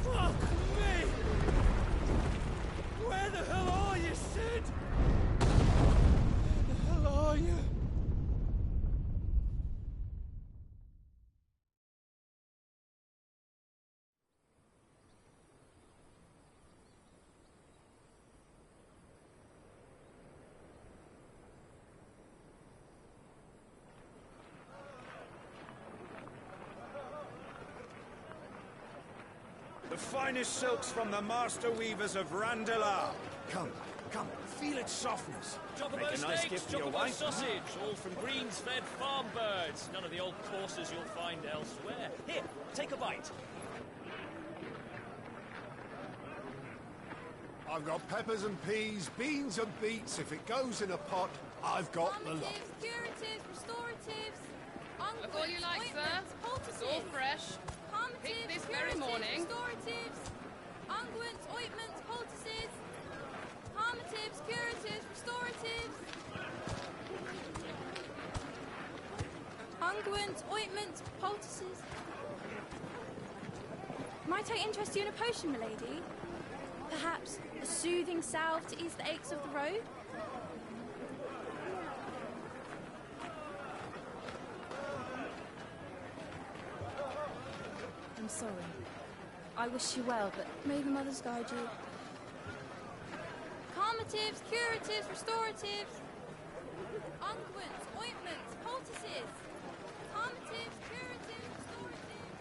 Fuck me! Where the hell are you, Sid? Where the hell are you? The finest silks from the master weavers of Randalar. Come, come, feel its softness. Chopperbo Make a nice steaks, gift for your Chopperbo wife. sausage, all from greens-fed farm birds. None of the old courses you'll find elsewhere. Here, take a bite. I've got peppers and peas, beans and beets. If it goes in a pot, I've got the lot. Curatives, restoratives, Look all you like, sir. It's all fresh. Picked this very morning. Restoratives, unguents, ointments, poultices, palmatives, curatives, restoratives, unguents, ointments, poultices. Might I interest you in a potion, milady? Perhaps a soothing salve to ease the aches of the road? I'm sorry. I wish you well, but may the mothers guide you. Palmatives, curatives, restoratives, unguents, ointments, poultices, palmatives, curatives, restoratives.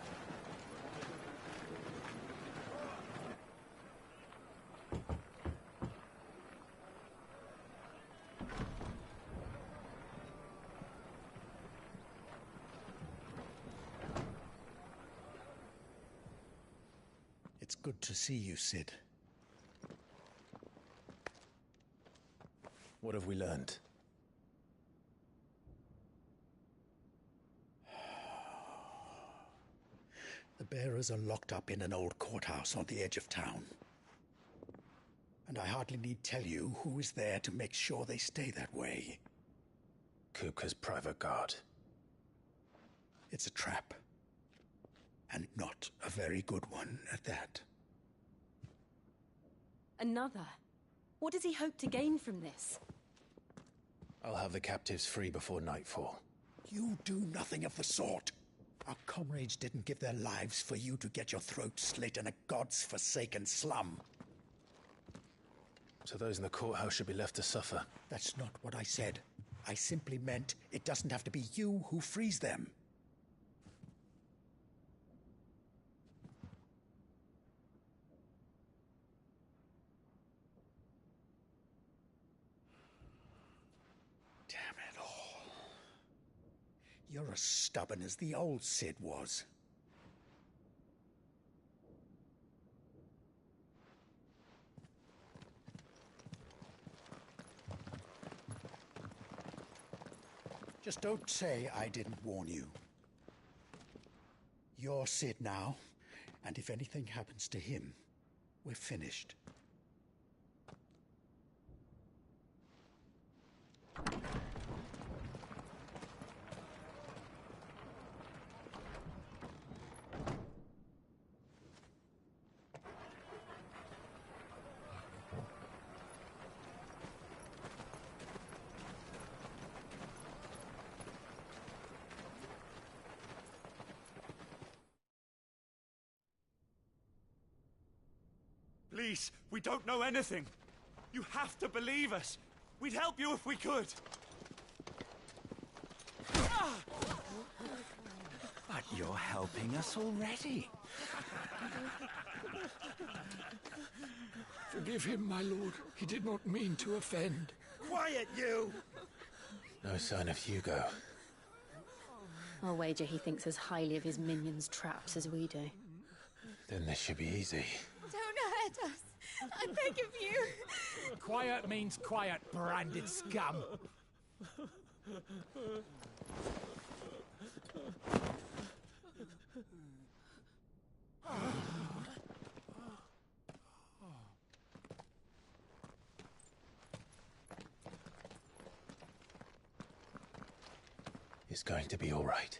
It's good to see you, Sid. What have we learned? The bearers are locked up in an old courthouse on the edge of town. And I hardly need tell you who is there to make sure they stay that way. Kupka's private guard. It's a trap. And not a very good one at that. Another? What does he hope to gain from this? I'll have the captives free before nightfall. You do nothing of the sort. Our comrades didn't give their lives for you to get your throat slit in a god's forsaken slum. So those in the courthouse should be left to suffer. That's not what I said. I simply meant it doesn't have to be you who frees them. You're as stubborn as the old Sid was. Just don't say I didn't warn you. You're Sid now, and if anything happens to him, we're finished. Please, we don't know anything. You have to believe us. We'd help you if we could. But you're helping us already. Forgive him, my lord. He did not mean to offend. Quiet, you! No sign of Hugo. I'll wager he thinks as highly of his minions' traps as we do. Then this should be easy. Don't hurt us. I beg of you. Quiet means quiet, branded scum. It's going to be all right.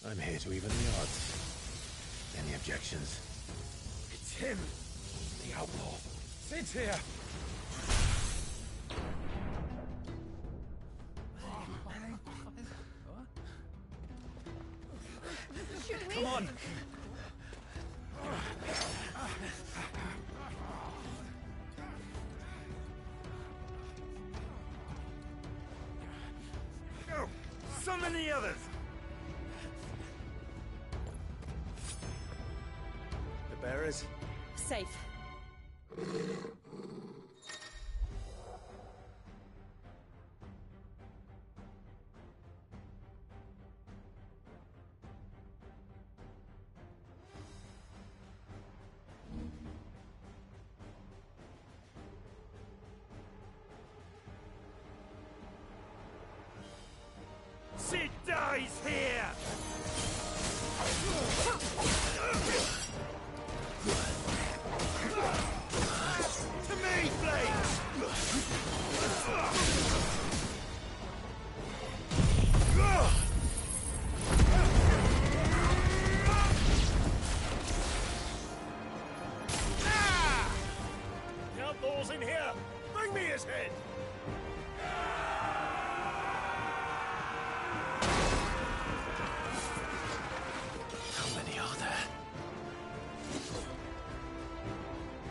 I'm here to even the odds. Any objections? It's him, the outlaw. Sit here. Should we? Come on. Go! Summon the others! The bearers? Safe. Sid dies here! To me, Flames! The outlaw's in here! Bring me his head! How many are there?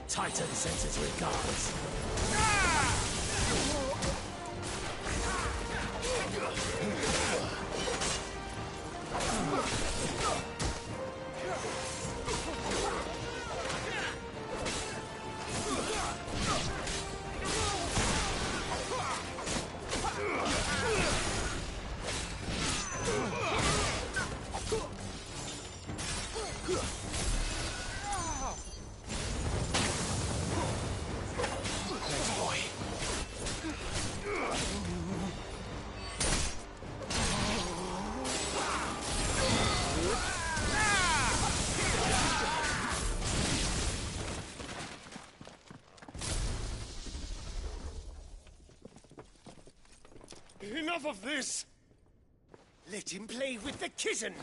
Titan sends his regards. Enough of this! Let him play with the kitten!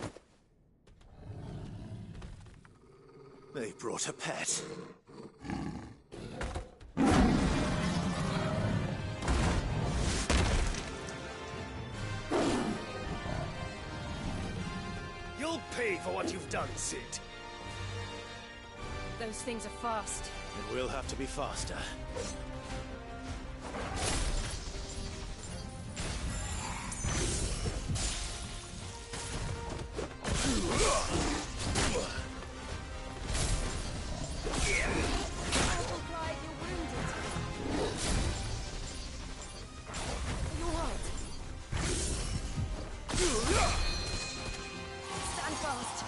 They brought a pet. You'll pay for what you've done, Sid. Those things are fast. It will have to be faster. Stand fast.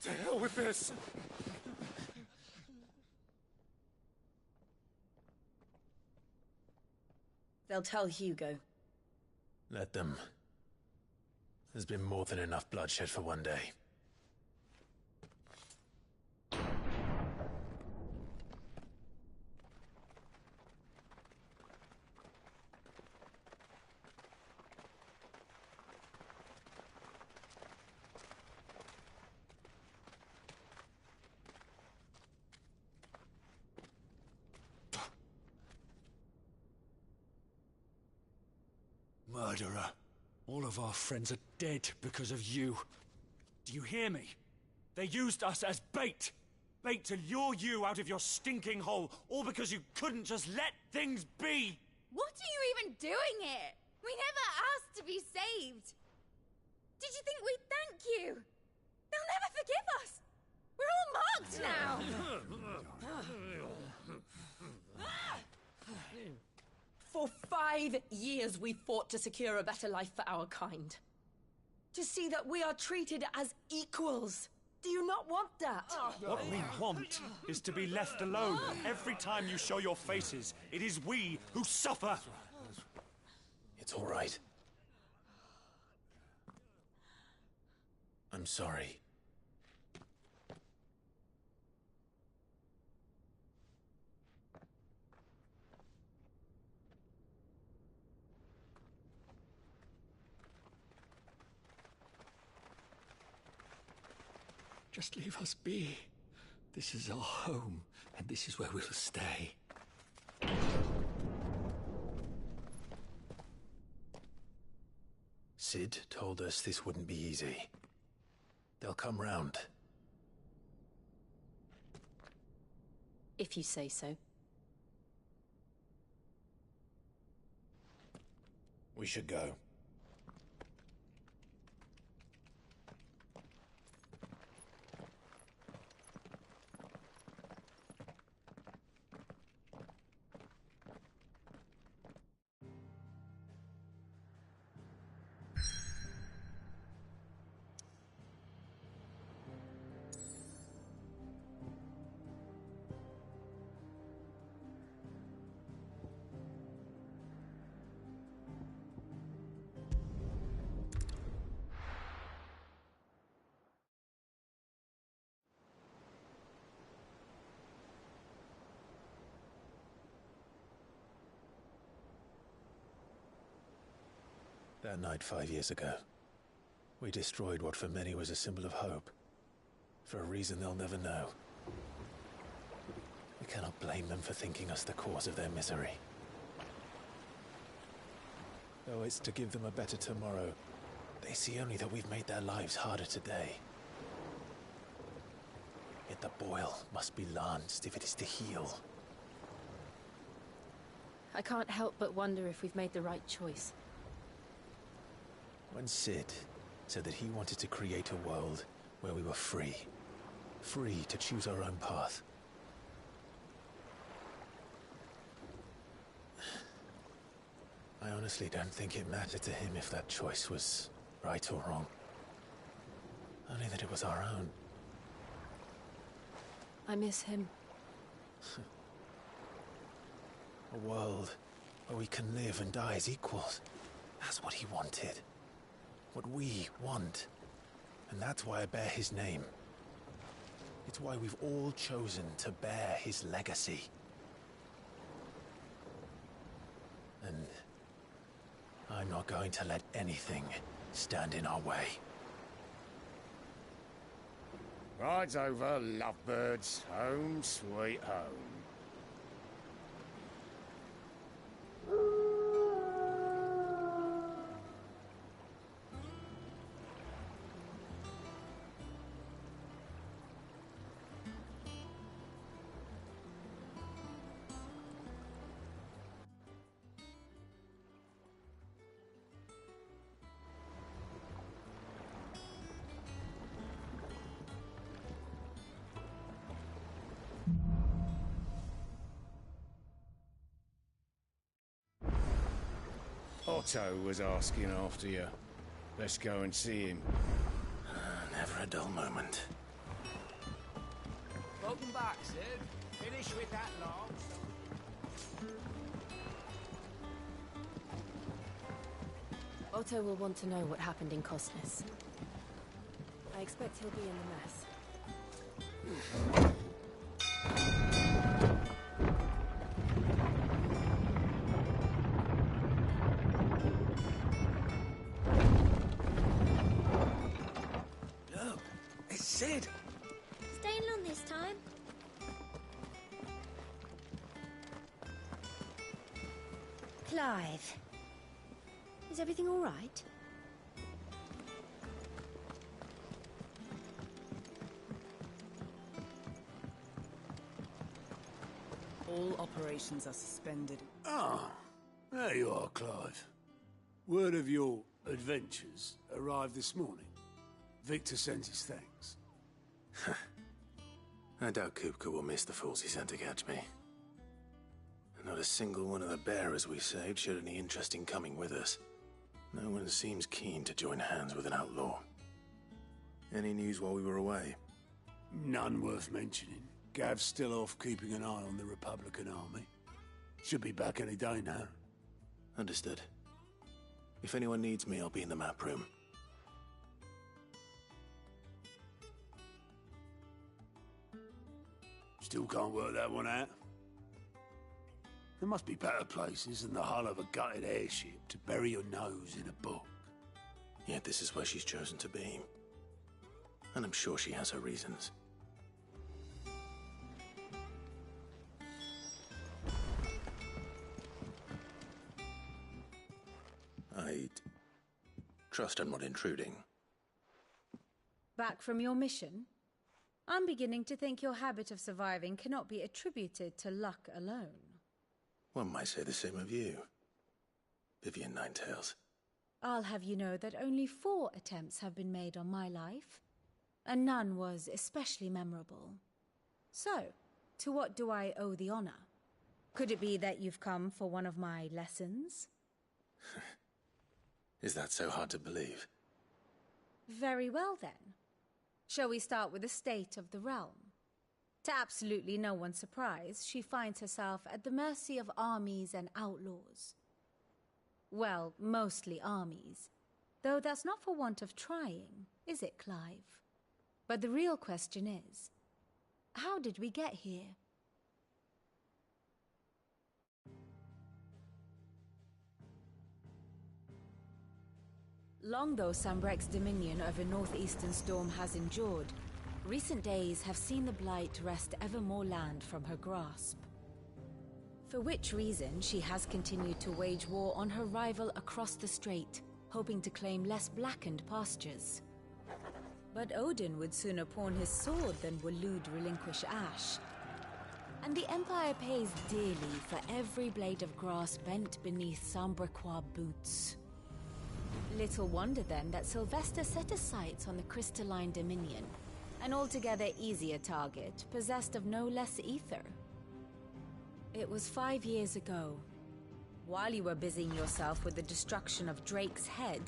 To hell with this! They'll tell Hugo. Let them. There's been more than enough bloodshed for one day. Murderer. All of our friends are dead because of you. Do you hear me? They used us as bait. Bait to lure you out of your stinking hole, all because you couldn't just let things be. What are you even doing here? We never asked to be saved. Did you think we'd thank you? They'll never forgive us. We're all marked now. For 5 years we fought to secure a better life for our kind. To see that we are treated as equals. Do you not want that? What we want is to be left alone. Every time you show your faces, it is we who suffer. It's all right. I'm sorry. Just leave us be. This is our home, and this is where we'll stay. Cid told us this wouldn't be easy. They'll come round. If you say so. We should go. That night 5 years ago, we destroyed what for many was a symbol of hope. For a reason they'll never know. We cannot blame them for thinking us the cause of their misery. Though it's to give them a better tomorrow, they see only that we've made their lives harder today. Yet the boil must be lanced if it is to heal. I can't help but wonder if we've made the right choice. When Cid said that he wanted to create a world where we were free. Free to choose our own path. I honestly don't think it mattered to him if that choice was right or wrong. Only that it was our own. I miss him. A world where we can live and die as equals. That's what he wanted. What we want. And that's why I bear his name. It's why we've all chosen to bear his legacy. And I'm not going to let anything stand in our way. Rides over, lovebirds. Home sweet home. Otto was asking after you. Let's go and see him. Never a dull moment. Welcome back, Sid. Finish with that long. Otto will want to know what happened in Cosnes. I expect he'll be in the mess. Look, it's Sid. Staying long this time? Clive. Is everything all right? All operations are suspended. Ah, there you are, Clive. Word of your adventures arrived this morning. Victor sends his thanks. I doubt Kupka will miss the fools he sent to catch me. And not a single one of the bearers we saved showed any interest in coming with us. No one seems keen to join hands with an outlaw. Any news while we were away? None worth mentioning. Gav's still off keeping an eye on the Republican army. Should be back any day now. Understood. If anyone needs me, I'll be in the map room. Still can't work that one out. There must be better places than the hull of a gutted airship to bury your nose in a book. Yet this is where she's chosen to be. And I'm sure she has her reasons. I trust I'm not intruding. Back from your mission? I'm beginning to think your habit of surviving cannot be attributed to luck alone. One might say the same of you, Vivian Ninetails. I'll have you know that only 4 attempts have been made on my life, and none was especially memorable. So, to what do I owe the honor? Could it be that you've come for one of my lessons? Is that so hard to believe? Very well then. Shall we start with the state of the realm? To absolutely no one's surprise, she finds herself at the mercy of armies and outlaws. Well, mostly armies. Though that's not for want of trying, is it, Clive? But the real question is, how did we get here? Long though Sambrek's dominion over northeastern Storm has endured, recent days have seen the Blight wrest ever more land from her grasp. For which reason she has continued to wage war on her rival across the strait, hoping to claim less blackened pastures. But Odin would sooner pawn his sword than Waloed relinquish Ash. And the Empire pays dearly for every blade of grass bent beneath Sambrequois boots. Little wonder then that Sylvester set his sights on the Crystalline Dominion, an altogether easier target, possessed of no less ether. It was 5 years ago, while you were busying yourself with the destruction of Drake's head,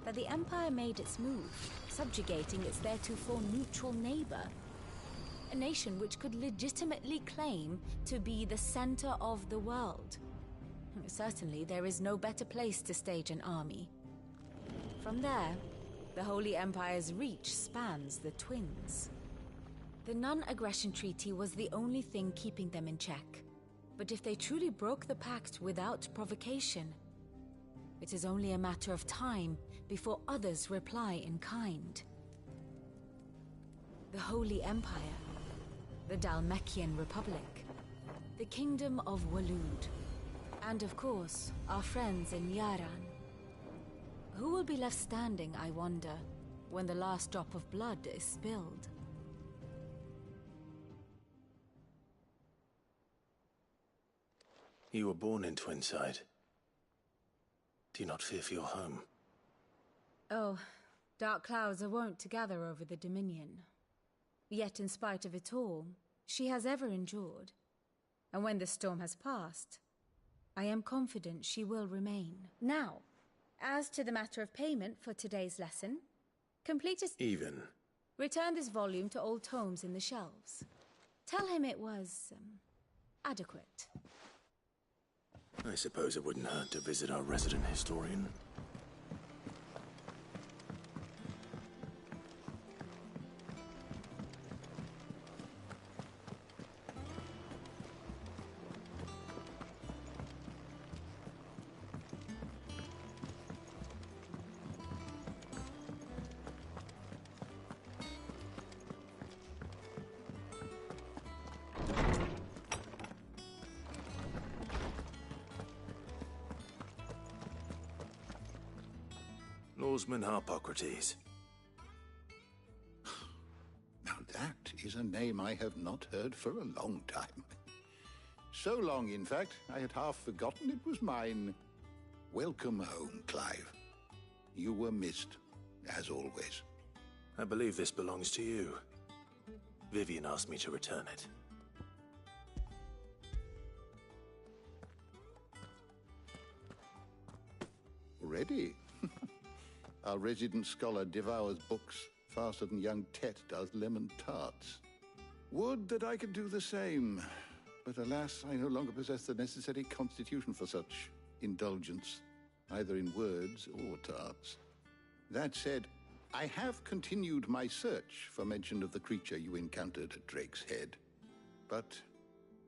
that the Empire made its move, subjugating its theretofore neutral neighbor. A nation which could legitimately claim to be the center of the world. Certainly, there is no better place to stage an army. From there, the Holy Empire's reach spans the Twins. The non-aggression treaty was the only thing keeping them in check. But if they truly broke the pact without provocation, it is only a matter of time before others reply in kind. the Holy Empire, the Dhalmekian Republic, the Kingdom of Waloed, and of course, our friends in Yaran. Who will be left standing, I wonder, when the last drop of blood is spilled? You were born in Twinside. Do you not fear for your home? Oh, dark clouds are wont to gather over the Dominion. Yet in spite of it all, she has ever endured. And when the storm has passed, I am confident she will remain. Now, as to the matter of payment for today's lesson, complete his... Even. Return this volume to old tomes in the shelves. Tell him it was, adequate. I suppose it wouldn't hurt to visit our resident historian. Lawsman Harpocrates. Now that is a name I have not heard for a long time. So long, in fact, I had half forgotten it was mine. Welcome home, Clive. You were missed, as always. I believe this belongs to you. Vivian asked me to return it. Ready? Our resident scholar devours books faster than young Tet does lemon tarts. Would that I could do the same, but alas, I no longer possess the necessary constitution for such indulgence, either in words or tarts. That said, I have continued my search for mention of the creature you encountered at Drake's Head. But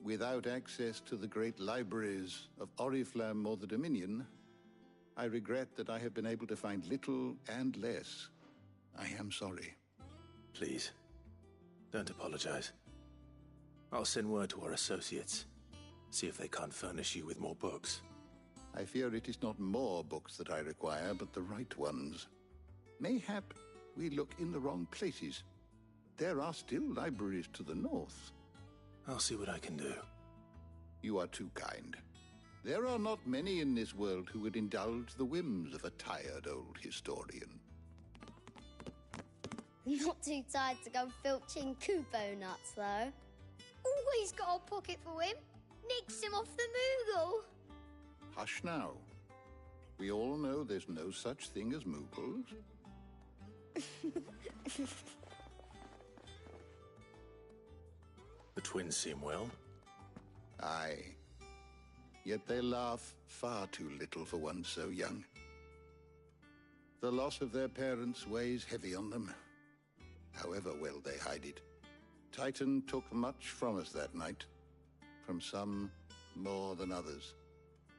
without access to the great libraries of Oriflamme or the Dominion, I regret that I have been able to find little and less. I am sorry. Please, don't apologize. I'll send word to our associates. See if they can't furnish you with more books. I fear it is not more books that I require, but the right ones. Mayhap we look in the wrong places. There are still libraries to the north. I'll see what I can do. You are too kind. There are not many in this world who would indulge the whims of a tired old historian. Not too tired to go filching Kupo nuts, though. Always got a pocket for him. Nicks him off the Moogle. Hush now. We all know there's no such thing as Moogles. The twins seem well. Aye. Yet they laugh far too little for one so young. The loss of their parents weighs heavy on them, however well they hide it. Titan took much from us that night, from some more than others,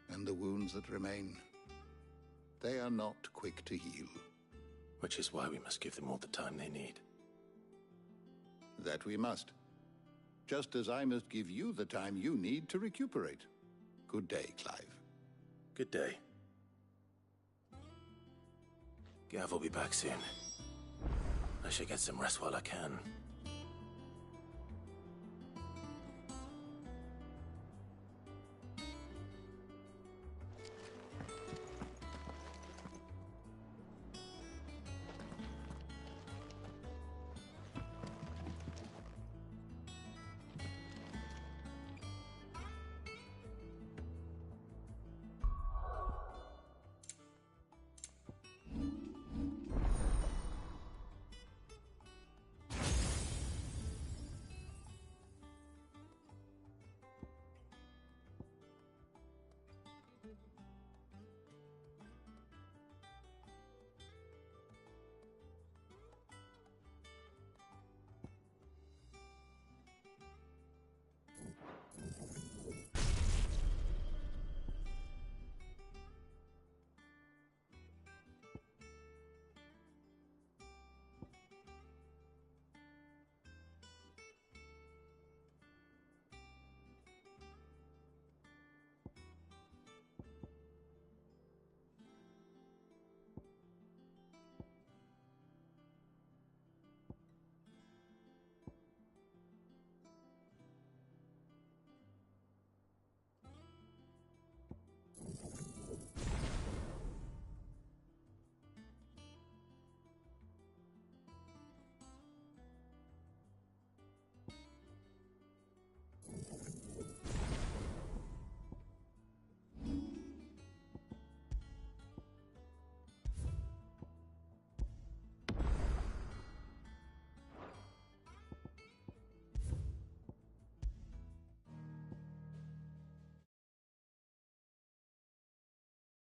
and the wounds that remain, they are not quick to heal. Which is why we must give them all the time they need. That we must. Just as I must give you the time you need to recuperate. Good day, Clive. Good day. Gav will be back soon. I should get some rest while I can.